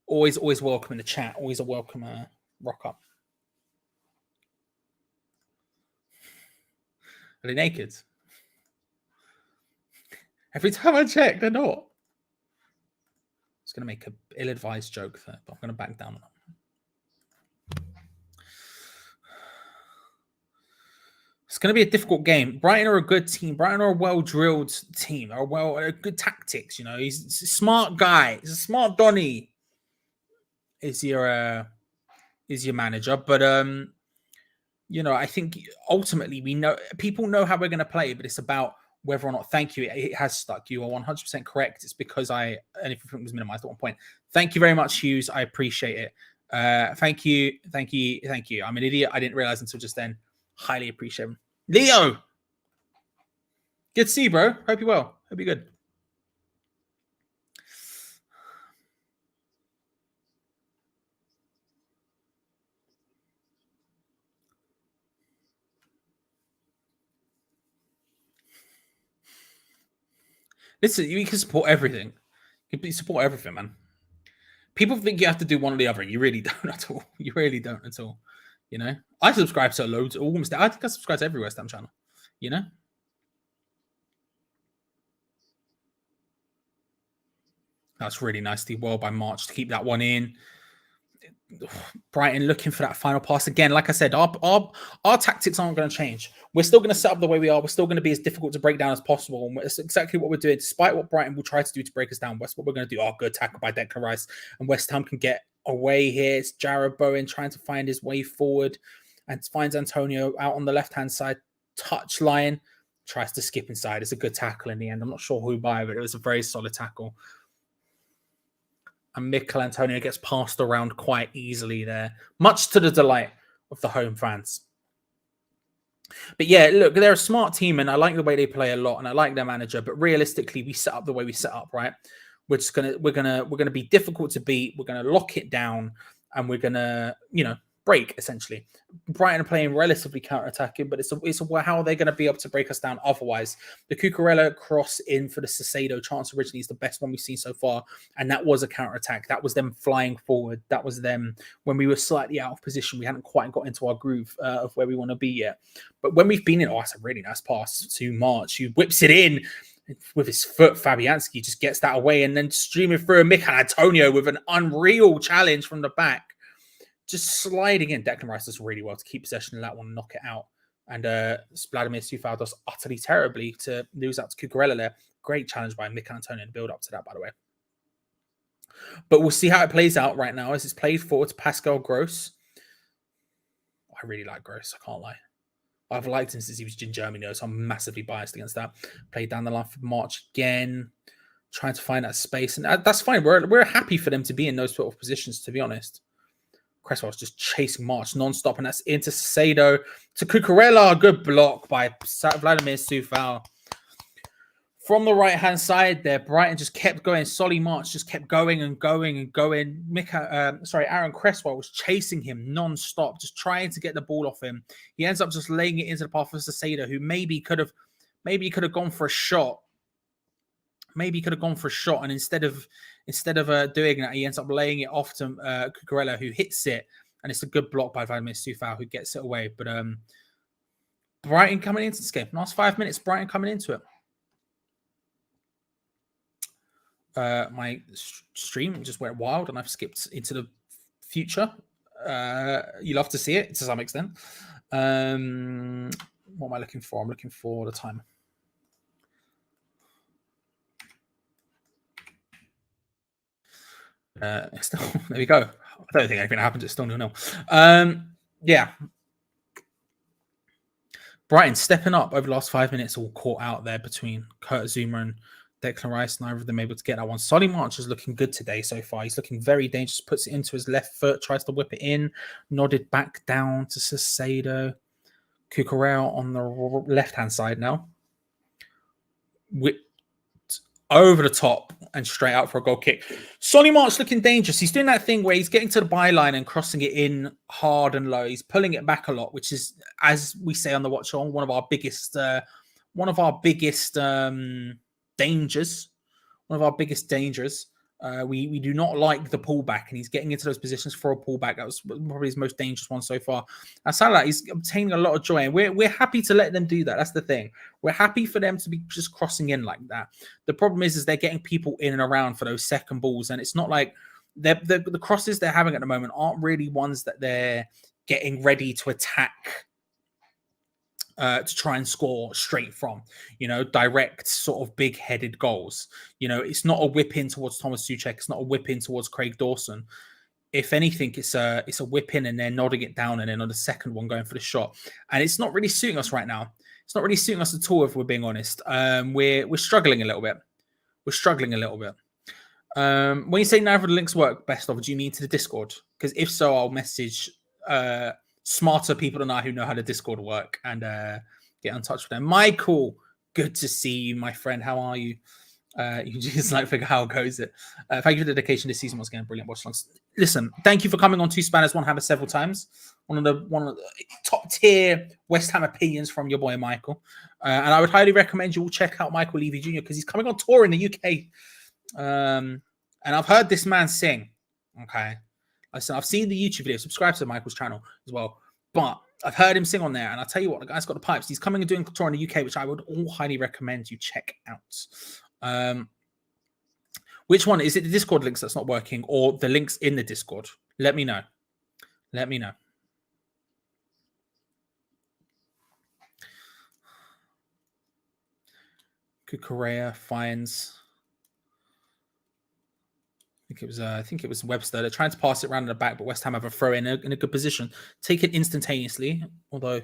Always welcome in the chat. Always a welcome rock up. Are they naked? Every time I check, they're not. was going to make a ill-advised joke there, but I'm going to back down on it. It's going to be a difficult game. Brighton are a good team. Brighton are a well-drilled team. Are good tactics. You know, he's a smart guy. He's a smart Donny. Is your manager? But you know, I think ultimately we know people know how we're going to play, but it's about whether or not. Thank you. It has stuck. You are 100% correct. It's because everything was minimized at one point. Thank you very much, Hughes. I appreciate it. Thank you. I'm an idiot. I didn't realize until just then. Highly appreciate him. Leo! Good to see you, bro. Hope you're well. Hope you're good. Listen, you can support everything. You can support everything, man. People think you have to do one or the other. You really don't at all. You really don't at all. You know, I subscribe to loads. Almost, I think I subscribe to every West Ham channel. You know, that's really nice. The well by March to keep that one in. Brighton looking for that final pass again. Like I said, our tactics aren't going to change. We're still going to set up the way we are. We're still going to be as difficult to break down as possible. And it's exactly what we're doing, despite what Brighton will try to do to break us down. That's what we're going to do. Good tackle by Declan Rice, and West Ham can get away here. It's Jarrod Bowen trying to find his way forward and finds Antonio out on the left-hand side touch line. Tries to skip inside. It's a good tackle in the end. I'm not sure who by, but it was a very solid tackle. And Mikel Antonio gets passed around quite easily there, much to the delight of the home fans. But yeah, look, they're a smart team, and I like the way they play a lot, and I like their manager. But realistically, we set up the way we set up, right? We're gonna be difficult to beat. We're gonna lock it down, and we're gonna, you know, break essentially. Brighton are playing relatively counter-attacking, but it's how are they going to be able to break us down otherwise? The Cucurella cross in for the Caicedo chance originally is the best one we've seen so far, and that was a counter-attack. That was them flying forward. That was them when we were slightly out of position. We hadn't quite got into our groove of where we want to be yet. But when we've been in, that's a really nice pass to March, who whips it in with his foot. Fabianski just gets that away, and then streaming through Mikel Antonio with an unreal challenge from the back. Just sliding in. Declan Rice does really well to keep possession of that one and knock it out. And Vladimir Sufal does utterly terribly to lose out to Cucurella there. Great challenge by Mikel Antonio to build up to that, by the way. But we'll see how it plays out right now as it's played forward to Pascal Gross. I really like Gross, I can't lie. I've liked him since he was in Germany, so I'm massively biased against that. Played down the line for March again, trying to find that space. And that's fine. We're happy for them to be in those sort of positions, to be honest. Cresswell's just chasing March non-stop, and that's into Caicedo to Cucurella. Good block by Vladimir Sufal. From the right-hand side there, Brighton just kept going. Solly March just kept going and going and going. Aaron Cresswell was chasing him non-stop, just trying to get the ball off him. He ends up just laying it into the path of Caicedo, who maybe could have gone for a shot. And instead of doing that, he ends up laying it off to Cucurella, who hits it, and it's a good block by Vladimir Sufal, who gets it away. But Brighton coming into this game, last 5 minutes, Brighton coming into it. My stream just went wild, and I've skipped into the future. You love to see it to some extent. What am I looking for? I'm looking for the time. There we go. I don't think anything happened. It's still 0-0. Yeah. Brighton stepping up over the last 5 minutes, all caught out there between Kurt Zuma and Declan Rice. Neither of them able to get that one. Solly March is looking good today so far. He's looking very dangerous. Puts it into his left foot, tries to whip it in, nodded back down to Caicedo. Cucurella on the left-hand side now. Whipped over the top and straight out for a goal kick. Solly March looking dangerous. He's doing that thing where he's getting to the byline and crossing it in hard and low. He's pulling it back a lot, which is, as we say on the watch on, one of our biggest dangers. One of our biggest dangers. We do not like the pullback, and he's getting into those positions for a pullback. That was probably his most dangerous one so far. And Salah, he's obtaining a lot of joy, and we're happy to let them do that. That's the thing. We're happy for them to be just crossing in like that. The problem is they're getting people in and around for those second balls, and it's not like the crosses they're having at the moment aren't really ones that they're getting ready to attack. To try and score straight from, direct sort of big-headed goals. It's not a whip in towards Thomas Souček. It's not a whip in towards Craig Dawson. If anything, it's a whip in and they're nodding it down and then on the second one going for the shot. And it's not really suiting us right now. It's not really suiting us at all, if we're being honest. We're struggling a little bit. When you say neither of the links work best of, do you mean to the Discord? Because if so, I'll message smarter people than I who know how the Discord work and get in touch with them. Michael, good to see you, my friend. How are you? You just like figure how it goes. Thank you for the dedication this season. Once again, brilliant watch alongs. Listen, thank you for coming on Two Spanners One Hammer several times. One of the top tier West Ham opinions from your boy Michael. And I would highly recommend you all check out Michael Levy Jr. because he's coming on tour in the UK. And I've heard this man sing. Okay. Listen, I've seen the YouTube video. Subscribe to Michael's channel as well. But I've heard him sing on there. And I'll tell you what, the guy's got the pipes. He's coming and doing a tour in the UK, which I would all highly recommend you check out. Which one? Is it the Discord links that's not working or the links in the Discord? Let me know. Kukurea finds... I think it was Webster. They're trying to pass it around in the back, but West Ham have a throw in a good position. Take it instantaneously, although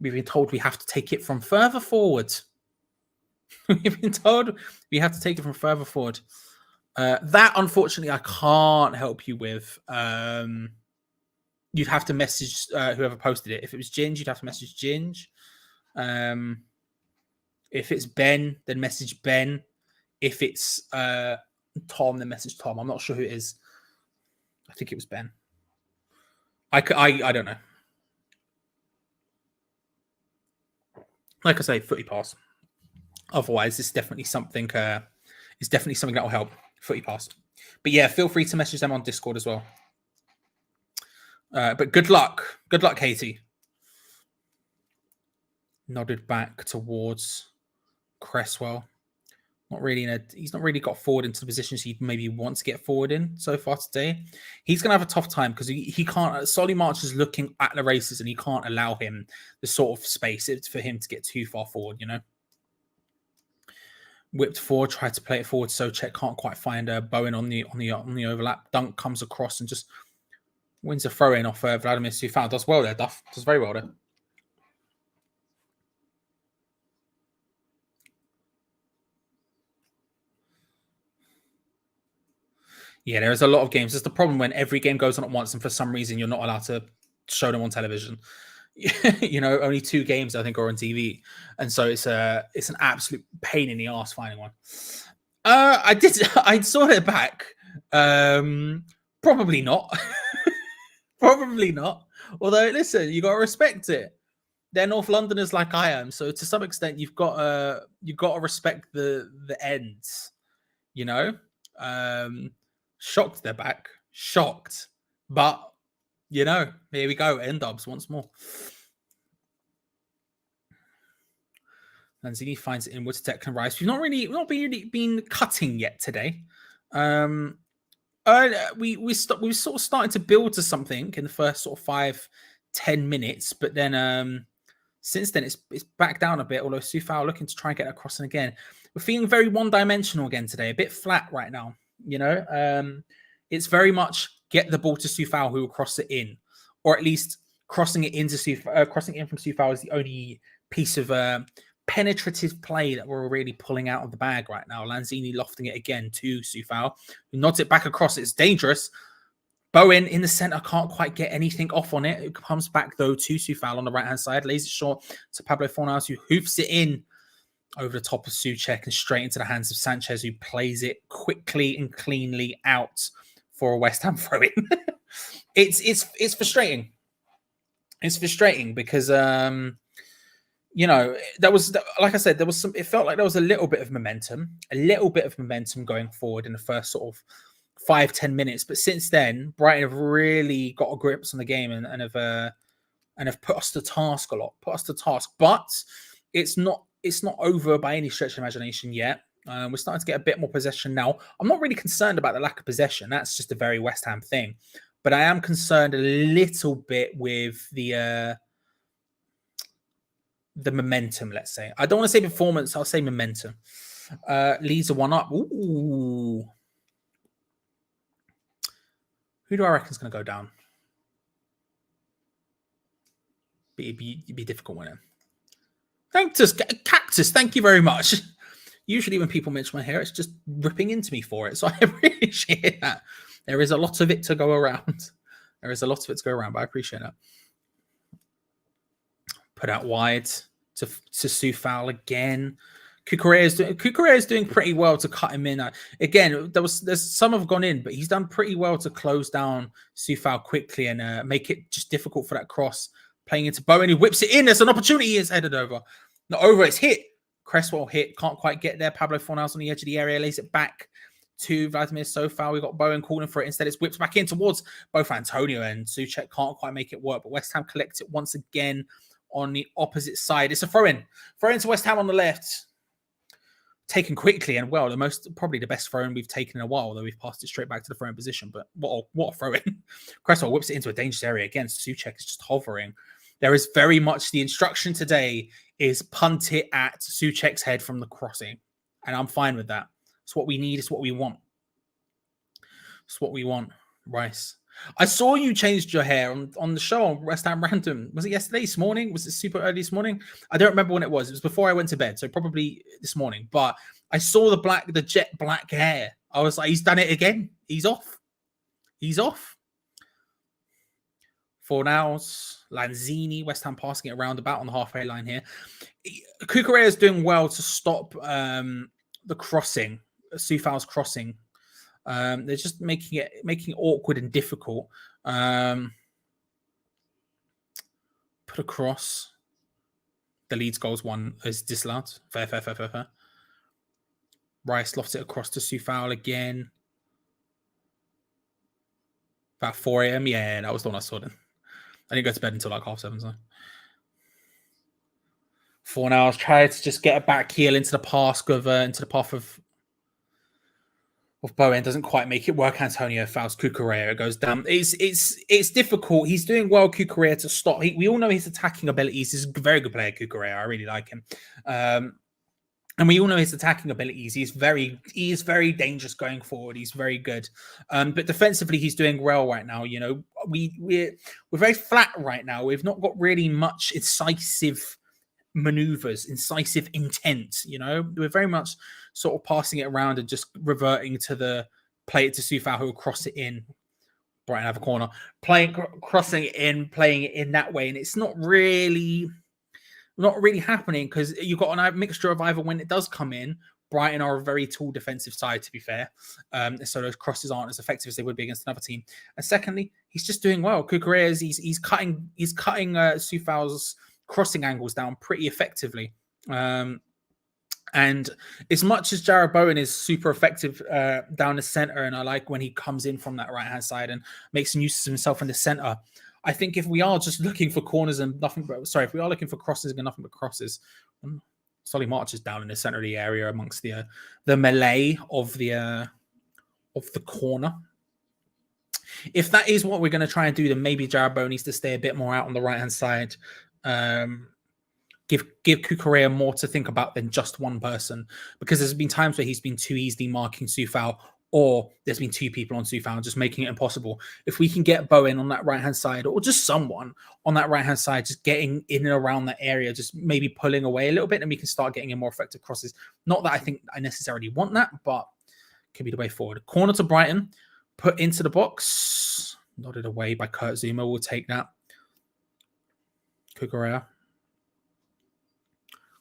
we've been told we have to take it from further forward. We've been told we have to take it from further forward. That, unfortunately, I can't help you with. You'd have to message whoever posted it. If it was Ginge, you'd have to message Ginge. If it's Ben, then message Ben. If it's... Tom, then message Tom. I'm not sure who it is. I think it was Ben. I don't know. Like I say, footy pass. Otherwise, it's definitely something. It's definitely something that will help. Footy pass. But yeah, feel free to message them on Discord as well. But good luck, Katie. Nodded back towards Cresswell. He's not really got forward into the positions he maybe wants to get forward in so far today. He's going to have a tough time because he can't. Solly March is looking at the races and he can't allow him the sort of space for him to get too far forward. Whipped forward, tried to play it forward. Souček can't quite find Bowen on the overlap. Dunk comes across and just wins a throw in off Vladimir Coufal. Does well there, Duff. Does very well there. Yeah, there is a lot of games. It's the problem when every game goes on at once and for some reason you're not allowed to show them on television. Only 2 games I think are on TV. And so it's an absolute pain in the ass finding one. I saw it back. Probably not. Probably not. Although, listen, you got to respect it. They're North Londoners like I am. So to some extent, you've got to respect the ends, Shocked they're back. Shocked. But, here we go. N-dubs once more. Lanzini finds it inwards. Declan Rice. We've not really been cutting yet today. We sort of started to build to something in the first sort of 5-10 minutes. But then since then, it's back down a bit. Although Coufal looking to try and get across and again. We're feeling very one-dimensional again today. A bit flat right now. It's very much get the ball to Coufal who will cross it in, or at least crossing it in from Coufal is the only piece of penetrative play that we're really pulling out of the bag right now. Lanzini lofting it again to Coufal, who nods it back across. It's dangerous. Bowen in the centre can't quite get anything off on it. It comes back though to Coufal on the right hand side, lays it short to Pablo Fornals, who hoofs it in over the top of Souček and straight into the hands of Sanchez, who plays it quickly and cleanly out for a West Ham throw-in. It's frustrating. It's frustrating because you know, that was, like I said, there was some, it felt like there was a little bit of momentum going forward in the first sort of 5-10 minutes. But since then, Brighton have really got a grips on the game and have put us to task a lot, But it's not over by any stretch of imagination yet. We're starting to get a bit more possession now. I'm not really concerned about the lack of possession. That's just a very West Ham thing. But I am concerned a little bit with the momentum, let's say. I don't want to say performance, I'll say momentum. Leeds are 1 up. Ooh. Who do I reckon is going to go down? It'd be difficult winning. Cactus, thank you very much. Usually when people mention my hair, it's just ripping into me for it. So I appreciate that. There is a lot of it to go around. But I appreciate that. Put out wide to Soufal again. Cucurella is doing pretty well to cut him in. Again, there's some have gone in, but he's done pretty well to close down Soufal quickly and make it just difficult for that cross. Playing into Bowen, who whips it in. There's an opportunity. He is headed over. Not over, it's hit. Cresswell hit. Can't quite get there. Pablo Fornals on the edge of the area. Lays it back to Vladimir Soufal. We've got Bowen calling for it. Instead, it's whipped back in towards both Antonio and Souček. Can't quite make it work. But West Ham collects it once again on the opposite side. It's a throw-in. Throw-in to West Ham on the left. Taken quickly and well. Probably the best throw-in we've taken in a while, although we've passed it straight back to the throw-in position. But what a throw-in. Cresswell whips it into a dangerous area again. Souček is just hovering. There is very much the instruction today is punt it at Souček's head from the crossing. And I'm fine with that. It's what we need. It's what we want. It's what we want, Rice. I saw you changed your hair on the show on West Ham Random. Was it yesterday, this morning? Was it super early this morning? I don't remember when it was. It was before I went to bed. So probably this morning. But I saw the jet black hair. I was like, he's done it again. He's off. Fornals, Lanzini, West Ham passing it around about on the halfway line here. Cucurella is doing well to stop the crossing, Soufal's crossing. They're just making it awkward and difficult. Put across. The Leeds goals one is disallowed. Fair. Rice lofts it across to Soufal again. About 4 a.m. Yeah, that was the one I saw then. I didn't go to bed until like 7:30. So. Fornals tried to just get a back heel into the path of Bowen. Doesn't quite make it work. Antonio fouls Cucurella. It goes down. It's difficult. He's doing well, Cucurella, to stop. We all know his attacking abilities. He's a very good player, Cucurella. I really like him. And we all know his attacking abilities. He is very dangerous going forward. He's very good. But defensively, he's doing well right now. You know, we're very flat right now. We've not got really much incisive maneuvers, incisive intent. You know, we're very much sort of passing it around and just reverting to the play it to Soufal, who will cross it in. Brighton have a corner, crossing it in, playing it in that way, and it's not really happening because you've got a mixture of either when it does come in, Brighton are a very tall defensive side, to be fair. So those crosses aren't as effective as they would be against another team. And secondly, he's just doing well. Cucurella, he's cutting Soufal's crossing angles down pretty effectively. And as much as Jarrod Bowen is super effective down the center, and I like when he comes in from that right-hand side and makes some use of himself in the center, I think if we are just looking for corners and if we are looking for crosses and nothing but crosses, Solly March is down in the center of the area amongst the melee of the corner. If that is what we're going to try and do, then maybe Jarrod Bowen needs to stay a bit more out on the right-hand side. Give Cucurella more to think about than just one person, because there's been times where he's been too easily marking Soufal, or there's been two people on Soufal, just making it impossible. If we can get Bowen on that right-hand side, or just someone on that right-hand side, just getting in and around that area, just maybe pulling away a little bit, and we can start getting in more effective crosses. Not that I think I necessarily want that, but could be the way forward. Corner to Brighton, put into the box, nodded away by Kurt Zouma. We'll take that. Cucurella.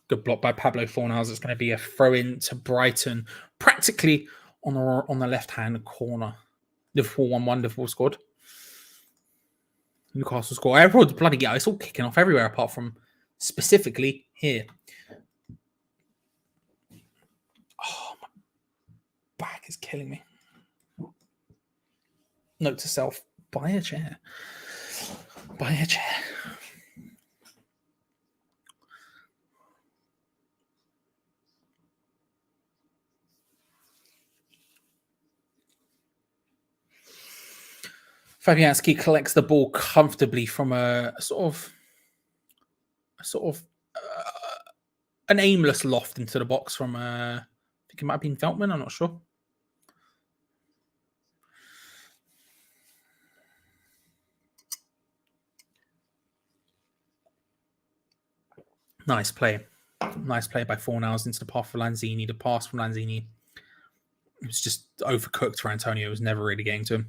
Good block by Pablo Fornals. It's going to be a throw-in to Brighton, practically on the left-hand corner. Liverpool 1-1. Liverpool scored. Newcastle scored. Everyone's bloody it's all kicking off everywhere apart from specifically here. Oh, my back is killing me. Note to self, buy a chair. Buy a chair. Fabianski collects the ball comfortably from a sort of an aimless loft into the box from I think it might have been Veltman, I'm not sure. Nice play. Nice play by Fornals into the path for Lanzini. The pass from Lanzini, it was just overcooked for Antonio. It was never really getting to him.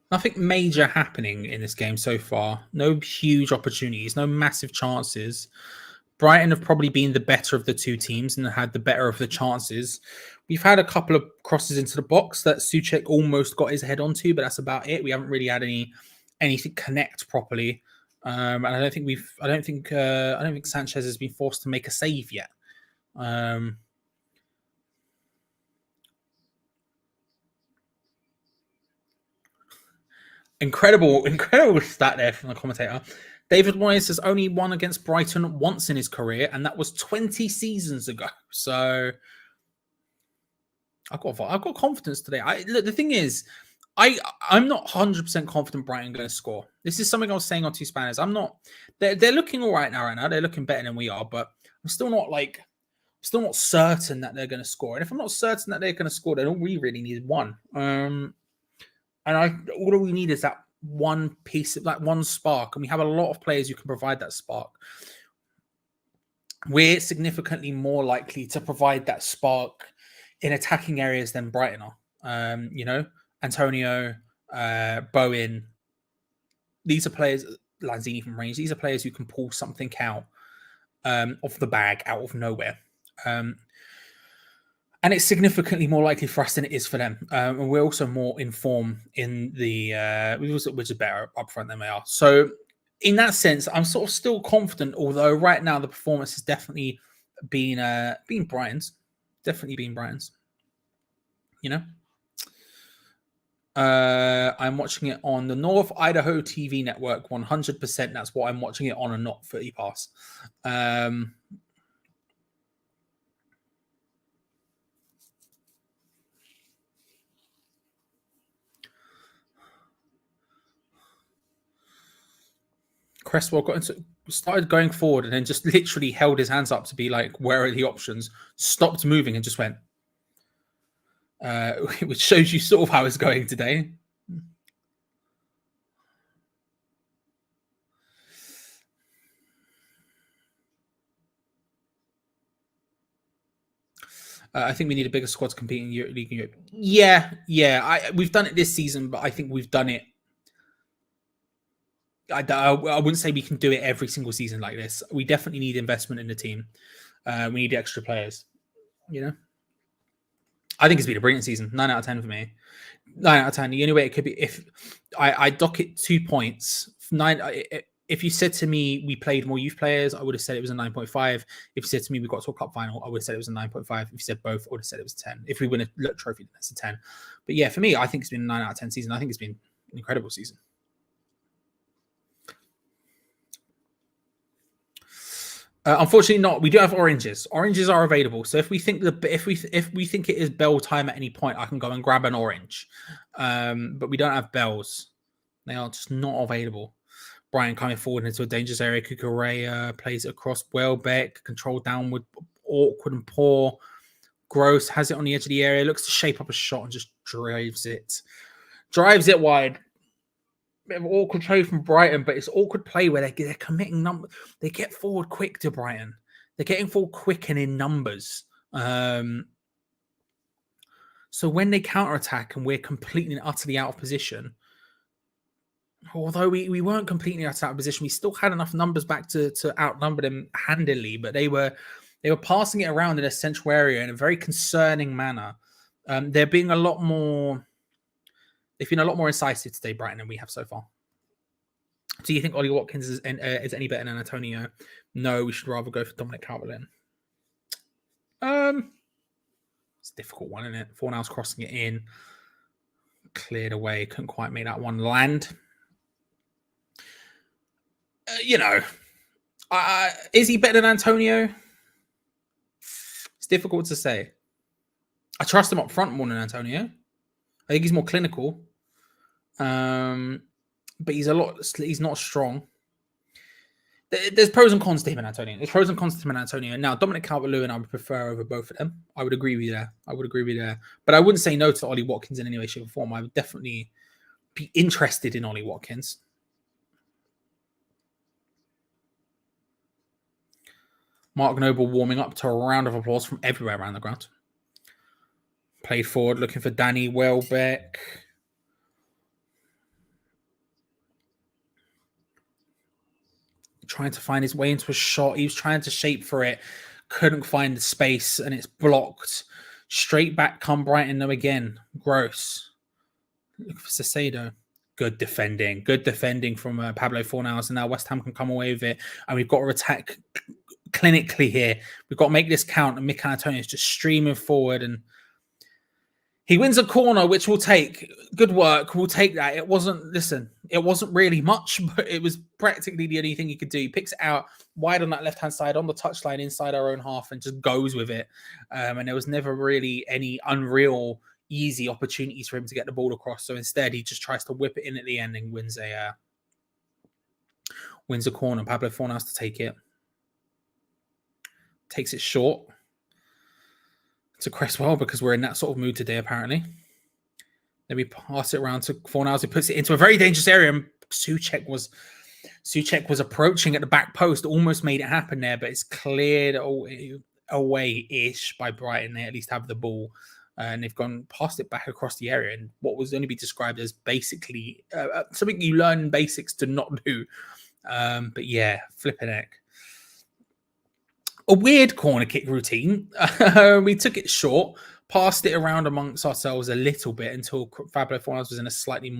Nothing major happening in this game so far. No huge opportunities, no massive chances. Brighton have probably been the better of the two teams and had the better of the chances. We've had a couple of crosses into the box that Souček almost got his head onto, but that's about it. We haven't really had anything connect properly, and I don't think Sanchez has been forced to make a save yet. Incredible stat there from the commentator. David Moyes has only won against Brighton once in his career, and that was 20 seasons ago. So I've got confidence today. The thing is, I'm not 100% confident Brighton going to score. This is something I was saying on Two Spanners. I'm not. They're looking all right now. They're looking better than we are, but I'm still not certain that they're going to score. And if I'm not certain that they're going to score, then all we really need is one. And all we need is that one piece of like one spark. And we have a lot of players who can provide that spark. We're significantly more likely to provide that spark in attacking areas than Brighton are. Antonio, Bowen. These are players, Lanzini from range. These are players who can pull something out of the bag, out of nowhere. And it's significantly more likely for us than it is for them. And we're also more in form in the which is better up front than they are. So in that sense, I'm sort of still confident, although right now the performance has definitely been Brighton's. Definitely been Brighton's. I'm watching it on the North Idaho TV network 100%. That's what I'm watching it on and not 30 pass. Cresswell started going forward and then just literally held his hands up to be like, where are the options? Stopped moving and just went. Which shows you sort of how it's going today. I think we need a bigger squad to compete in League Europe. Yeah. We've done it this season, but I think we've done it. I wouldn't say we can do it every single season like this. We definitely need investment in the team. We need extra players. I think it's been a brilliant season. 9 out of 10 for me. 9 out of 10. The only way it could be if I dock it 2 points. 9. If you said to me we played more youth players, I would have said it was a 9.5. If you said to me we got to a cup final, I would have said it was a 9.5. If you said both, I would have said it was a 10. If we win a trophy, then it's a 10. But yeah, for me, I think it's been a 9 out of 10 season. I think it's been an incredible season. Unfortunately, not. We do have oranges. Oranges are available. So if we think if we think it is bell time at any point, I can go and grab an orange. But we don't have bells. They are just not available. Brian coming forward into a dangerous area. Kukurea plays it across. Welbeck controlled downward, awkward and poor. Gross has it on the edge of the area. Looks to shape up a shot and just drives it wide. Bit of awkward play from Brighton, but it's awkward play where they're committing numbers. They get forward quick to Brighton. They're getting forward quick and in numbers. So when they counterattack and we're completely and utterly out of position, although we weren't completely out of position, we still had enough numbers back to outnumber them handily, but they were passing it around in a central area in a very concerning manner. They're being a lot more. They've been a lot more incisive today, Brighton, than we have so far. Do you think Ollie Watkins is any better than Antonio? No, we should rather go for Dominic Calvert-Lewin. It's a difficult one, isn't it? Fornals crossing it in, cleared away, couldn't quite make that one land. Is he better than Antonio? It's difficult to say. I trust him up front more than Antonio. I think he's more clinical. But he's not strong. There's pros and cons to him and Antonio. Now, Dominic Calvert-Lewin, I would prefer over both of them. I would agree with you there. But I wouldn't say no to Ollie Watkins in any way, shape, or form. I would definitely be interested in Ollie Watkins. Mark Noble warming up to a round of applause from everywhere around the ground. Played forward, looking for Danny Welbeck. Trying to find his way into a shot. He was trying to shape for it. Couldn't find the space, and it's blocked. Straight back come Brighton, though, again. Gross. Look for Caicedo. Good defending from Pablo Fornals, and now West Ham can come away with it. And we've got to attack clinically here. We've got to make this count, and Mikel Antonio is just streaming forward, and he wins a corner, which we'll take. Good work. We'll take that. It wasn't really much, but it was practically the only thing he could do. He picks it out wide on that left-hand side on the touchline inside our own half and just goes with it. And there was never really any unreal, easy opportunities for him to get the ball across. So instead, he just tries to whip it in at the end and wins a corner. Pablo Fornals to take it. Takes it short to Cresswell because we're in that sort of mood today, apparently. Then we pass it around to Fornals, who puts it into a very dangerous area. And Souček was approaching at the back post, almost made it happen there, but it's cleared away-ish by Brighton. They at least have the ball, and they've gone past it back across the area. And what was only be described as basically something you learn in basics to not do. But yeah, flipping heck. A weird corner kick routine. We took it short, passed it around amongst ourselves a little bit until Pablo Fornals was in a slightly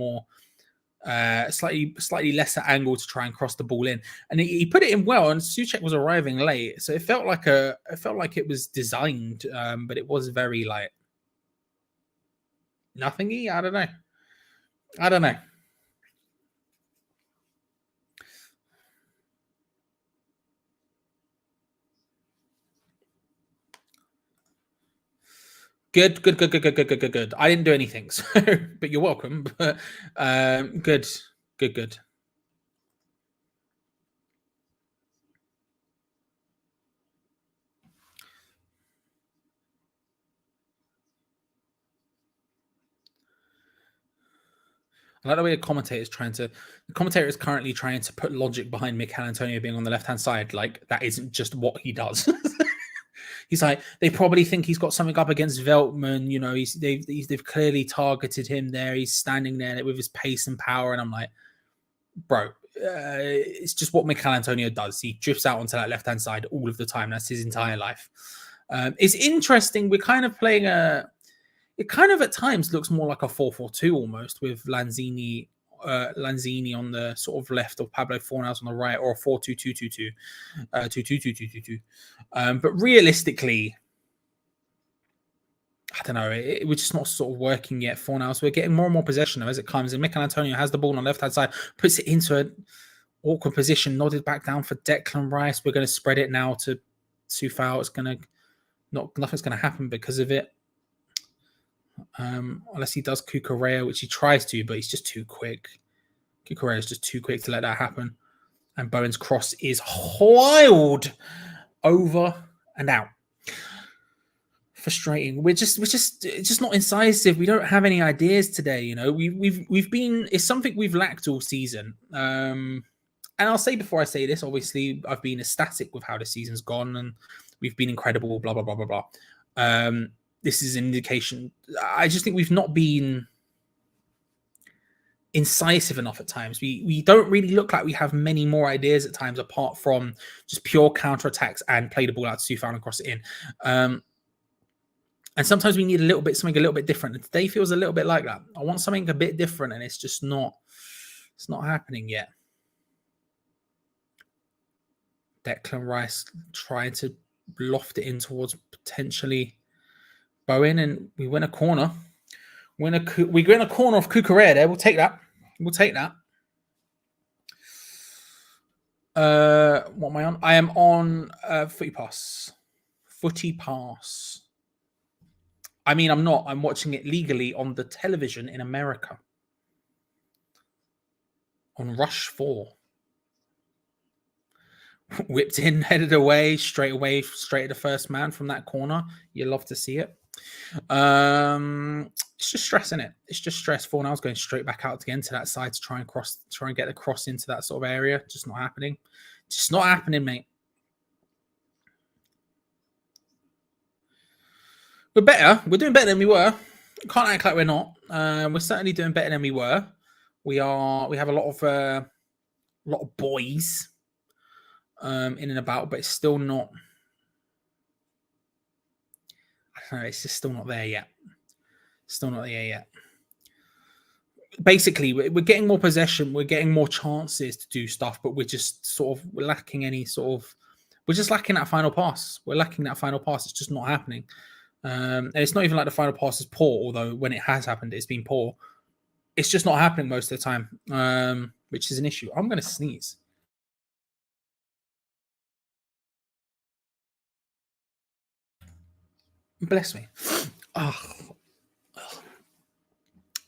lesser angle to try and cross the ball in, and he put it in well. And Souček was arriving late, so it felt like it was designed, but it was very like nothingy. I don't know. Good. I didn't do anything, so but you're welcome. But good. I like the way the commentator is currently trying to put logic behind Mikel Antonio being on the left-hand side. Like, that isn't just what he does. He's like, they probably think he's got something up against Veltman. You know, they've clearly targeted him there. He's standing there with his pace and power. And I'm like, bro, it's just what Mikel Antonio does. He drifts out onto that left-hand side all of the time. That's his entire life. It's interesting. We're kind of playing it kind of at times looks more like a 4-4-2 almost, with Lanzini on the sort of left of Pablo Fornals on the right, or a 4-2-2-2-2, 2-2-2-2-2-2. But realistically, I don't know. We're just not sort of working yet. Fornals, we're getting more and more possession as it comes, and Mikel Antonio has the ball on the left hand side, puts it into an awkward position, nodded back down for Declan Rice. We're going to spread it now to Sufal. Nothing's going to happen because of it. Unless he does Cucurella, which he tries to, but he's just too quick. Cucurella is just too quick to let that happen. And Bowen's cross is wild over and out. Frustrating. We're just not incisive. We don't have any ideas today. You know, we've been. It's something we've lacked all season. And I'll say before I say this, obviously, I've been ecstatic with how the season's gone, and we've been incredible. Blah blah blah blah blah. this is an indication. I just think we've not been incisive enough at times. We don't really look like we have many more ideas at times, apart from just pure counterattacks and play the ball out to Sufal and cross it in. And sometimes we need something a little bit different. And today feels a little bit like that. I want something a bit different, and it's just not. It's not happening yet. Declan Rice trying to loft it in towards potentially Bowen, and we win a corner. We win a corner off Cucurella there. We'll take that. We'll take that. What am I on? I am on Footy Pass. Footy Pass. I mean, I'm not. I'm watching it legally on the television in America. On Rush 4. Whipped in, headed away, straight at the first man from that corner. You love to see it. It's just stress, isn't it? It's just stressful. And I was going straight back out again to that side to try and get the cross into that sort of area. Just not happening. Just not happening, mate. We're better. We're doing better than we were. Can't act like we're not. We're certainly doing better than we were. We have a lot of boys in and about, but it's still not. I don't know. It's just still not there yet. Still not there yet. Basically, we're getting more possession. We're getting more chances to do stuff, but we're just we're lacking any sort of. We're just lacking that final pass. We're lacking that final pass. It's just not happening. And it's not even like the final pass is poor, although when it has happened, it's been poor. It's just not happening most of the time, which is an issue. I'm going to sneeze. Bless me. Oh.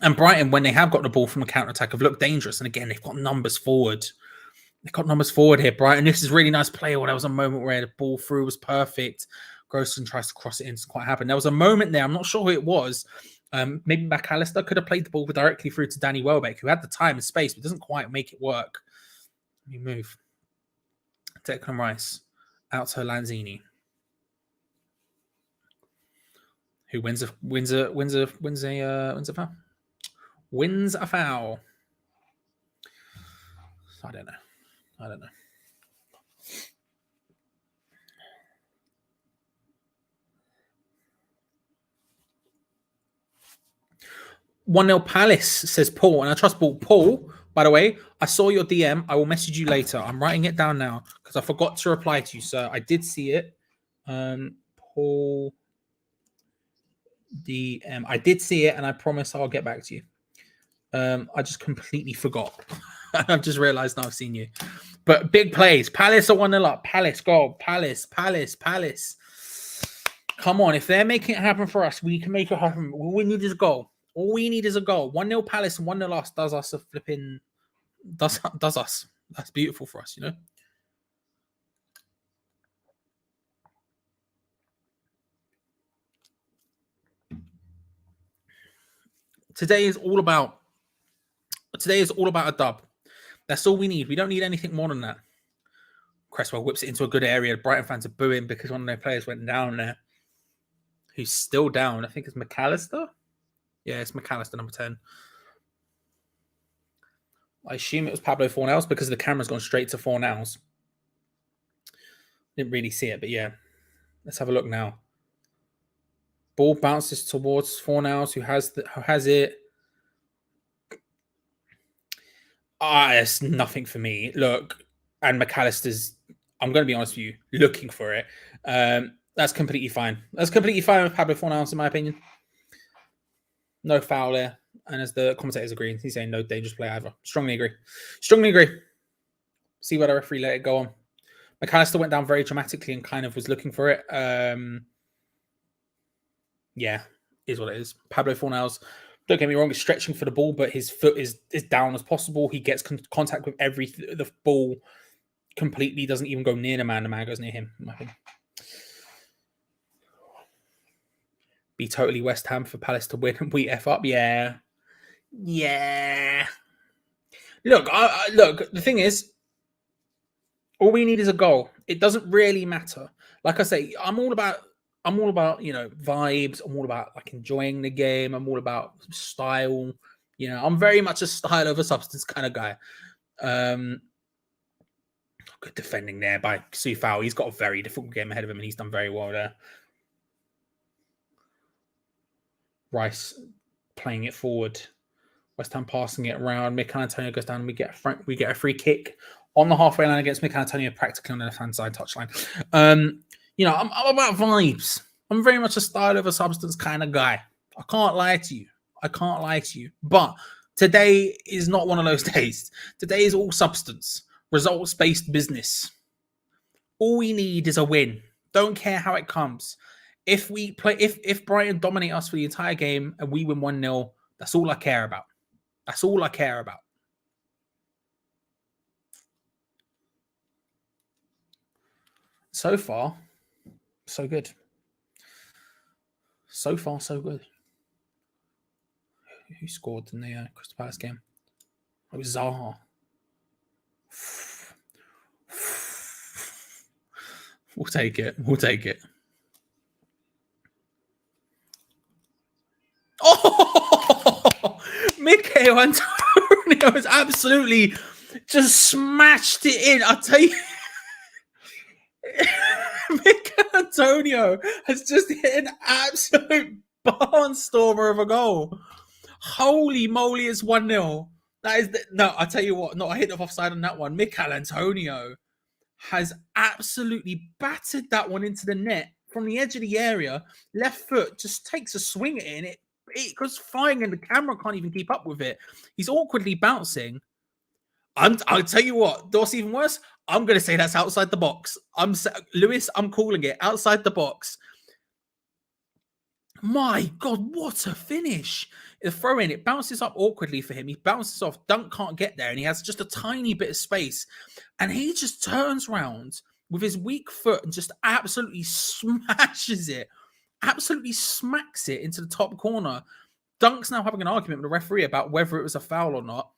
And Brighton, when they have got the ball from a counter-attack, have looked dangerous. And again, they've got numbers forward. They've got numbers forward here, Brighton. This is really nice play. Well, there was a moment where the ball through was perfect. Grosson tries to cross it in. It's quite happen. There was a moment there. I'm not sure who it was. Maybe McAllister could have played the ball directly through to Danny Welbeck, who had the time and space, but doesn't quite make it work. Let me move. Declan Rice out to Lanzini, who wins a foul. Wins a foul. I don't know. 1-0 Palace, says Paul, and I trust Paul. Paul, by the way, I saw your DM. I will message you later. I'm writing it down now because I forgot to reply to you, sir. I did see it. Paul DM. I did see it, and I promise I'll get back to you. I just completely forgot. I've just realized now I've seen you. But big plays. Palace are 1-0 up. Palace, go. Palace. Come on. If they're making it happen for us, we can make it happen. All we need is a goal. 1-0 Palace and 1-0 us does us a flipping... Does us. That's beautiful for us, you know? Today is all about a dub. That's all we need. We don't need anything more than that. Cresswell whips it into a good area. Brighton fans are booing because one of their players went down there. Who's still down? I think it's McAllister. Yeah, it's McAllister, number 10. I assume it was Pablo Fornals because the camera's gone straight to Fornals. Didn't really see it, but yeah. Let's have a look now. Ball bounces towards Fornals, who has it. It's nothing for me. Look, and McAllister's, I'm going to be honest with you, looking for it. That's completely fine. That's completely fine with Pablo Fornals, in my opinion. No foul there. And as the commentators agree, he's saying no dangerous play either. Strongly agree. See where the referee let it go on. McAllister went down very dramatically and kind of was looking for it. Yeah, is what it is. Pablo Fornals, don't get me wrong, is stretching for the ball, but his foot is down as possible. He gets contact with the ball completely, doesn't even go near the man. The man goes near him. Be totally West Ham for Palace to win and we F up. Yeah. Look, the thing is, all we need is a goal. It doesn't really matter. Like I say, I'm all about I'm all about, you know, vibes. I'm all about like enjoying the game. I'm all about style. You know, I'm very much a style over substance kind of guy. Good defending there by Sufal. He's got a very difficult game ahead of him, and he's done very well there. Rice playing it forward. West Ham passing it around. Mikel Antonio goes down, and we get a free kick on the halfway line against Mikel Antonio, practically on the left-hand side touchline. You know, I'm about vibes. I'm very much a style over substance kind of guy. I can't lie to you. But today is not one of those days. Today is all substance, results-based business. All we need is a win. Don't care how it comes. If Brighton dominate us for the entire game and we win 1-0, that's all I care about. That's all I care about. So far, so good. So far, so good. Who scored in the Crystal Palace game? It was Zaha. We'll take it. Oh! Mikel Antonio has absolutely just smashed it in. I'll tell you. Mikel Antonio has just hit an absolute barnstormer of a goal. Holy moly, it's 1-0. That is no, I tell you what, no, I hit the offside on that one. Mikel Antonio has absolutely battered that one into the net from the edge of the area. Left foot just takes a swing at it, and it goes flying, and the camera can't even keep up with it. He's awkwardly bouncing. I'll tell you what, what's even worse? I'm going to say that's outside the box. Lewis, I'm calling it outside the box. My God, what a finish. The throw in, it bounces up awkwardly for him. He bounces off. Dunk can't get there, and he has just a tiny bit of space. And he just turns around with his weak foot and just absolutely smashes it. Absolutely smacks it into the top corner. Dunk's now having an argument with the referee about whether it was a foul or not.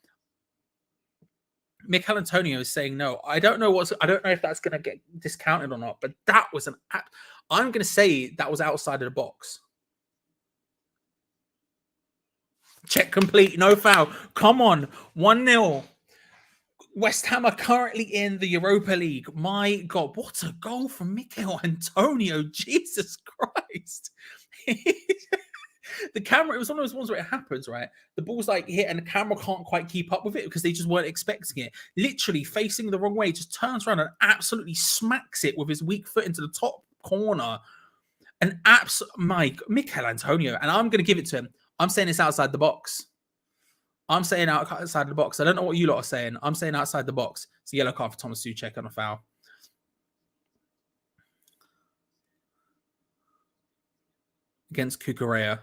Mikel Antonio is saying no. I don't know if that's going to get discounted or not, but that was I'm going to say that was outside of the box. Check complete, no foul. Come on, 1-0. West Ham are currently in the Europa League. My God, what a goal from Mikel Antonio. Jesus Christ. The camera, it was one of those ones where it happens, right? The ball's like hit and the camera can't quite keep up with it because they just weren't expecting it. Literally facing the wrong way, just turns around and absolutely smacks it with his weak foot into the top corner. And Mikel Antonio, and I'm going to give it to him. I'm saying it's outside the box. I'm saying outside the box. I don't know what you lot are saying. I'm saying outside the box. It's a yellow card for Thomas Souček on a foul. Against Cucurella,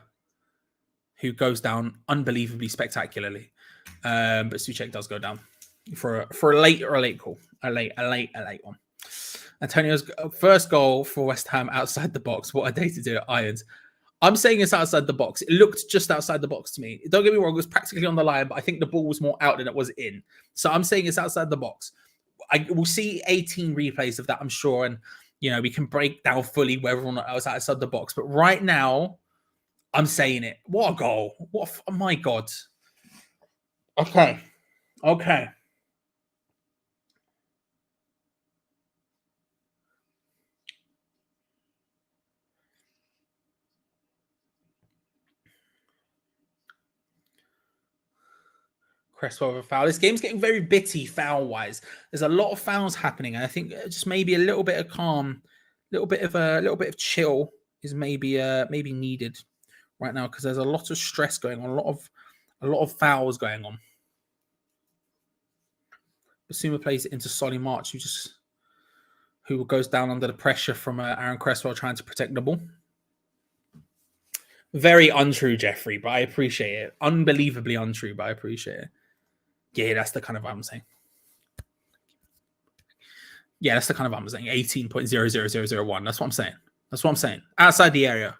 who goes down unbelievably spectacularly. But Souček does go down for a late call. A late one. Antonio's first goal for West Ham outside the box. What a day to do it, Irons. I'm saying it's outside the box. It looked just outside the box to me. Don't get me wrong, it was practically on the line, but I think the ball was more out than it was in. So I'm saying it's outside the box. We'll see 18 replays of that, I'm sure, and we can break down fully whether or not it was outside the box. But right now, I'm saying it. What a goal. Oh my God. Okay. Cresswell with a foul. This game's getting very bitty foul-wise. There's a lot of fouls happening, and I think just maybe a little bit of calm, a little bit of chill is maybe needed right now because there's a lot of stress going on, a lot of fouls going on. Basuma plays it into Solly March, who goes down under the pressure from Aaron Cresswell trying to protect the ball. Very untrue, Jeffrey, but I appreciate it. Unbelievably untrue, but I appreciate it. Yeah, that's the kind of vibe I'm saying. Yeah, that's the kind of vibe I'm saying. 18.00001. That's what I'm saying. Outside the area.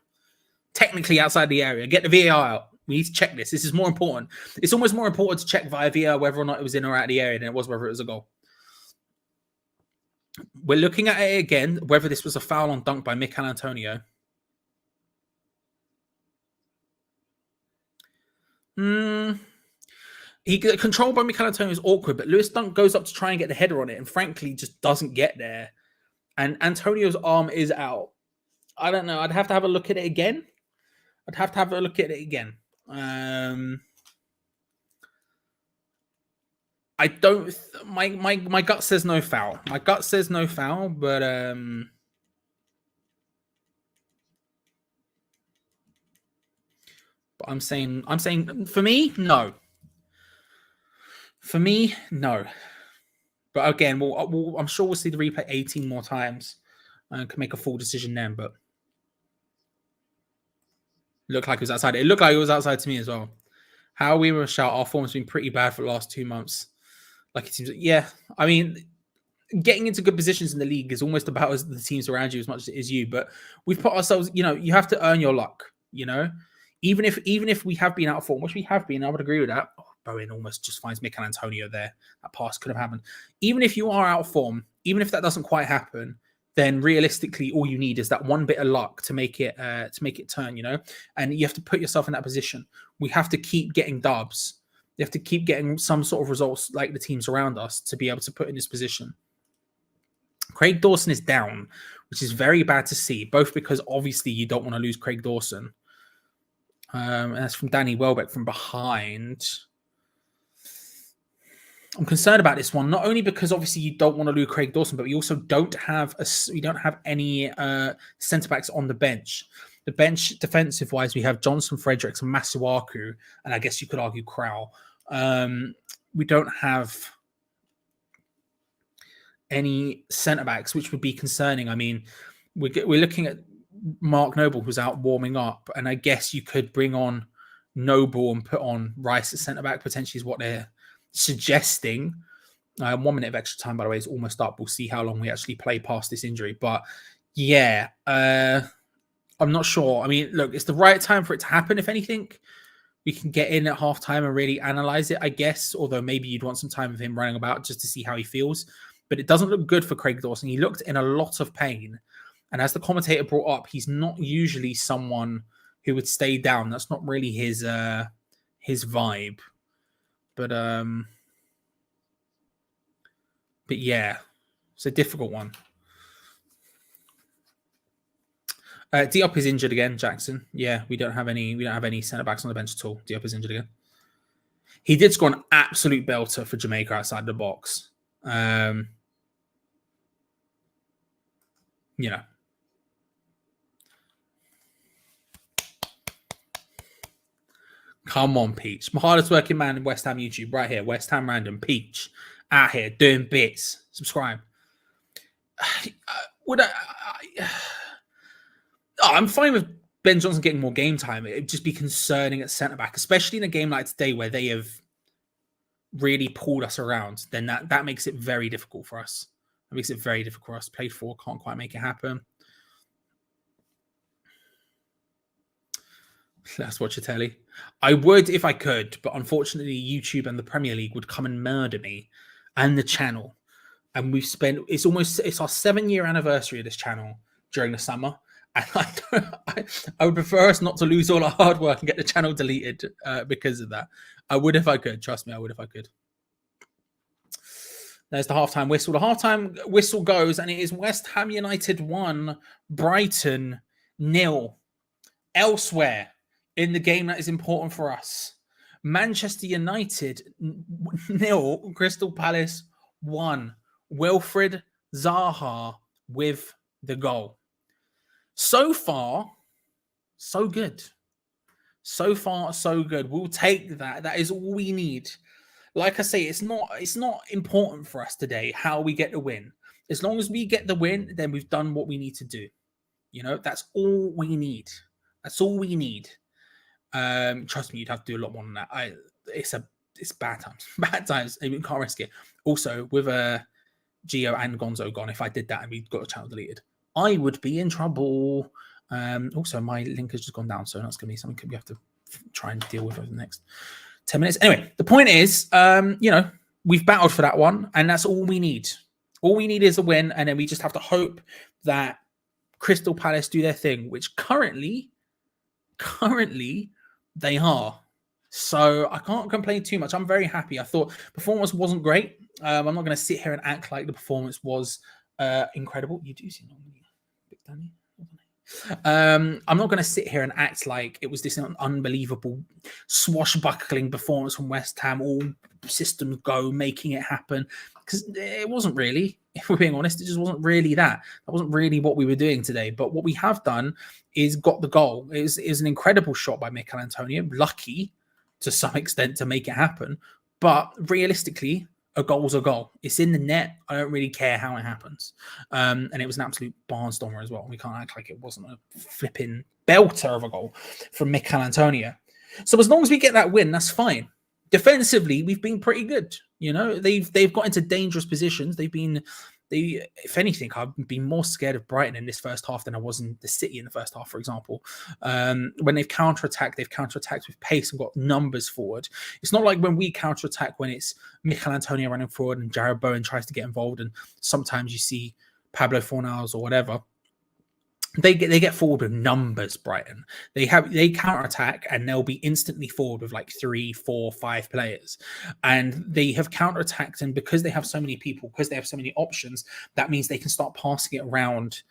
Technically outside the area. Get the VAR out. We need to check this. This is more important. It's almost more important to check via VAR whether or not it was in or out of the area than it was whether it was a goal. We're looking at it again, whether this was a foul on Dunk by Mikel Antonio. He controlled by Mikel Antonio is awkward, but Lewis Dunk goes up to try and get the header on it, and frankly, just doesn't get there. And Antonio's arm is out. I don't know. I'd have to have a look at it again. I don't. My gut says no foul. But I'm saying for me, no. For me, no. But again, I'm sure we'll see the replay 18 more times and can make a full decision then. But it looked like it was outside. It looked like it was outside to me as well. How we were shout, our form has been pretty bad for the last 2 months. Like it seems, yeah. I mean, getting into good positions in the league is almost about as the teams around you as much as it is you. But we've put ourselves, you have to earn your luck. Even if we have been out of form, which we have been, I would agree with that. Oh, Bowen almost just finds Mikel Antonio there. That pass could have happened. Even if you are out of form, even if that doesn't quite happen, then realistically, all you need is that one bit of luck to make it turn. And you have to put yourself in that position. We have to keep getting dubs. You have to keep getting some sort of results like the teams around us to be able to put in this position. Craig Dawson is down, which is very bad to see, both because obviously you don't want to lose Craig Dawson. And that's from Danny Welbeck from behind. I'm concerned about this one, not only because obviously you don't want to lose Craig Dawson, but we also don't have any centre backs on the bench. The bench, defensive wise, we have Johnson, Fredericks, and Masuaku, and I guess you could argue Krau. We don't have any centre backs, which would be concerning. I mean, we're looking at Mark Noble, who's out warming up, and I guess you could bring on Noble and put on Rice at centre back. Potentially is what they're suggesting. 1 minute of extra time, by the way, is almost up. We'll see how long we actually play past this injury, but yeah, I'm not sure. I mean, look, it's the right time for it to happen. If anything, we can get in at half time and really analyze it, I guess. Although maybe you'd want some time of him running about just to see how he feels. But it doesn't look good for Craig Dawson. He looked in a lot of pain. And as the commentator brought up, he's not usually someone who would stay down. That's not really his vibe. But yeah, it's a difficult one. Diop is injured again, Jackson. Yeah, we don't have any centre backs on the bench at all. Diop is injured again. He did score an absolute belter for Jamaica outside the box. Come on, Peach. My hardest working man in West Ham YouTube, right here. West Ham Random. Peach. Out here doing bits. Subscribe. I'm fine with Ben Johnson getting more game time. It would just be concerning at centre-back, especially in a game like today where they have really pulled us around. Then that makes it very difficult for us. That makes it very difficult for us. Played 4, can't quite make it happen. Let's watch a telly. I would if I could, but unfortunately YouTube and the Premier League would come and murder me and the channel. And we've spent, it's our 7-year anniversary of this channel during the summer. And I would prefer us not to lose all our hard work and get the channel deleted because of that. I would if I could. Trust me, I would if I could. There's the halftime whistle. The halftime whistle goes, and it is West Ham United 1, Brighton 0. Elsewhere in the game that is important for us, Manchester United 0, Crystal Palace 1. Wilfred Zaha with the goal. So far, so good. So far, so good. We'll take that. That is all we need. Like I say, it's not important for us today how we get the win. As long as we get the win, then we've done what we need to do. That's all we need. That's all we need. Trust me, you'd have to do a lot more than that. It's bad times. Bad times. We can't risk it. Also, with Gio and Gonzo gone, if I did that and we got the channel deleted, I would be in trouble. Also, my link has just gone down, so that's going to be something we have to try and deal with over the next 10 minutes. Anyway, the point is, we've battled for that one, and that's all we need. All we need is a win, and then we just have to hope that Crystal Palace do their thing, which currently they are. So I can't complain too much. I'm very happy. I thought performance wasn't great. I'm not going to sit here and act like the performance was incredible. You do see normally, Big Danny. I'm not going to sit here and act like it was this unbelievable swashbuckling performance from West Ham, all systems go, making it happen, because it wasn't really. If we're being honest, it just wasn't really that. That wasn't really what we were doing today. But what we have done is got the goal. It was an incredible shot by Mikel Antonio, lucky to some extent to make it happen. But realistically, a goal's a goal. It's in the net. I don't really care how it happens. And it was an absolute barnstormer as well. We can't act like it wasn't a flipping belter of a goal from Mikel Antonio. So as long as we get that win, that's fine. Defensively, we've been pretty good. You know, they've got into dangerous positions. If anything, I've been more scared of Brighton in this first half than I was in the City in the first half, for example. When they've counterattacked with pace and got numbers forward. It's not like when we counterattack when it's Mikel Antonio running forward and Jared Bowen tries to get involved, and sometimes you see Pablo Fornals or whatever. They get forward with numbers, Brighton. They counterattack and they'll be instantly forward with like 3, 4, 5 players. And they have counterattacked, and because they have so many people, because they have so many options, that means they can start passing it around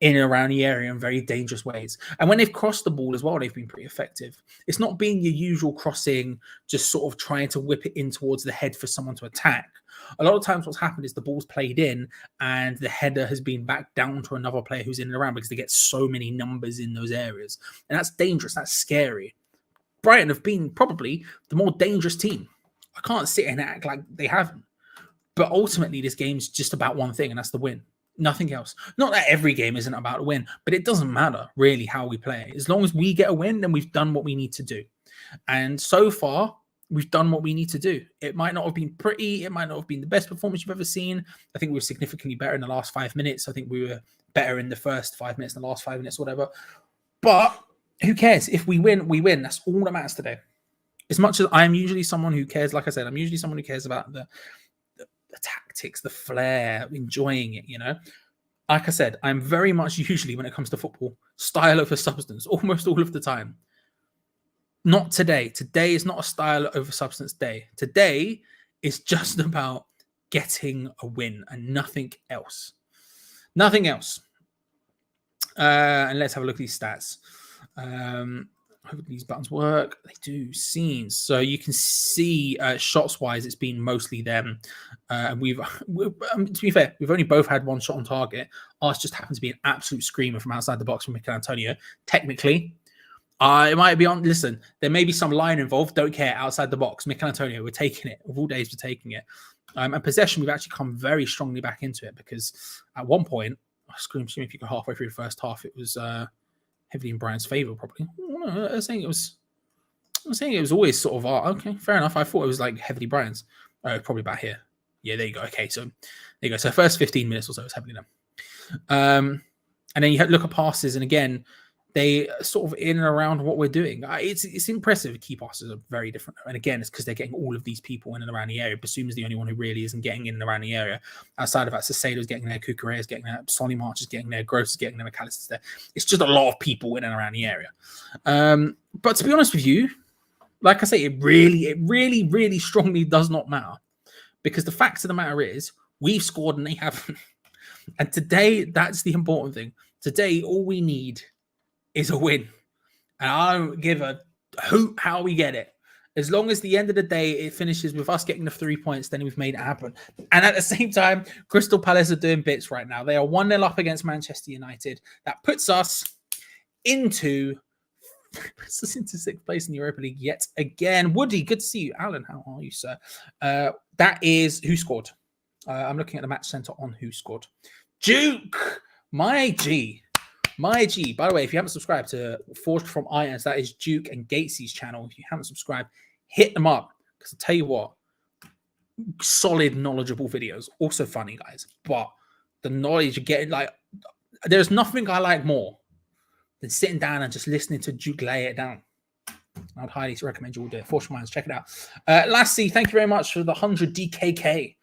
in and around the area in very dangerous ways. And when they've crossed the ball as well, they've been pretty effective. It's not being your usual crossing, just sort of trying to whip it in towards the head for someone to attack. A lot of times what's happened is the ball's played in and the header has been back down to another player who's in and around because they get so many numbers in those areas. And that's dangerous. That's scary. Brighton have been probably the more dangerous team. I can't sit and act like they haven't. But ultimately, this game's just about one thing, and that's the win. Nothing else. Not that every game isn't about a win, but it doesn't matter really how we play. As long as we get a win, then we've done what we need to do. And so far, we've done what we need to do. It might not have been pretty. It might not have been the best performance you've ever seen. I think we were significantly better in the last 5 minutes. I think we were better in the first 5 minutes than the last 5 minutes, whatever. But who cares? If we win, we win. That's all that matters today. As much as I am usually someone who cares, like I said, I'm usually someone who cares about the tactics, the flair, enjoying it, you know. Like I said, I'm very much usually, when it comes to football, style over substance, almost all of the time. Not today. Today is not a style over substance day. Today is just about getting a win and nothing else. Nothing else. And let's have a look at these stats. Hopefully these buttons work. They do seem. So you can see shots-wise, it's been mostly them. And to be fair, we've only both had one shot on target. Ours just happened to be an absolute screamer from outside the box from Mikel Antonio. Technically, it might be on. Listen, there may be some line involved. Don't care. Outside the box, Mikel Antonio, we're taking it. Of all days, we're taking it. And possession, we've actually come very strongly back into it because at one point, I screamed if you go halfway through the first half, it was heavily in Brian's favour, probably. I was saying it was always sort of okay, fair enough. I thought it was like heavily Brian's. Probably about here. Yeah, there you go. Okay, so there you go. So first 15 minutes or so was heavily them. And then you look at passes, and again, they sort of in and around what we're doing. It's impressive. Key passes are very different. And again, it's because they're getting all of these people in and around the area. Basum's the only one who really isn't getting in and around the area. Outside of that, Sacedo's getting there, Kukureya's getting there, Solly March is getting there, Gross is getting there, McAllister's there. It's just a lot of people in and around the area. But to be honest with you, like I say, it really strongly does not matter. Because the fact of the matter is, we've scored and they haven't. And today, that's the important thing. Today, all we need is a win. And I don't give a hoot how we get it. As long as the end of the day, it finishes with us getting the 3 points, then we've made it happen. And at the same time, Crystal Palace are doing bits right now. They are 1-0 up against Manchester United. That puts us into 6th place in the Europa League yet again. Woody, good to see you. Alan, how are you, sir? That is who scored. I'm looking at the match center on who scored. Duke, my G. My G. By the way, if you haven't subscribed to Forged from Irons, that is Duke and Gatesy's channel. If you haven't subscribed, hit them up. Because I'll tell you what, solid, knowledgeable videos. Also funny, guys. But the knowledge you're getting, like, there's nothing I like more than sitting down and just listening to Duke lay it down. I'd highly recommend you all do it. Forged from Irons, check it out. Lassie, thank you very much for the 100 DKK.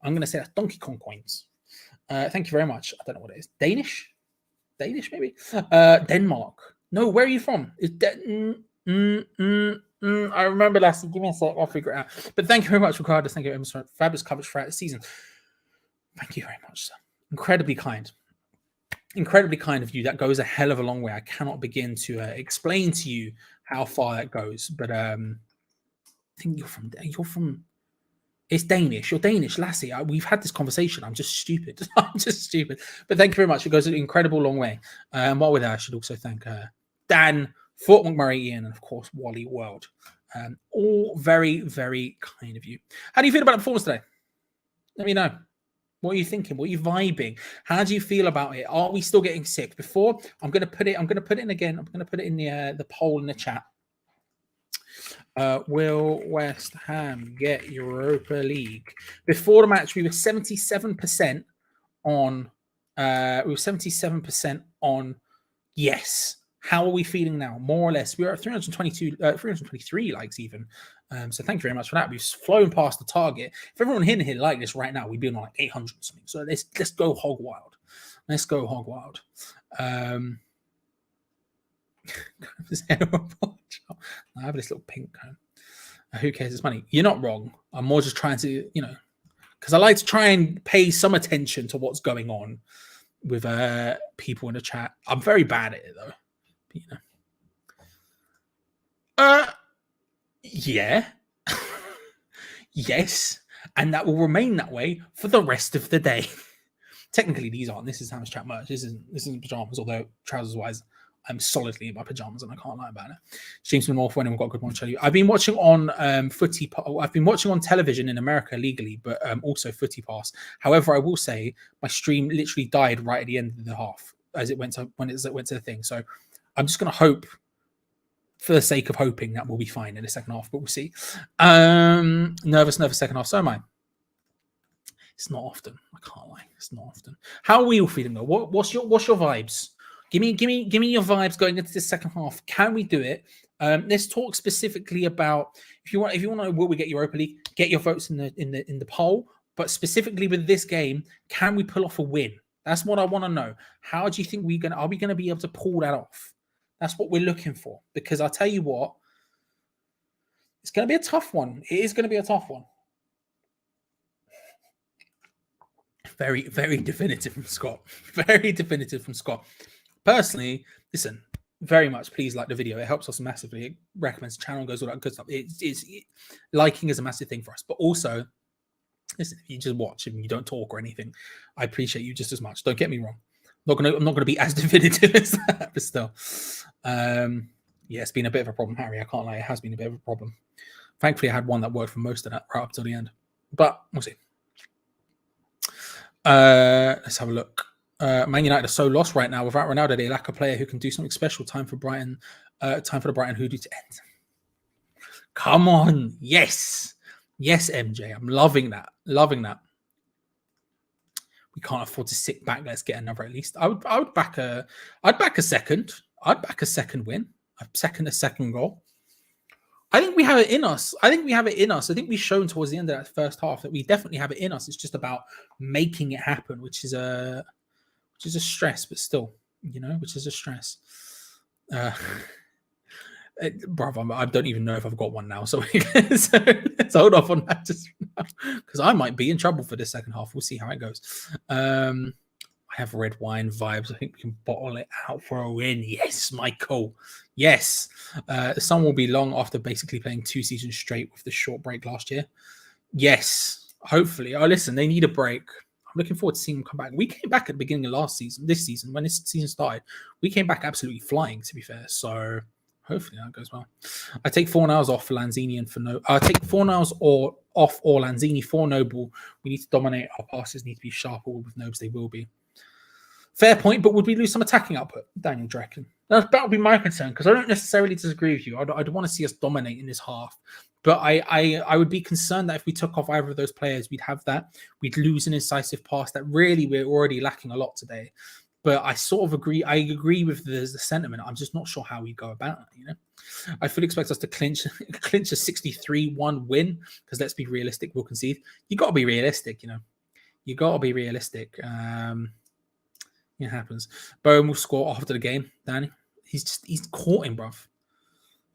I'm going to say that's Donkey Kong coins. Thank you very much. I don't know what it is. Danish, maybe. Denmark. No, where are you from? Is I remember last. Give me a sec. I'll figure it out. But thank you very much, Ricardo. Thank you very much for fabulous coverage throughout the season. Thank you very much, sir. Incredibly kind. Incredibly kind of you. That goes a hell of a long way. I cannot begin to explain to you how far that goes. But I think you're from. It's Danish. You're Danish, lassie. We've had this conversation. I'm just stupid. I'm just stupid. But thank you very much. It goes an incredible long way. And while we're there, I should also thank Dan, Fort McMurray, Ian, and of course Wally World. All very, very kind of you. How do you feel about the performance today? Let me know. What are you thinking? What are you vibing? How do you feel about it? Are we still getting sick? Before I'm going to put it in again. I'm going to put it in the poll in the chat. Will West Ham get Europa League? Before the match, we were 77% on. We were 77% on yes. How are we feeling now? More or less, we're at 323 likes even. So thank you very much for that. We've flown past the target. If everyone here like this right now, we'd be on like 800 or something. So let's go hog wild. Let's go hog wild. I have this little pink cone. Who cares? It's money. You're not wrong. I'm more just trying to, because I like to try and pay some attention to what's going on with people in the chat. I'm very bad at it though. Yeah. Yes. And that will remain that way for the rest of the day. Technically, these aren't. This is Ham's chat merch. This isn't pajamas, although trousers wise, I'm solidly in my pajamas and I can't lie about it. James from North, when we've got a good one to show you. I've been watching on footy. I've been watching on television in America legally, but also Footy Pass. However, I will say my stream literally died right at the end of the half as it went to the thing. So I'm just going to hope, for the sake of hoping, that we'll be fine in the second half, but we'll see. Nervous second half. So am I. It's not often. I can't lie. It's not often. How are we all feeling though? What's your vibes? Give me your vibes going into the second half. Can we do it? Let's talk specifically about if you want to know, will we get Europa League? Get your votes in the poll. But specifically with this game, can we pull off a win? That's what I want to know. How do you think are we gonna be able to pull that off? That's what we're looking for. Because I'll tell you what, it's gonna be a tough one. It is gonna be a tough one. Very, very definitive from Scott. Very definitive from Scott. Personally, listen, very much please like the video. It helps us massively. It recommends the channel, goes all that good stuff. Liking is a massive thing for us. But also, listen, if you just watch and you don't talk or anything, I appreciate you just as much. Don't get me wrong. I'm not gonna be as definitive as that, but still. Yeah, it's been a bit of a problem, Harry. I can't lie, it has been a bit of a problem. Thankfully, I had one that worked for most of that right up till the end. But we'll see. Let's have a look. Man United are so lost right now. Without Ronaldo, they lack a player who can do something special. Time for Brighton. Time for the Brighton hoodoo to end. Come on, yes, MJ. I'm loving that. Loving that. We can't afford to sit back. Let's get another at least. I'd back a second. I'd back a second win. A second goal. I think we have it in us. I think we've shown towards the end of that first half that we definitely have it in us. It's just about making it happen, which is a stress, but still, which is a stress. Brother, I don't even know if I've got one now. So let's hold off on that just because I might be in trouble for the second half. We'll see how it goes. I have red wine vibes. I think we can bottle it out for a win. Yes, Michael. Yes. The sun will be long after basically playing 2 seasons straight with the short break last year. Yes, hopefully. Oh, listen, they need a break. I'm looking forward to seeing them come back. We came back at the beginning of this season, when this season started. We came back absolutely flying, to be fair. So hopefully that goes well. I take 4 hours off for Lanzini and for no. I take 4 hours off or Lanzini for Noble. We need to dominate. Our passes need to be sharper with Nobes. They will be. Fair point, but would we lose some attacking output? Daniel, do you reckon? That would be my concern, because I don't necessarily disagree with you. I'd want to see us dominate in this half. But I would be concerned that if we took off either of those players, we'd have that. We'd lose an incisive pass that really we're already lacking a lot today. But I sort of agree. I agree with the sentiment. I'm just not sure how we go about it, I fully expect us to clinch a 63-1 win, because let's be realistic, we'll concede. You got to be realistic, You got to be realistic. It happens. Bowen will score after the game, Danny. He's caught him, bruv.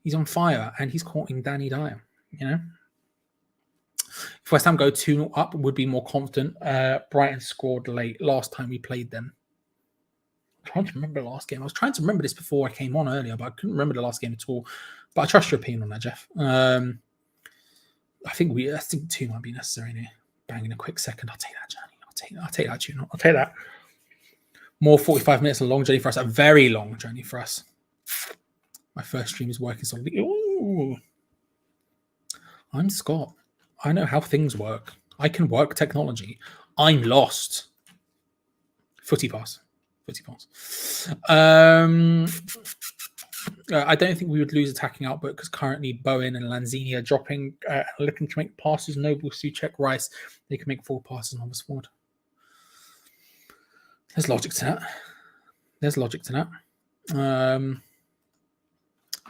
He's on fire, and he's courting Danny Dyer. You know, if West Ham go 2-0 up, would be more confident. Brighton scored late last time we played them. I'm trying to remember the last game. I was trying to remember this before I came on earlier, but I couldn't remember the last game at all. But I trust your opinion on that, Jeff. I think 2 might be necessary here. Bang in a quick second. I'll take that journey. I'll take that tune. I'll take that. More 45 minutes, a long journey for us. A very long journey for us. My first stream is working solidly. Ooh. I'm Scott. I know how things work. I can work technology. I'm lost. Footy pass. I don't think we would lose attacking output because currently Bowen and Lanzini are dropping, looking to make passes. Noble, Suchek, Rice, they can make 4 passes on this forward. There's logic to that.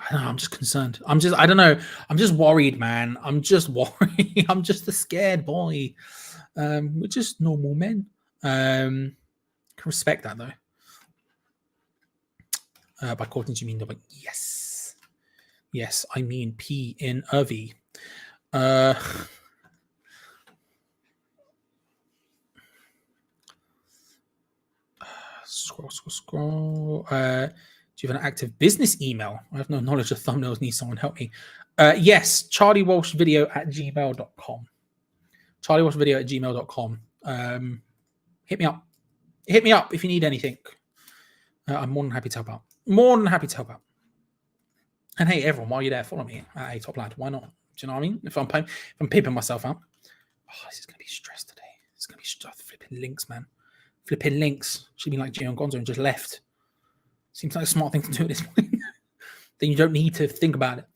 I don't know, I'm just concerned. I don't know. I'm just worried, man. I'm just worried. I'm just a scared boy. We're just normal men. Can respect that though. By Courtney, you mean double? Yes. Yes, I mean P in Irvy. Scroll. Do you have an active business email? I have no knowledge of thumbnails. Need someone help me. Yes, charliewalshvideo@gmail.com. charliewalshvideo@gmail.com. Hit me up. Hit me up if you need anything. I'm more than happy to help out. And hey, everyone, while you're there, follow me at A Top Lad. Why not? Do you know what I mean? If I'm pimping myself out. Oh, this is going to be stress today. It's going to be flipping links, man. Flipping links. Should be like Gion Gonzo and just left. Seems like a smart thing to do at this point. Then you don't need to think about it.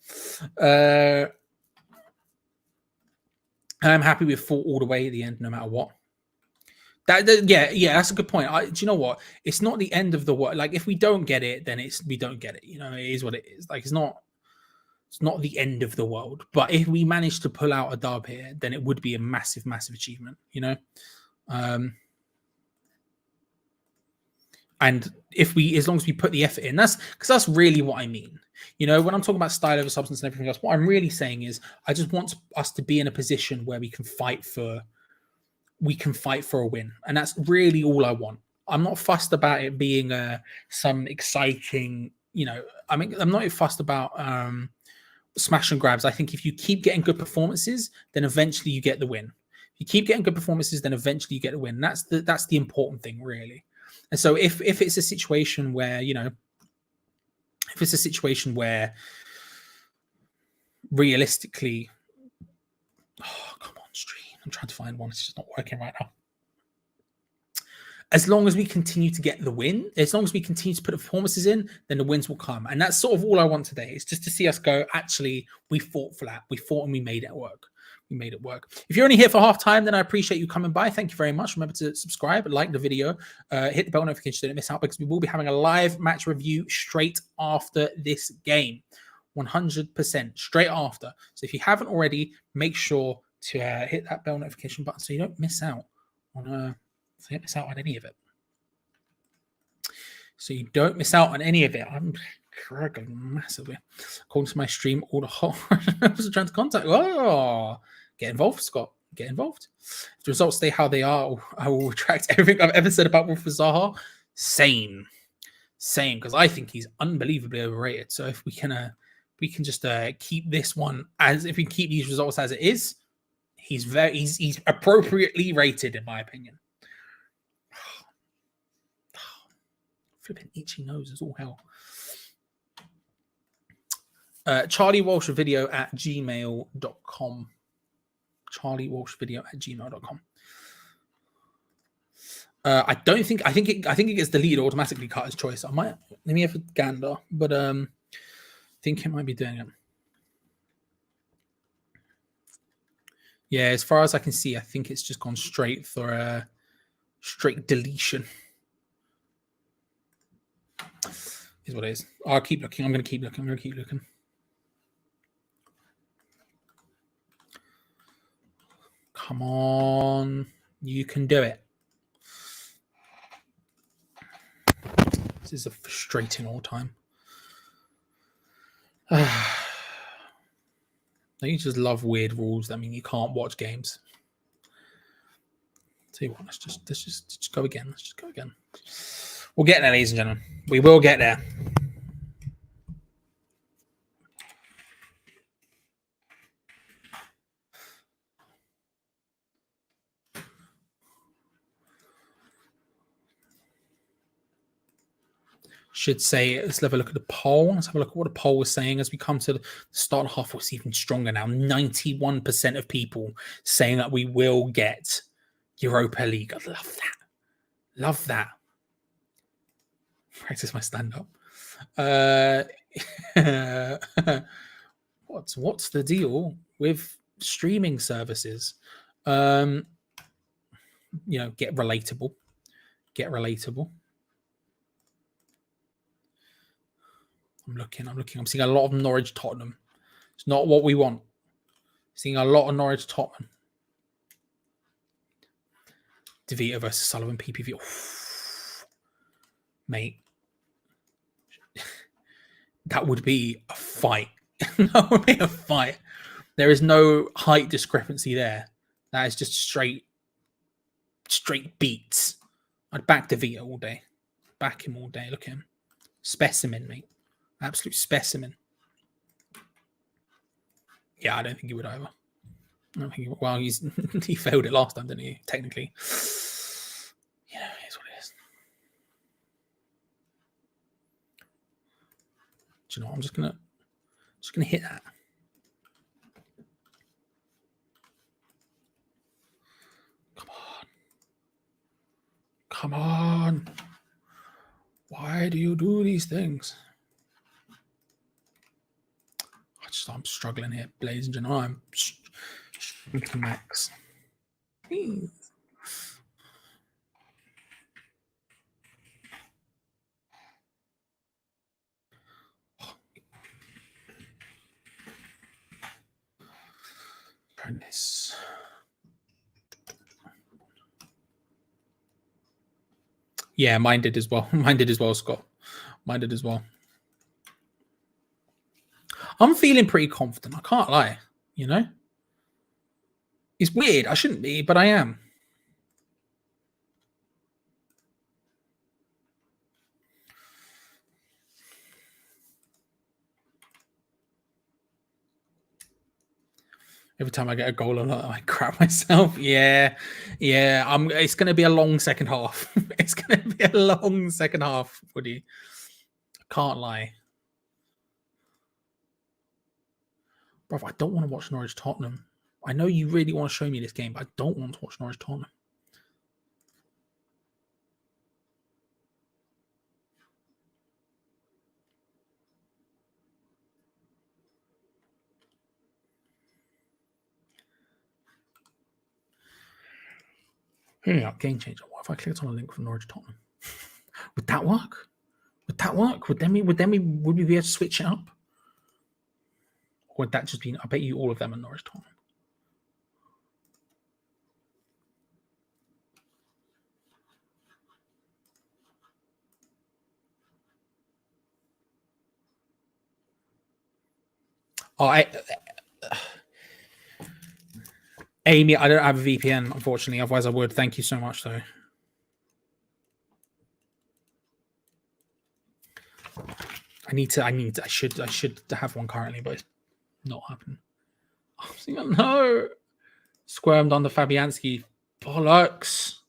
I'm happy with 4 all the way at the end, no matter what. Yeah, that's a good point. Do you know what? It's not the end of the world. Like, if we don't get it, then we don't get it. You know, it is what it is. Like, it's not the end of the world. But if we manage to pull out a dub here, then it would be a massive, massive achievement. You know, and as long as we put the effort in, that's really what I mean. You know, when I'm talking about style over substance and everything else, what I'm really saying is I just want us to be in a position where we can fight for a win, and that's really all I want. I'm not fussed about it being some exciting, you know. I mean, I'm not fussed about smash and grabs. I think if you keep getting good performances, then eventually you get the win. If you keep getting good performances, then eventually you get the win. That's the important thing, really. And so if it's a situation where, you know, realistically, oh, come on, stream. I'm trying to find one. It's just not working right now. As long as we continue to get the win, as long as we continue to put the performances in, then the wins will come. And that's sort of all I want today. It's just to see us go, actually, we fought flat. We fought and we made it work. If you're only here for half time, then I appreciate you coming by. Thank you very much. Remember to subscribe, like the video, hit the bell notification so you don't miss out, because we will be having a live match review straight after this game. 100% straight after. So if you haven't already, make sure to hit that bell notification button so you don't miss out on any of it. I'm struggling massively. According to my stream, all the whole was trying to contact. Oh, get involved, Scott. Get involved. If the results stay how they are, I will retract everything I've ever said about Wilfried Zaha. Same, because I think he's unbelievably overrated. So if we can just keep this one if we keep these results as it is, he's appropriately rated, in my opinion. Flipping itchy nose is all hell. charliewalshvideo@gmail.com. charliewalshvideo@gmail.com. I think it gets deleted automatically, cut as choice. Let me have a gander, but I think it might be doing it. Yeah, as far as I can see, I think it's just gone straight for a straight deletion. Is what it is. I'll keep looking. I'm going to keep looking. Come on. You can do it. This is a frustrating all time. Don't you just love weird rules that mean you can't watch games? Tell you what, let's just go again. Let's just go again. We'll get there, ladies and gentlemen. We will get there. Should say, let's have a look at the poll. Let's have a look at what the poll was saying as we come to the start of half. It's even stronger now. 91% of people saying that we will get Europa League. I love that. Love that. Practice my stand-up. What's the deal with streaming services? Get relatable. Get relatable. I'm looking. I'm seeing a lot of Norwich Tottenham. It's not what we want. Seeing a lot of Norwich Tottenham. DeVito versus Sullivan PPV. Oof. Mate. That would be a fight. That would be a fight. There is no height discrepancy there. That is just straight beats. I'd back DeVito all day. Back him all day. Look at him. Specimen, mate. Absolute specimen. Yeah, I don't think he would either. I don't think he would. Well, he failed it last time, didn't he? Technically. Yeah, here's what it is. Do you know what? I'm just gonna hit that. Come on. Why do you do these things? I'm struggling here, ladies and gentlemen. I'm max. Goodness. Yeah, mine did as well. Mine did as well, Scott. Mine did as well. I'm feeling pretty confident. I can't lie, you know? It's weird. I shouldn't be, but I am. Every time I get a goal, I crap myself. Yeah. It's going to be a long second half. It's going to be a long second half, Woody. I can't lie. Bro, I don't want to watch Norwich Tottenham. I know you really want to show me this game, but I don't want to watch Norwich Tottenham. Here we go, game changer. What if I clicked on a link from Norwich Tottenham? Would that work? Would that work? Would we be able to switch it up? Or would that just be? I bet you all of them are Norwich Tottenham. Amy, I don't have a VPN, unfortunately. Otherwise, I would. Thank you so much, though. I should have one currently, but it's not happening. Oh, no. Squirmed on the Fabianski. Bollocks.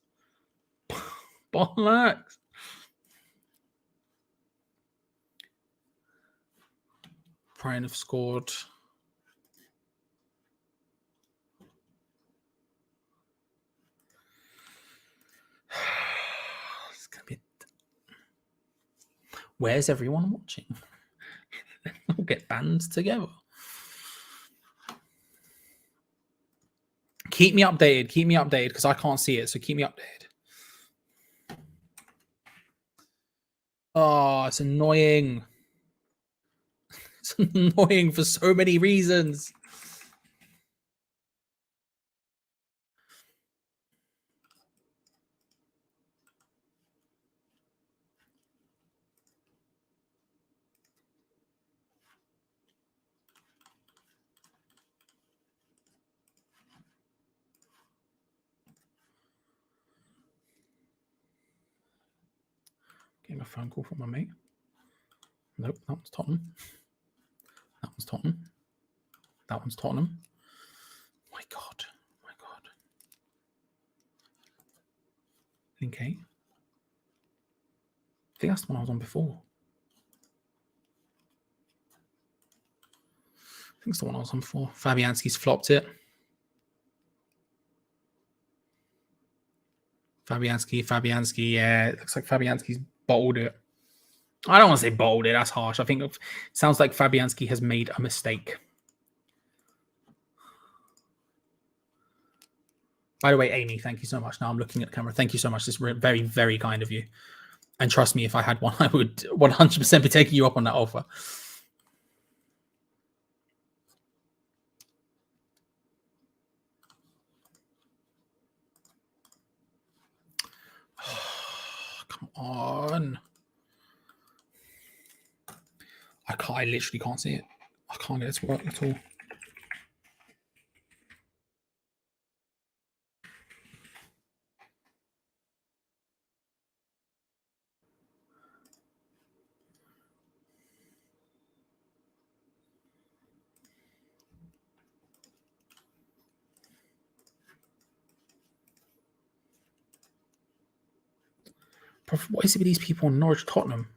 Bollocks. Brighton have scored. It's gonna be. Where's everyone watching? We'll get banned together. Keep me updated because I can't see it. So keep me updated. Oh, it's annoying. It's annoying for so many reasons. Getting a phone call from my mate. Nope, that one's Tottenham. That one's Tottenham. That one's Tottenham. My God. My God. Link 8. I think that's the one I was on before. I think it's the one I was on before. Fabianski's flopped it. Fabianski, yeah. It looks like Fabianski's bottled it. I don't want to say bottled it. That's harsh. I think it sounds like Fabianski has made a mistake. By the way, Amy, thank you so much. Now I'm looking at the camera. Thank you so much. This is very, very kind of you. And trust me, if I had one, I would 100% be taking you up on that offer. Come on. I literally can't see it. I can't get it to work at all. What is it with these people on Norwich Tottenham?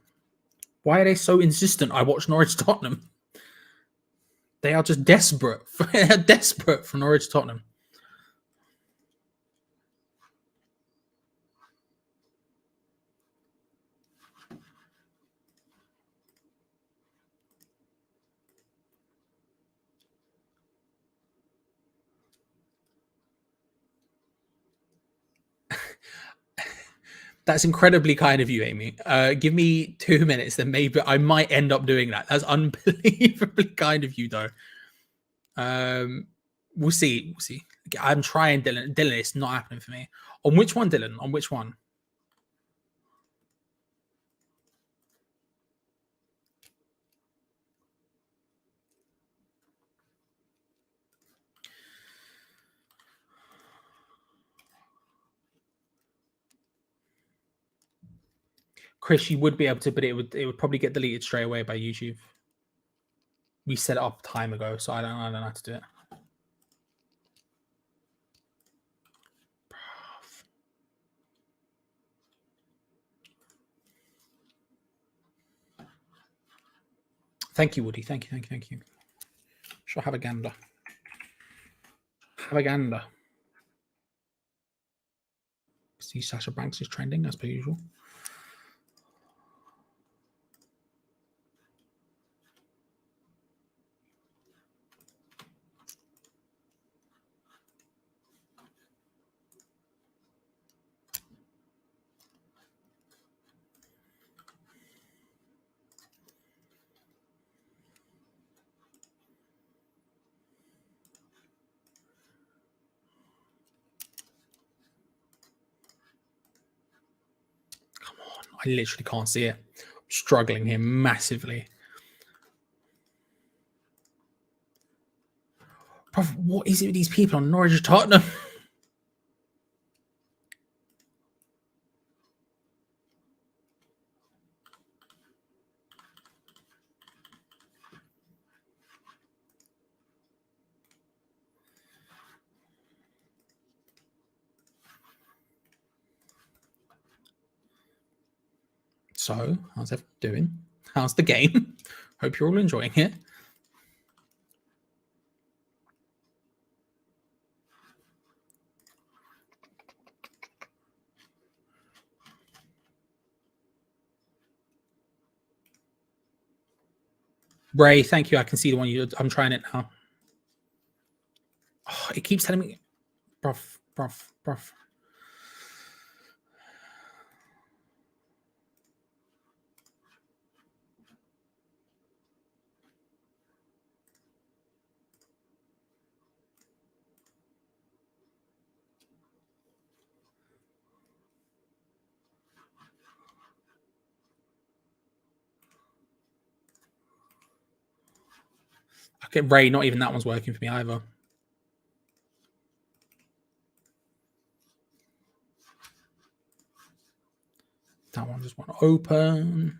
Why are they so insistent I watch Norwich Tottenham? They are just desperate. They're desperate for Norwich Tottenham. That's incredibly kind of you, Amy. Give me 2 minutes, then maybe I might end up doing that. That's unbelievably kind of you, though. We'll see. We'll see. I'm trying, Dylan. Dylan, it's not happening for me. On which one, Dylan? On which one? Chris, you would be able to, but it would probably get deleted straight away by YouTube. We set it up time ago, so I don't know how to do it. Thank you, Woody. Thank you. Sure, have a gander. Have a gander. See, Sasha Banks is trending as per usual. I literally can't see it. I'm struggling here massively. Bro, what is it with these people on Norwich Tottenham? So, how's everyone doing? How's the game? Hope you're all enjoying it. Ray, thank you. I can see the one I'm trying it now. Oh, it keeps telling me, bruv. Okay, Ray, not even that one's working for me either. That one just want to open.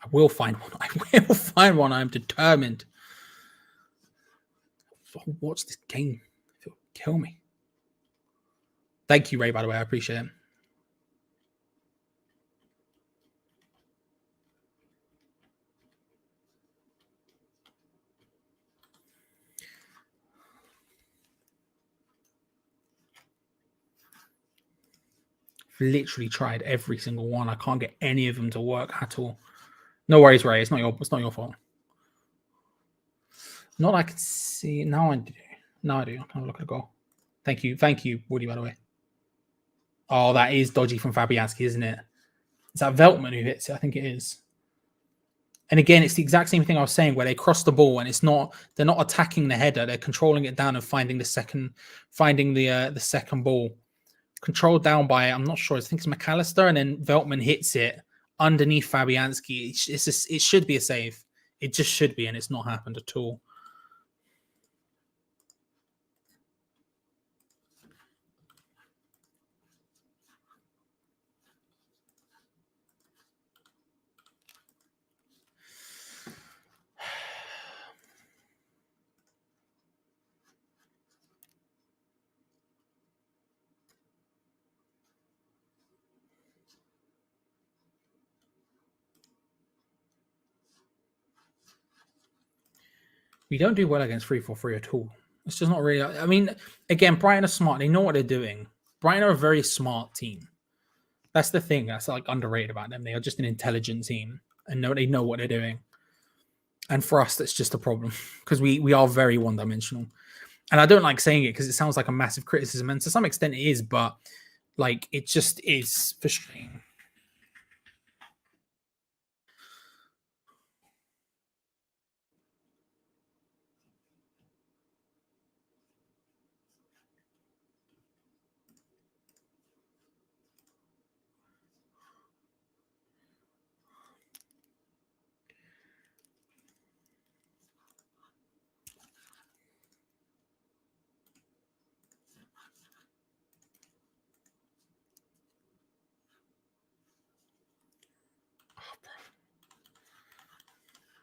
I will find one. I will find one. I'm determined. I'll watch this game. It'll kill me. Thank you, Ray, by the way. I appreciate it. I've literally tried every single one. I can't get any of them to work at all. No worries, Ray. It's not your fault. Not I can see. Now I do. Now I do. I can look at the goal. Thank you. Thank you, Woody, by the way. Oh, that is dodgy from Fabianski, isn't it? Is that Veltman who hits it? I think it is. And again, it's the exact same thing I was saying, where they cross the ball and they're not attacking the header, they're controlling it down and finding the second ball. Controlled down by, I'm not sure, I think it's McAllister, and then Veltman hits it underneath Fabianski. It should be a save. It just should be, and it's not happened at all. We don't do well against 3-4-3 at all. It's just not really. I mean, again, Brighton are smart. They know what they're doing. Brighton are a very smart team. That's the thing that's like underrated about them. They are just an intelligent team and they know what they're doing. And for us, that's just a problem because we are very one-dimensional. And I don't like saying it because it sounds like a massive criticism, and to some extent it is, but like it just is frustrating.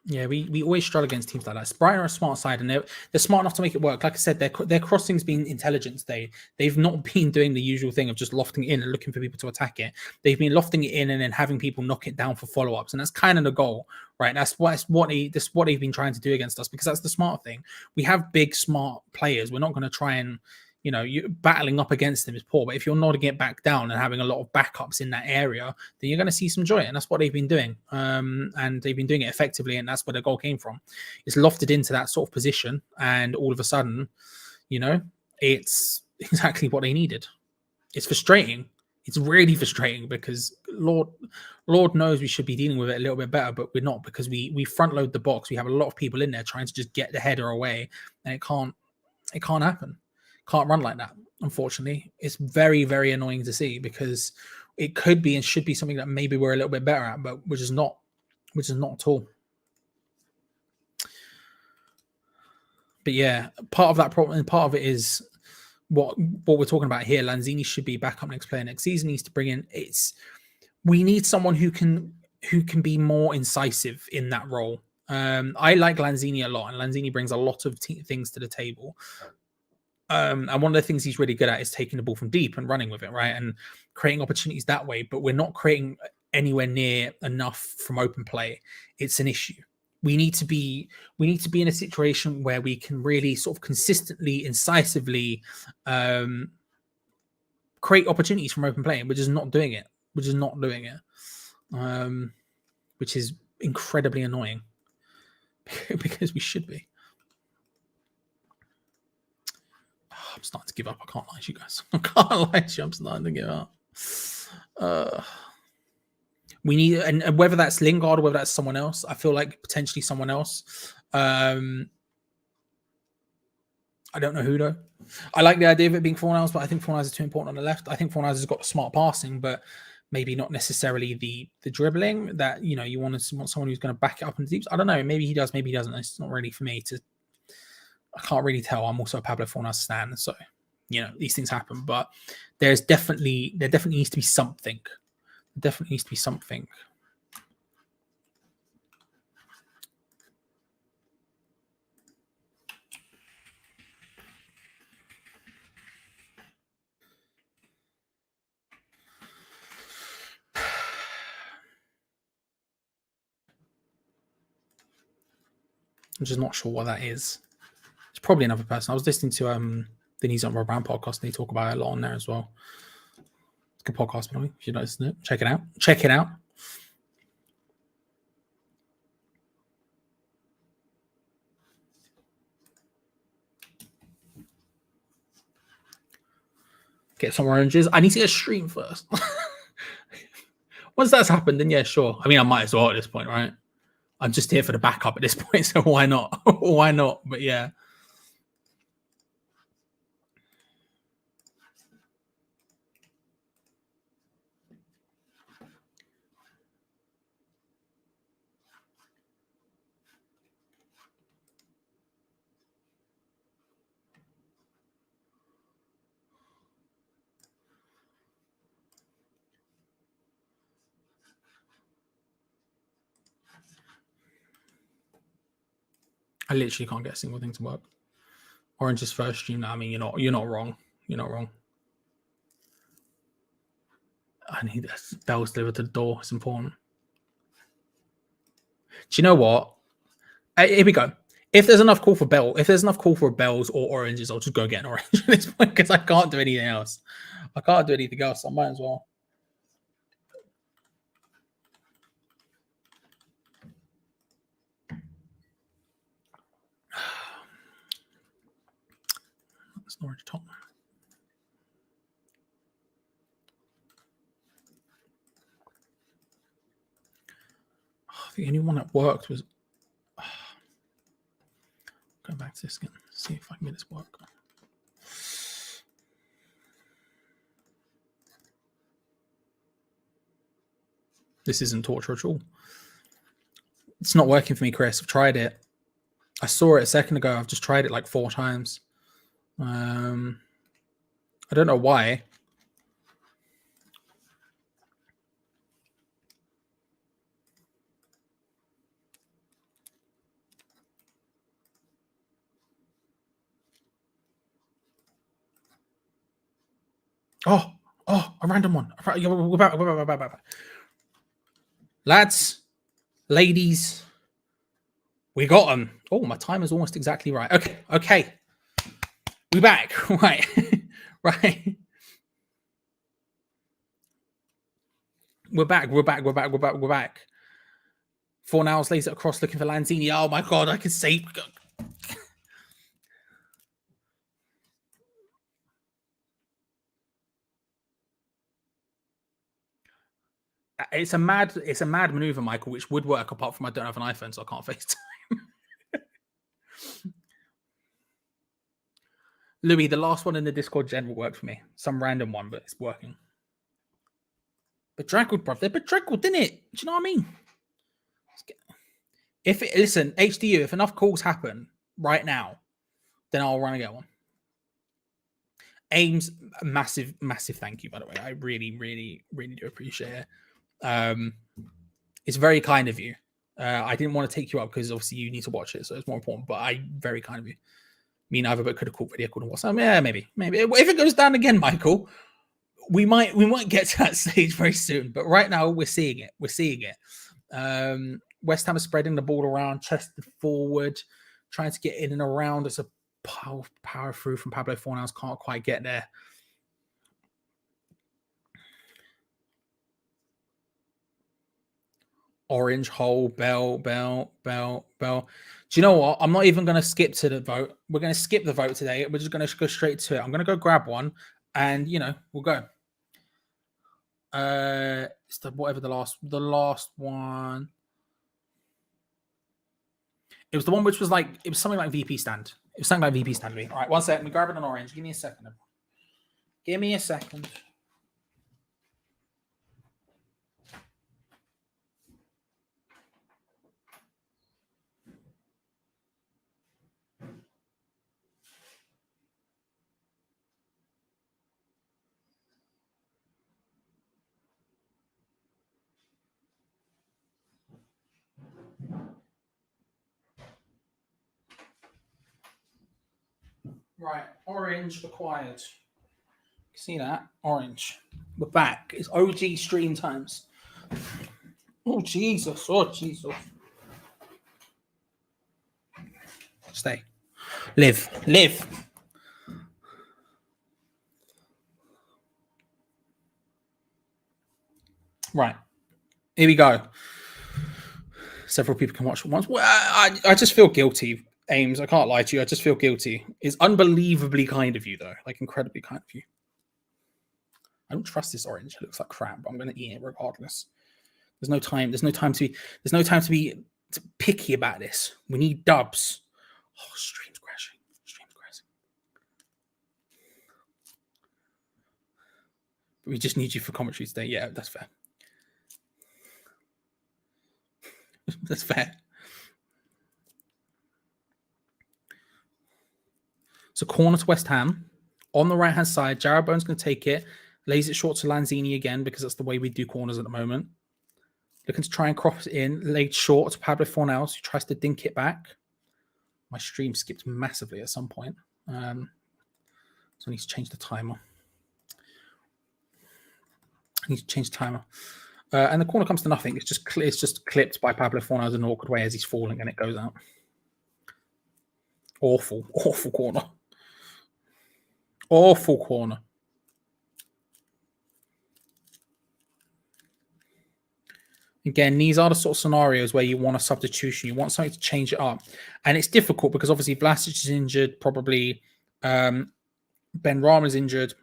Yeah, we always struggle against teams like that. Brighton are a smart side, and they're smart enough to make it work. Like I said, their crossing's been intelligent today. They've not been doing the usual thing of just lofting it in and looking for people to attack it. They've been lofting it in and then having people knock it down for follow-ups, and that's kind of the goal, right? That's what they've been trying to do against us, because that's the smart thing. We have big, smart players. We're not going to try and, you battling up against them is poor, but if you're nodding it back down and having a lot of backups in that area, then you're going to see some joy, and that's what they've been doing. And they've been doing it effectively, and that's where the goal came from. It's lofted into that sort of position, and all of a sudden, it's exactly what they needed. It's frustrating. It's really frustrating because Lord knows we should be dealing with it a little bit better, but we're not, because we front load the box. We have a lot of people in there trying to just get the header away, and it can't happen. Can't run like that, unfortunately. It's very, very annoying to see, because it could be and should be something that maybe we're a little bit better at, but which is not at all. But yeah, part of that problem, and part of it is what we're talking about here. Lanzini should be back up next season. Needs to bring in. We need someone who can be more incisive in that role. I like Lanzini a lot, and Lanzini brings a lot of things to the table. And one of the things he's really good at is taking the ball from deep and running with it, right? And creating opportunities that way, but we're not creating anywhere near enough from open play. It's an issue. We need to be in a situation where we can really sort of consistently, incisively create opportunities from open play, and we're just not doing it. Which is incredibly annoying because we should be. I'm starting to give up. I can't lie to you guys. I can't lie to you. I'm starting to give up. We need, and whether that's Lingard or whether that's someone else, I feel like potentially someone else. I don't know who though. I like the idea of it being Fornals, but I think Fornals is too important on the left. I think Fornals has got smart passing, but maybe not necessarily the dribbling that you want someone who's going to back it up in the deeps. I don't know. Maybe he does. Maybe he doesn't. It's not really for me to I can't really tell. I'm also a Pablo Fornals stan, so these things happen. But there definitely needs to be something. There definitely needs to be something. I'm just not sure what that is. It's probably another person. I was listening to the Knees on Brown podcast, and they talk about it a lot on there as well. It's a good podcast, by the way. If you don't listen to it, check it out. Check it out. Get some oranges. I need to get a stream first. Once that's happened, then yeah, sure. I mean, I might as well at this point, right? I'm just here for the backup at this point, so why not? Why not? But yeah. I literally can't get a single thing to work. Orange's first stream. I mean, you're not wrong. You're not wrong. I need bells delivered to the door. It's important. Do you know what? Here we go. If there's enough call for bells or oranges, I'll just go get an orange at this point because I can't do anything else. I can't do anything else. I might as well. That's an orange top. The only one that worked was. Go back to this again. See if I can get this work. This isn't torture at all. It's not working for me, Chris. I've tried it. I saw it a second ago. I've just tried it like 4 times. I don't know why. Oh, a random one. We're back. Lads, ladies, we got them. Oh, my time is almost exactly right. Okay. We're back. Right. Right. We're back. 4 hours later across looking for Lanzini. Oh my God, I can say. It's a mad maneuver, Michael, which would work apart from I don't have an iPhone, so I can't FaceTime. Louis, the last one in the Discord general worked for me. Some random one, but it's working. Bedraggled, bruv. They're bedraggled, didn't it? Do you know what I mean? Listen, HDU, if enough calls happen right now, then I'll run and get one. Ames, massive thank you, by the way. I really do appreciate it. It's very kind of you. I didn't want to take you up because obviously you need to watch it, so it's more important. But very kind of you. Me neither, but could have called video called and WhatsApp. Yeah, maybe. If it goes down again, Michael, we might get to that stage very soon. But right now, we're seeing it. West Ham is spreading the ball around, chested forward, trying to get in and around. It's a power through from Pablo Fornals. Can't quite get there. Orange, hole, bell. Do you know what? I'm not even going to skip to the vote. We're going to skip the vote today. We're just going to go straight to it. I'm going to go grab one and, we'll go. It's the last one. It was the one which was it was something like VP stand. It was something like VP stand to me. All right, 1 second. We're grabbing an orange. Give me a second. Give me a second. Right, orange acquired. See that? Orange. We're back. It's OG stream times. Oh, Jesus. Oh, Jesus. Stay. Live. Live. Right. Here we go. Several people can watch at once. Well, I just feel guilty, Ames. I can't lie to you. I just feel guilty. It's unbelievably kind of you, though. Like, incredibly kind of you. I don't trust this orange. It looks like crap, but I'm going to eat it regardless. There's no time. There's no time to be picky about this. We need dubs. Oh, stream's crashing. Stream's crashing. We just need you for commentary today. Yeah, that's fair. That's fair. So corner to West Ham. On the right-hand side, Jarrod Bowen's going to take it. Lays it short to Lanzini again because that's the way we do corners at the moment. Looking to try and cross it in. Laid short to Pablo Fornals, who tries to dink it back. My stream skipped massively at some point. So I need to change the timer. And the corner comes to nothing. It's just clipped by Pablo Fornals in an awkward way as he's falling and it goes out. Awful corner. Awful corner. Again, these are the sort of scenarios where you want a substitution. You want something to change it up. And it's difficult because obviously Vlasic is injured, probably Ben Rama is injured.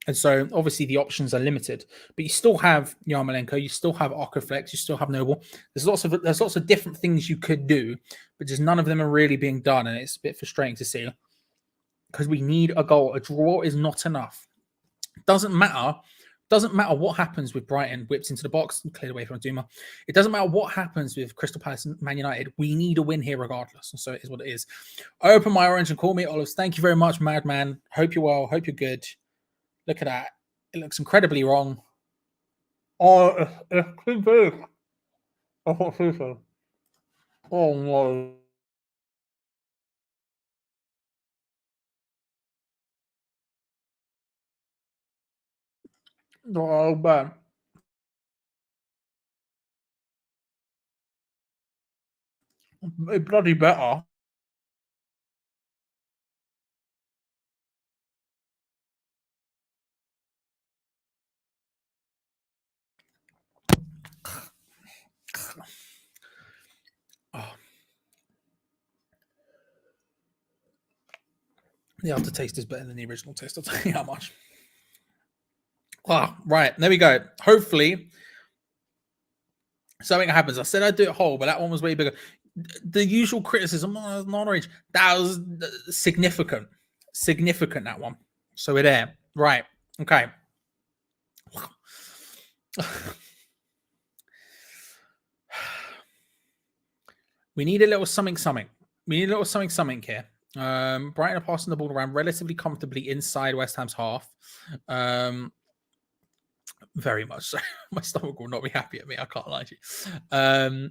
And so obviously the options are limited. But you still have Yarmolenko, you still have Okaflex, you still have Noble. There's lots of different things you could do, but just none of them are really being done. And it's a bit frustrating to see. Because we need a goal. A draw is not enough. Doesn't matter what happens with Brighton, whipped into the box, cleared away from Duma. It doesn't matter what happens with Crystal Palace and Man United. We need a win here regardless. And so it is what it is. I open my orange and call me Olives. Thank you very much, Madman. Hope you're well. Hope you're good. Look at that. It looks incredibly wrong. Oh, it's too big. I thought so. Oh, no. Oh, bad. It's bloody better. Oh. The aftertaste is better than the original taste. I'll tell you how much. Ah, right. There we go. Hopefully, something happens. I said I'd do it whole, but that one was way bigger. The usual criticism, not orange. That was significant. Significant, that one. So we're there. Right. Okay. We need a little something. We need a little something here. Brighton are passing the ball around relatively comfortably inside West Ham's half. Very much so. My stomach will not be happy at me. I can't lie to you.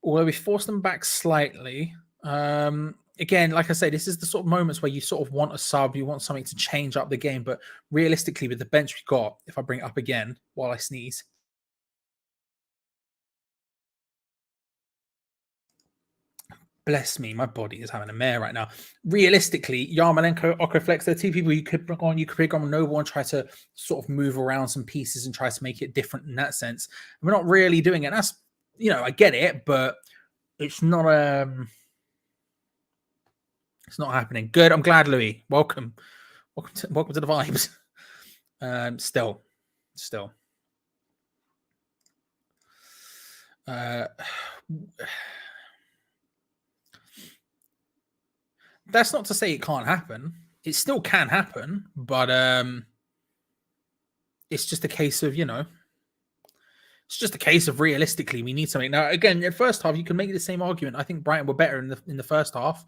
Although we forced them back slightly. Again, like I say, this is the sort of moments where you sort of want a sub, you want something to change up the game. But realistically, with the bench we got, if I bring it up again while I sneeze. Bless me, my body is having a mare right now. Realistically, Yarmolenko, Okaflex, they're two people you could bring on. You could bring on Noble and try to sort of move around some pieces and try to make it different in that sense. And we're not really doing it. That's, I get it, but it's not it's not happening. Good. I'm glad, Louis. Welcome to the vibes. Still. That's not to say it can't happen. It still can happen, but it's just a case of, it's just a case of realistically we need something. Now, again, in first half, you can make the same argument. I think Brighton were better in the first half.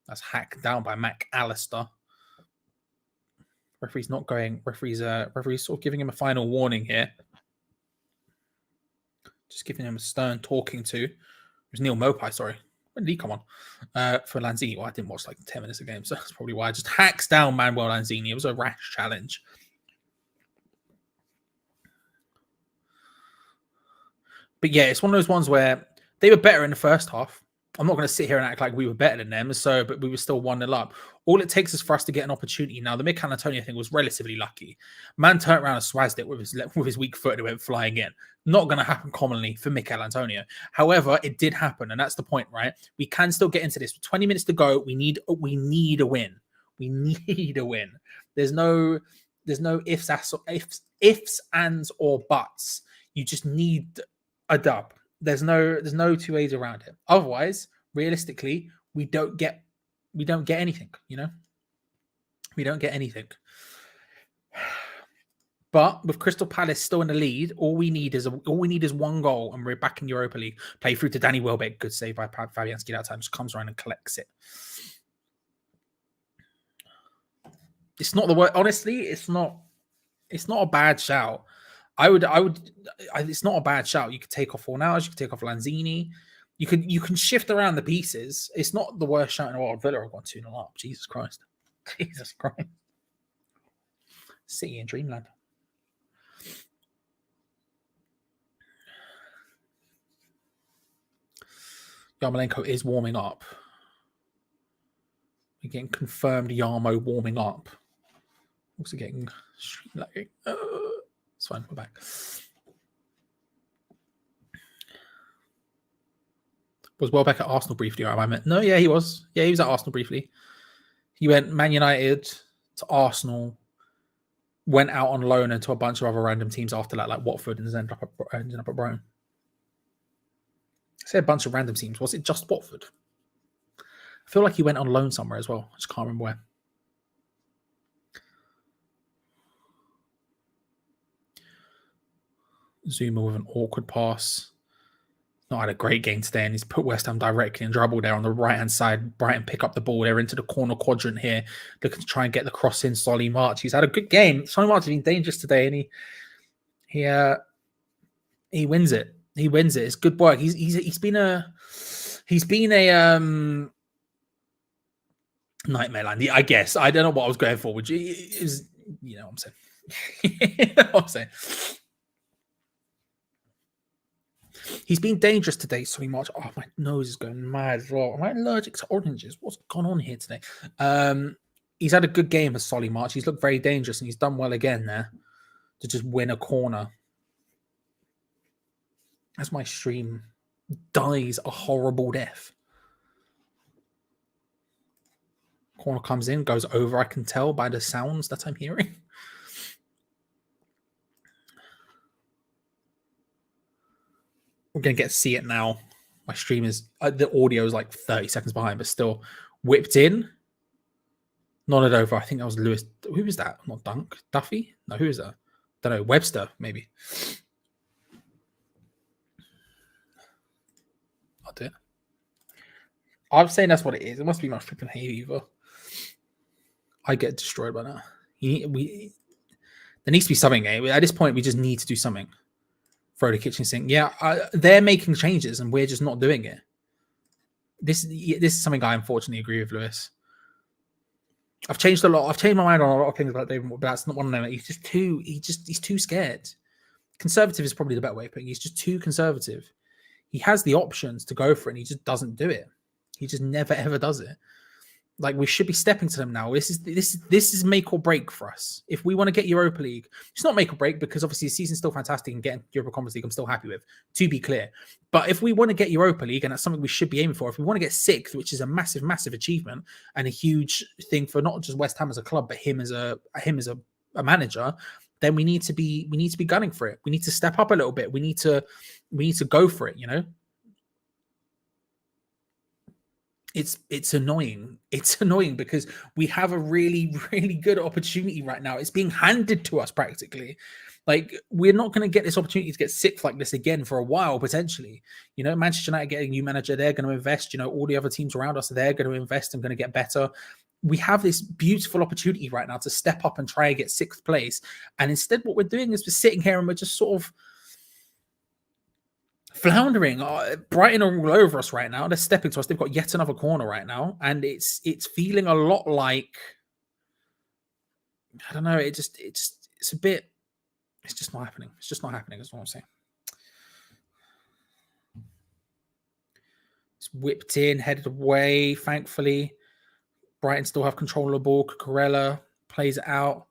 That's hacked down by Mac Allister. Referee's not going. Referee's sort of giving him a final warning here. Just giving him a stern talking to. It was Neil Mopai, sorry. When did he come on? For Lanzini. Well, I didn't watch like 10 minutes of the game, so that's probably why I just hacks down Manuel Lanzini. It was a rash challenge. But yeah, it's one of those ones where they were better in the first half. I'm not going to sit here and act like we were better than them, but we were still 1-0 up. All it takes is for us to get an opportunity. Now, the Mikel Antonio thing was relatively lucky. Man turned around and swazzed it with his weak foot and it went flying in. Not going to happen commonly for Mikel Antonio. However, it did happen, and that's the point, right? We can still get into this. With 20 minutes to go, we need a win. We need a win. There's no ifs, ands, or buts. You just need a dub. There's no two ways around it. Otherwise, realistically, we don't get anything, you know? We don't get anything. But with Crystal Palace still in the lead, all we need is one goal, and we're back in Europa League. Play through to Danny Welbeck, good save by Fabianski that time. Just comes around and collects it. It's not the word. Honestly, it's not a bad shout. It's not a bad shout. You could take off Fornals, you could take off Lanzini. You can shift around the pieces. It's not the worst shout in the world. Villa have gone 2-0 up. Jesus Christ. Jesus Christ. City in dreamland. Yarmolenko is warming up. We're getting confirmed Yarmo warming up. Also getting like it's fine, we're back. Was Welbeck at Arsenal briefly? Or am I meant? No, yeah, he was. Yeah, he was at Arsenal briefly. He went Man United to Arsenal, went out on loan into a bunch of other random teams after that, like Watford, and ended up at Brighton. I say a bunch of random teams. Was it just Watford? I feel like he went on loan somewhere as well. I just can't remember where. Zuma with an awkward pass. Not had a great game today, and he's put West Ham directly in trouble there on the right-hand side. Brighton pick up the ball there into the corner quadrant here, looking to try and get the cross in. Solly March. He's had a good game. Solly March has been dangerous today, and he wins it. He wins it. It's good work. He's been a nightmare land. I guess I don't know what I was going for, which is you know what I'm saying. You know what I'm saying. He's been dangerous today, Solly March. Oh, my nose is going mad as well. Am I allergic to oranges? What's gone on here today? He's had a good game for Solly March. He's looked very dangerous, and he's done well again there to just win a corner. As my stream dies a horrible death. Corner comes in, goes over, I can tell by the sounds that I'm hearing. We're going to get to see it now. My stream is, the audio is like 30 seconds behind, but still whipped in. Nodded over. I think that was Lewis. Who was that? Not Dunk. Duffy? No, who is that? Don't know. Webster, maybe. I'll do it. I'm saying that's what it is. It must be my flipping hay fever. I get destroyed by that. There needs to be something. At this point, we just need to do something. Throw the kitchen sink. Yeah, they're making changes, and we're just not doing it. This is something I unfortunately agree with Lewis. I've changed a lot. I've changed my mind on a lot of things about David, but that's not one of them. He's too scared. Conservative is probably the better way of putting it. He's just too conservative. He has the options to go for it, and he just doesn't do it. He just never ever does it. Like, we should be stepping to them now. This is make or break for us. If we want to get Europa League, it's not make or break because obviously the season's still fantastic, and getting Europa Conference League I'm still happy with, to be clear. But if we want to get Europa League, and that's something we should be aiming for, if we want to get sixth, which is a massive, massive achievement and a huge thing for not just West Ham as a club, but him as a manager, then we need to be gunning for it. We need to step up a little bit. We need to go for it, you know? It's annoying. It's annoying because we have a really, really good opportunity right now. It's being handed to us practically. Like, we're not going to get this opportunity to get sixth like this again for a while, potentially. You know, Manchester United getting a new manager, they're going to invest. You know, all the other teams around us, they're going to invest and going to get better. We have this beautiful opportunity right now to step up and try and get sixth place. And instead, what we're doing is we're sitting here and we're just sort of floundering. Brighton are all over us right now. They're stepping to us. They've got yet another corner right now, and it's feeling a lot like, I don't know. It's a bit. It's just not happening. It's just not happening. That's what I'm saying. It's whipped in, headed away. Thankfully, Brighton still have control of the ball. Cucurella plays it out.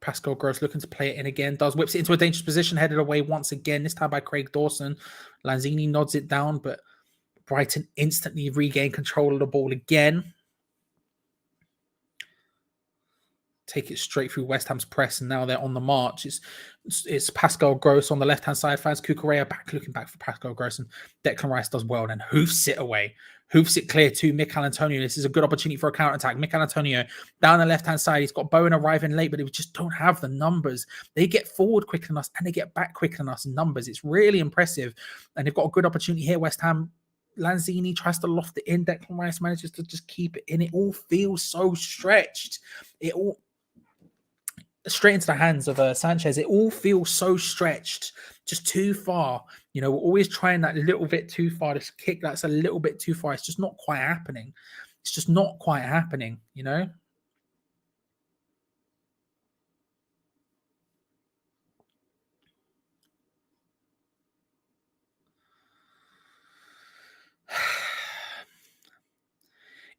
Pascal Gross looking to play it in again. Whips it into a dangerous position, headed away once again, this time by Craig Dawson. Lanzini nods it down, but Brighton instantly regain control of the ball again. Take it straight through West Ham's press, and now they're on the march. It's Pascal Gross on the left-hand side. Finds Cucurella looking back for Pascal Gross, and Declan Rice does well. Then hoofs it away. Hoofs it clear to Mikel Antonio. This is a good opportunity for a counter-attack. Mikel Antonio down the left-hand side. He's got Bowen arriving late, but they just don't have the numbers. They get forward quicker than us, and they get back quicker than us in numbers. It's really impressive, and they've got a good opportunity here. West Ham, Lanzini tries to loft it in. Declan Rice manages to just keep it in. It all feels so stretched. It all straight into the hands of Sanchez. It all feels so stretched, just too far. You know, we're always trying that little bit too far. This kick that's a little bit too far. It's just not quite happening. It's just not quite happening, you know?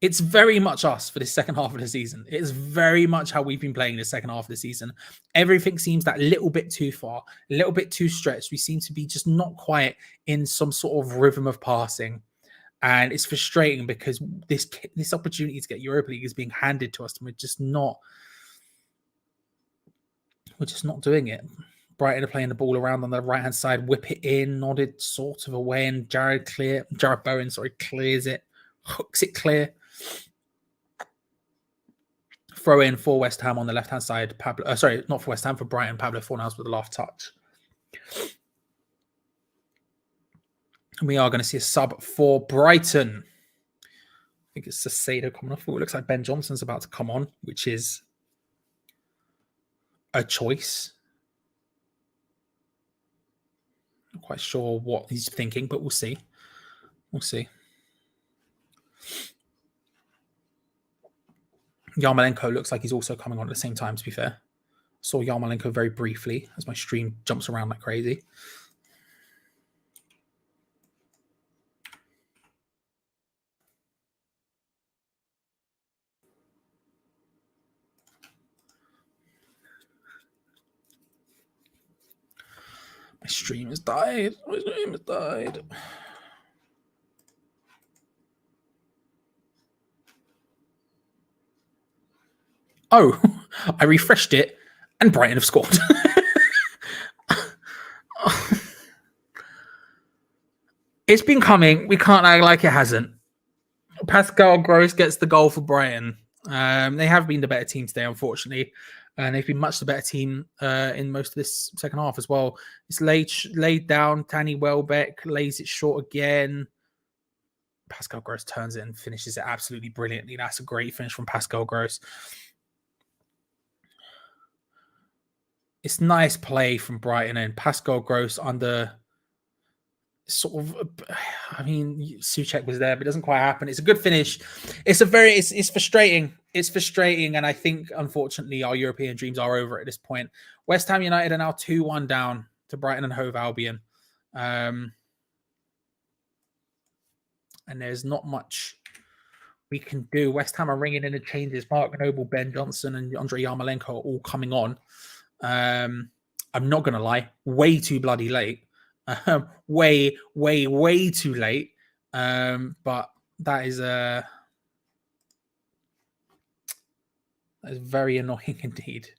It's very much us for the second half of the season. It's very much how we've been playing the second half of the season. Everything seems that little bit too far, a little bit too stretched. We seem to be just not quite in some sort of rhythm of passing. And it's frustrating because this opportunity to get Europa League is being handed to us, and we're just not doing it. Brighton are playing the ball around on the right-hand side, whip it in, nodded sort of away, and Jared Bowen clears it, hooks it clear. Throw in for West Ham on the left-hand side. Not for West Ham, for Brighton. Pablo Fornals with the last touch. And we are going to see a sub for Brighton. I think it's Sasado coming off. Oh, it looks like Ben Johnson's about to come on, which is a choice. Not quite sure what he's thinking, but we'll see. We'll see. Yarmolenko looks like he's also coming on at the same time, to be fair. Saw Yarmolenko very briefly as my stream jumps around like crazy. My stream has died. My stream has died. Oh, I refreshed it and Brighton have scored. It's been coming. We can't act like it hasn't. Pascal Gross gets the goal for Brighton. They have been the better team today, unfortunately. And they've been much the better team in most of this second half as well. It's laid down. Danny Welbeck lays it short again. Pascal Gross turns it and finishes it absolutely brilliantly. That's a great finish from Pascal Gross. It's nice play from Brighton, and Pascal Gross under sort of, I mean, Souček was there, but it doesn't quite happen. It's a good finish. It's frustrating. It's frustrating, and I think, unfortunately, our European dreams are over at this point. West Ham United are now 2-1 down to Brighton and Hove Albion. And there's not much we can do. West Ham are ringing in the changes. Mark Noble, Ben Johnson, and Andrei Yarmolenko are all coming on. I'm not going to lie, way too bloody late. Way too late. But that is very annoying indeed.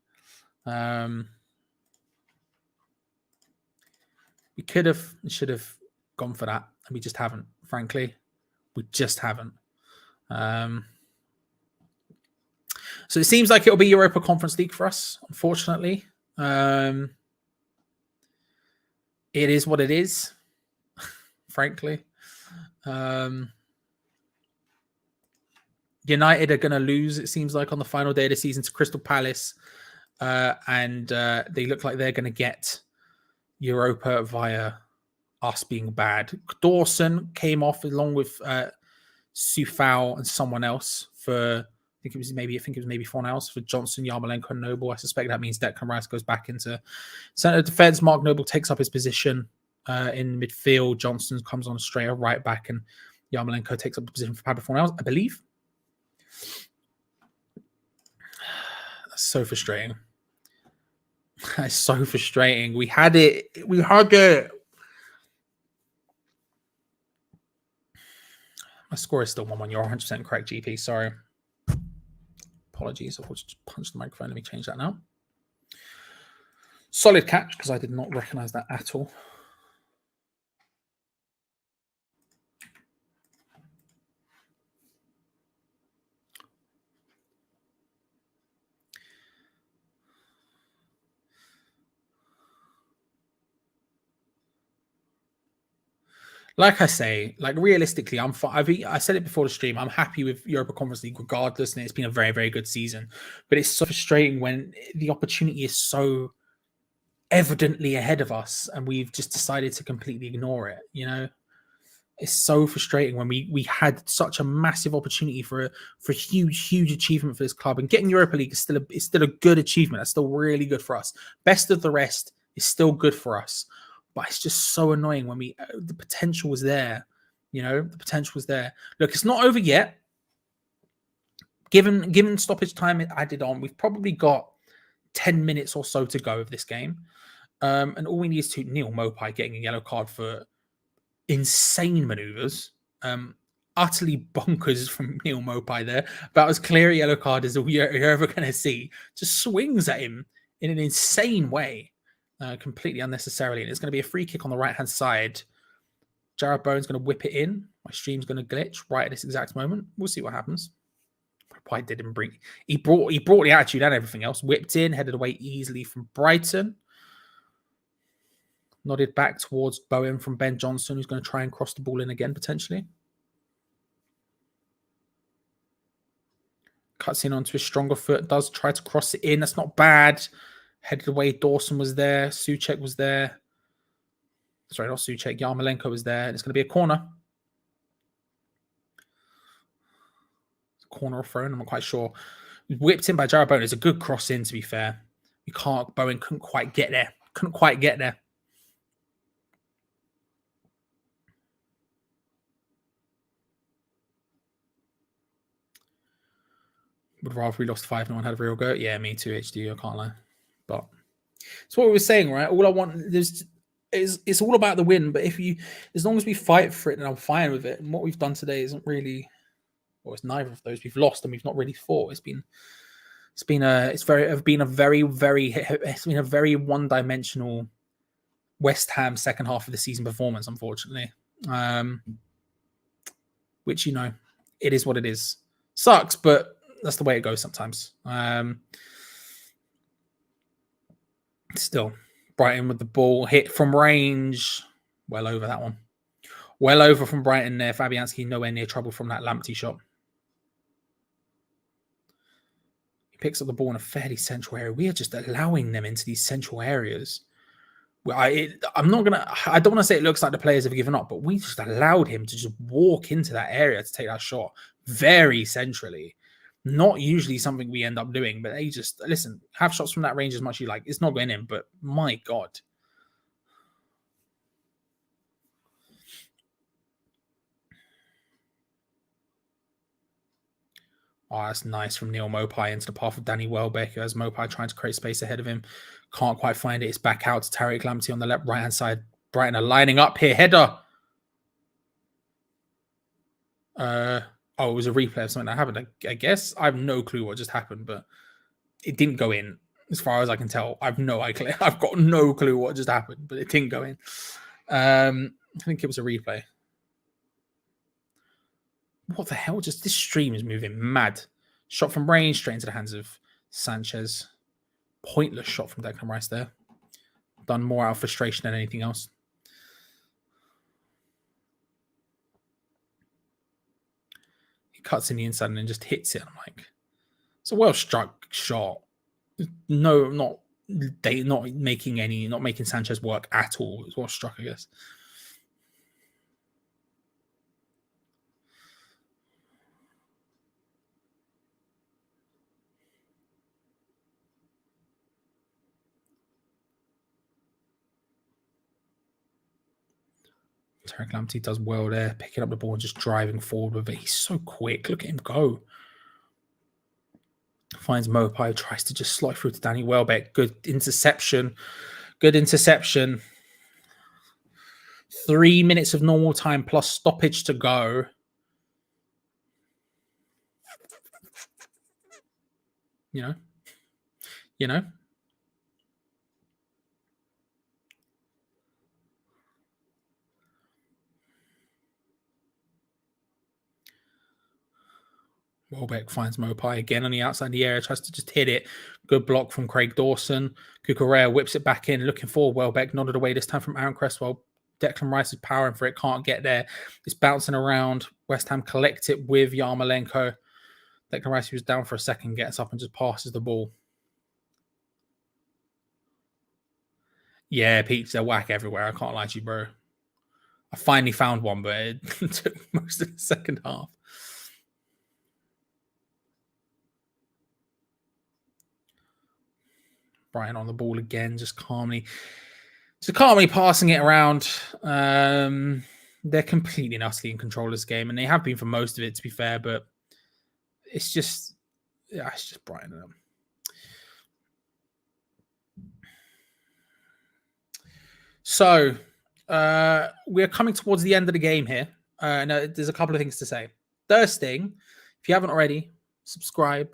We could have and should have gone for that, and we just haven't, frankly. We just haven't. So it seems like it'll be Europa Conference League for us, unfortunately. It is what it is, frankly. United are going to lose, it seems like, on the final day of the season to Crystal Palace. And they look like they're going to get Europa via us being bad. Dawson came off along with Sufal and someone else for I think it was maybe 4 hours for Johnson, Yarmolenko, and Noble. I suspect that means Declan Rice goes back into centre defence. Mark Noble takes up his position in midfield. Johnson comes on straight right back, and Yarmolenko takes up the position for Pablo Fornals, I believe. That's so frustrating. That's so frustrating. We had it. We had it. My score is still 1-1. You're 100% correct, GP. Sorry. Apologies. I'll just punch the microphone. Let me change that now. Solid catch, because I did not recognise that at all. Like I say, like realistically, I'm fine. I said it before the stream. I'm happy with Europa Conference League regardless, and it's been a very, very good season. But it's so frustrating when the opportunity is so evidently ahead of us, and we've just decided to completely ignore it. You know, it's so frustrating when we had such a massive opportunity for a huge achievement for this club, and getting Europa League is still a good achievement. That's still really good for us. Best of the rest is still good for us. But it's just so annoying when the potential was there. You know, the potential was there. Look, it's not over yet. Given stoppage time added on, we've probably got 10 minutes or so to go of this game. And all we need is to Neil Mopai getting a yellow card for insane maneuvers. Utterly bonkers from Neil Mopai there. About as clear a yellow card as you're ever going to see. Just swings at him in an insane way. Completely unnecessarily, and it's going to be a free kick on the right hand side. Jared Bowen's going to whip it in. My stream's going to glitch right at this exact moment. We'll see what happens. Why didn't bring? He brought the attitude and everything else. Whipped in, headed away easily from Brighton. Nodded back towards Bowen from Ben Johnson, who's going to try and cross the ball in again potentially. Cuts in onto his stronger foot. Does try to cross it in. That's not bad. Headed away, Dawson was there. Souček was there. Sorry, not Souček. Yarmolenko was there. And it's going to be a corner. Corner or thrown, I'm not quite sure. Whipped in by Jared Bowen. It's a good cross in, to be fair. Bowen couldn't quite get there. Would rather we lost 5-0 and had a real go. Yeah, me too, HD. I can't lie. But it's what we were saying, right? All I want is it's all about the win. But as long as we fight for it, then I'm fine with it. And what we've done today isn't really, well, it's neither of those. We've lost and we've not really fought. It's been a very one-dimensional West Ham second half of the season performance, unfortunately. Which, you know, it is what it is. Sucks, but that's the way it goes sometimes. Still, Brighton with the ball hit from range. Well over that one. Well over from Brighton there. Fabianski nowhere near trouble from that Lamptey shot. He picks up the ball in a fairly central area. We are just allowing them into these central areas. I don't want to say it looks like the players have given up, but we just allowed him to just walk into that area to take that shot very centrally. Not usually something we end up doing, but they just, listen, have shots from that range as much as you like. It's not going in, but my God. Oh, that's nice from Neil Mopai into the path of Danny Welbeck as Mopai trying to create space ahead of him. Can't quite find it. It's back out to Tariq Lamptey on the right-hand side. Brighton are lining up here. Header. Oh, it was a replay of something that happened. I guess I have no clue what just happened, but it didn't go in. As far as I can tell, I've got no clue what just happened, but it didn't go in. I think it was a replay. What the hell? Just this stream is moving mad. Shot from range straight into the hands of Sanchez. Pointless shot from Declan Rice there. Done more out of frustration than anything else. He cuts in the inside and then just hits it. I'm like, it's a well struck shot. No, not they not making Sanchez work at all is what struck, I guess. Tarek Lamptey does well there, picking up the ball and just driving forward with it. He's so quick. Look at him go. Finds Mopai, tries to just slide through to Danny Welbeck. Good interception. Good interception. 3 minutes of normal time plus stoppage to go. You know. Welbeck finds Mopai again on the outside of the area, tries to just hit it. Good block from Craig Dawson. Cucurella whips it back in, looking for Welbeck, nodded away this time from Aaron Cresswell. Declan Rice is powering for it, can't get there. It's bouncing around. West Ham collect it with Yarmolenko. Declan Rice, who was down for a second, gets up and just passes the ball. Yeah, Peach, they're whack everywhere. I can't lie to you, bro. I finally found one, but it took most of the second half. Brighton on the ball again, just calmly passing it around. They're completely and utterly in control of this game, and they have been for most of it, to be fair, but it's just Brighton. So we're coming towards the end of the game here. No, there's a couple of things to say. First thing, if you haven't already, subscribe,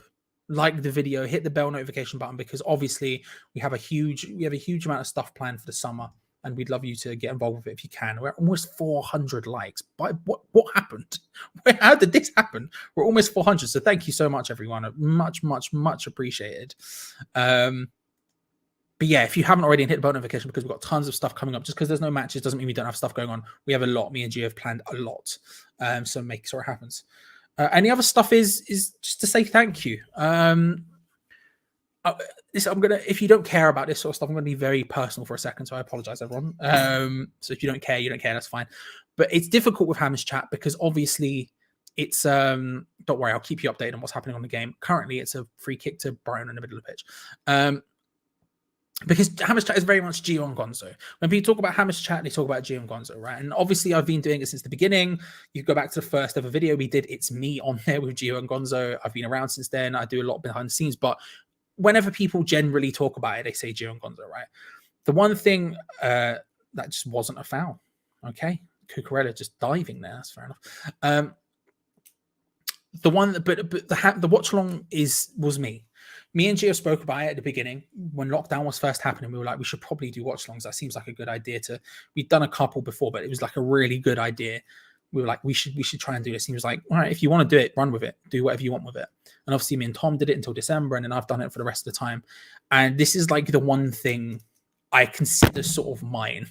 like the video, hit the bell notification button, because obviously we have a huge amount of stuff planned for the summer, and we'd love you to get involved with it if you can. We're almost 400 likes. But what happened? How did this happen? We're almost 400. So thank you so much, everyone. Much appreciated. But yeah, if you haven't already, hit the bell notification, because we've got tons of stuff coming up. Just because there's no matches doesn't mean we don't have stuff going on. We have a lot. Me and Gio have planned a lot. So make sure it happens. And the other stuff is just to say thank you. If you don't care about this sort of stuff, I'm going to be very personal for a second. So I apologize, everyone. So if you don't care, you don't care. That's fine. But it's difficult with Hammers Chat because obviously it's don't worry, I'll keep you updated on what's happening on the game. Currently, it's a free kick to Brighton in the middle of the pitch. Because Hammers Chat is very much Gio and Gonzo. When people talk about Hammers Chat, they talk about Gio and Gonzo, right? And obviously, I've been doing it since the beginning. You go back to the first ever video we did. It's me on there with Gio and Gonzo. I've been around since then. I do a lot behind the scenes. But whenever people generally talk about it, they say Gio and Gonzo, right? The one thing that just wasn't a foul, okay? Cucurella just diving there. That's fair enough. The watch along was me. Me and Gio spoke about it at the beginning when lockdown was first happening. We were like, we should probably do watch alongs. That seems like a good idea. We'd done a couple before, but it was like a really good idea. We were like, we should try and do this. And he was like, all right, if you want to do it, run with it. Do whatever you want with it. And obviously me and Tom did it until December, and then I've done it for the rest of the time. And this is like the one thing I consider sort of mine.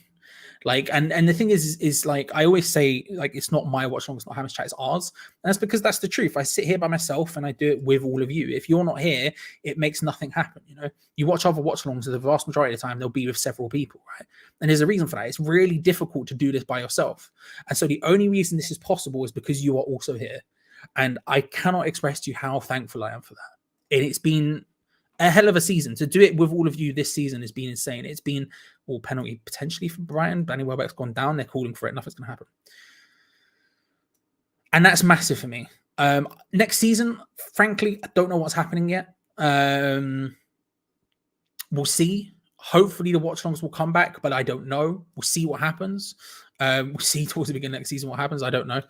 Like, and the thing is like, I always say, like, it's not my watch along, it's not Hammers Chat, it's ours. And that's because that's the truth. I sit here by myself and I do it with all of you. If you're not here, it makes nothing happen. You know, you watch other watch alongs, so the vast majority of the time they'll be with several people, right? And there's a reason for that. It's really difficult to do this by yourself. And so the only reason this is possible is because you are also here. And I cannot express to you how thankful I am for that. And it's been a hell of a season. To do it with all of you this season has been insane. It's been all penalty potentially for Brighton. Danny Welbeck's gone down. They're calling for it. Nothing's going to happen. And that's massive for me. Next season, frankly, I don't know what's happening yet. We'll see. Hopefully the watch-alongs will come back, but I don't know. We'll see what happens. We'll see towards the beginning of next season what happens. I don't know.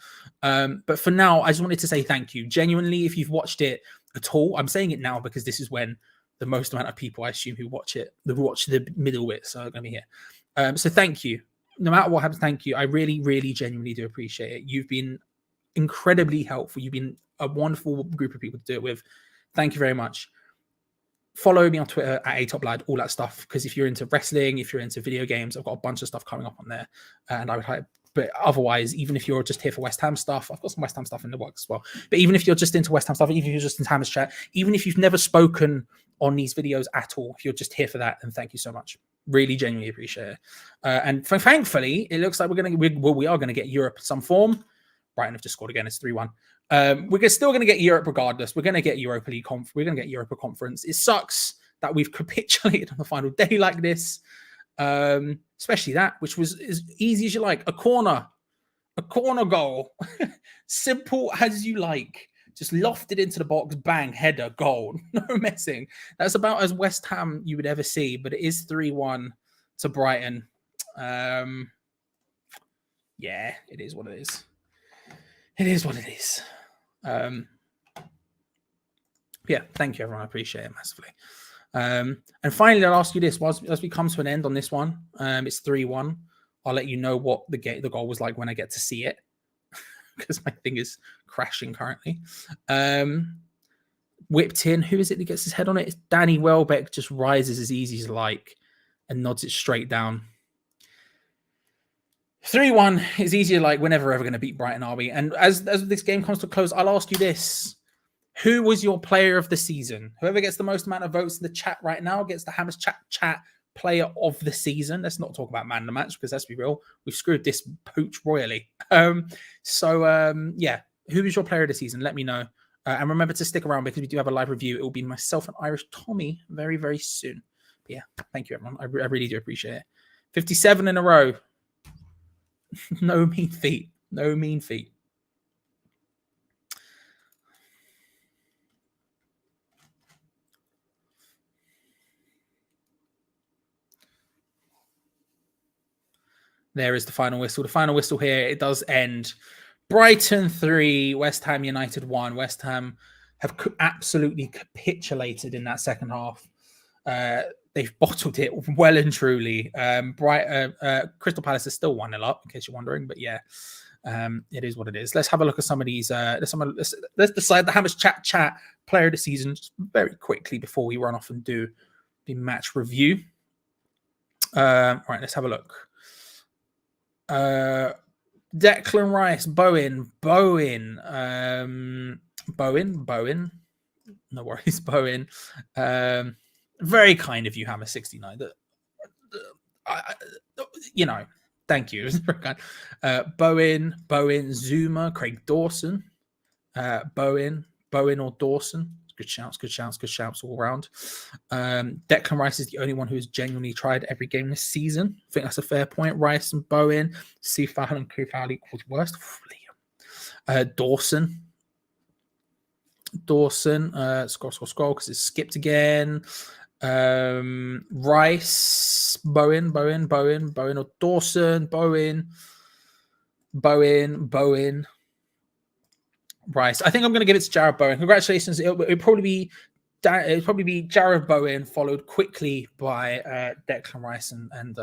But for now, I just wanted to say thank you. Genuinely, if you've watched it at all, I'm saying it now because this is when the most amount of people, I assume, who watch the middle bit, so are going to be here. So thank you. No matter what happens, thank you. I really, really, genuinely do appreciate it. You've been incredibly helpful. You've been a wonderful group of people to do it with. Thank you very much. Follow me on Twitter at ATopLad, all that stuff. Because if you're into wrestling, if you're into video games, I've got a bunch of stuff coming up on there. And I would But otherwise, even if you're just here for West Ham stuff, I've got some West Ham stuff in the works as well. But even if you're just into West Ham stuff, even if you're just in Hammer's chat, even if you've never spoken on these videos at all, if you're just here for that, then thank you so much. Really genuinely appreciate it. And thankfully, it looks like we are going to get Europe in some form. Brighton have just scored again. It's 3-1. We're still going to get Europe regardless. We're going to get Europa League we're going to get Europa Conference. It sucks that we've capitulated on the final day like this. Especially that, which was as easy as you like. A corner goal. Simple as you like. Just lofted into the box, bang, header, goal. No messing. That's about as West Ham you would ever see, but it is 3-1 to Brighton. Yeah, it is what it is. It is what it is. Yeah, thank you, everyone. I appreciate it massively. And finally, I'll ask you this: as we come to an end on this one, it's 3-1. I'll let you know what the goal was like when I get to see it, because my thing is crashing currently. Whipped in. Who is it that gets his head on it? It's Danny Welbeck. Just rises as easy as like and nods it straight down. 3-1 is easier. Like we're never ever going to beat Brighton, are we? And as this game comes to a close, I'll ask you this. Who was your player of the season? Whoever gets the most amount of votes in the chat right now gets the Hammers chat player of the season. Let's not talk about man of the match because let's be real, we've screwed this pooch royally. Yeah, who is your player of the season? Let me know. And remember to stick around because we do have a live review. It will be myself and Irish Tommy very, very soon. But yeah, thank you, everyone. I really do appreciate it. 57 in a row. No mean feat. No mean feat. There is the final whistle. The final whistle here, it does end. Brighton 3, West Ham United 1. West Ham have absolutely capitulated in that second half. They've bottled it well and truly. Crystal Palace is still 1-0 up, in case you're wondering. But yeah, it is what it is. Let's have a look at some of these. Let's decide the Hammers chat player of the season just very quickly before we run off and do the match review. All right, let's have a look. Declan Rice, Bowen. No worries, Bowen. Very kind of you, Hammer 69. Thank you. Very kind. Bowen, Zuma, Craig Dawson, Bowen or Dawson. Good shouts all around. Declan Rice is the only one who has genuinely tried every game this season. I think that's a fair point. Rice and Bowen, Sifal and Kufal equals worst. Dawson, scroll because it's skipped again. Rice, Bowen or Dawson, Bowen. Rice. I think I'm going to give it to Jared Bowen. Congratulations. It'll probably be Jared Bowen, followed quickly by Declan Rice and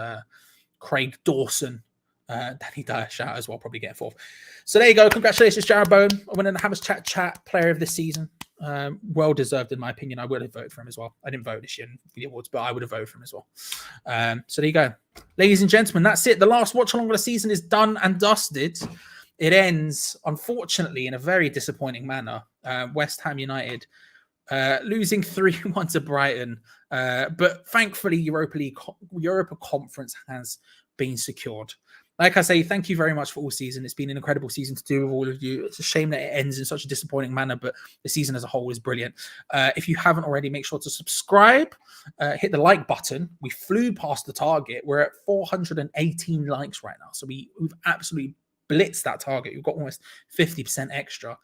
Craig Dawson. Danny Dyer shout as well, probably get fourth. So there you go. Congratulations, Jared Bowen, winning the Hammers chat player of the season. Well deserved, in my opinion. I would have voted for him as well. I didn't vote this year in the awards, but I would have voted for him as well. So there you go, ladies and gentlemen. That's it. The last watch along of the season is done and dusted. It ends, unfortunately, in a very disappointing manner. West Ham United losing 3-1 to Brighton. But thankfully, Europa Conference has been secured. Like I say, thank you very much for all season. It's been an incredible season to do with all of you. It's a shame that it ends in such a disappointing manner, but the season as a whole is brilliant. If you haven't already, make sure to subscribe. Hit the like button. We flew past the target. We're at 418 likes right now. So we've absolutely blitz that target. You've got almost 50% extra.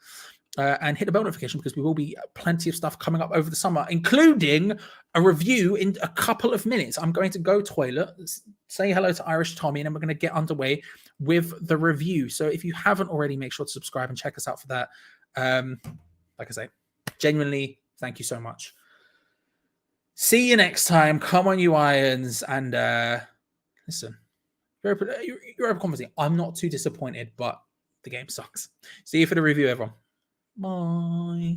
And hit the bell notification because we will be plenty of stuff coming up over the summer, including a review in a couple of minutes. I'm going to go toilet, say hello to Irish Tommy, and then we're going to get underway with the review. So if you haven't already, make sure to subscribe and check us out for that. Like I say, genuinely, thank you so much. See you next time. Come on, you Irons. And listen, Europa Conference. I'm not too disappointed, but the game sucks. See you for the review, everyone. Bye.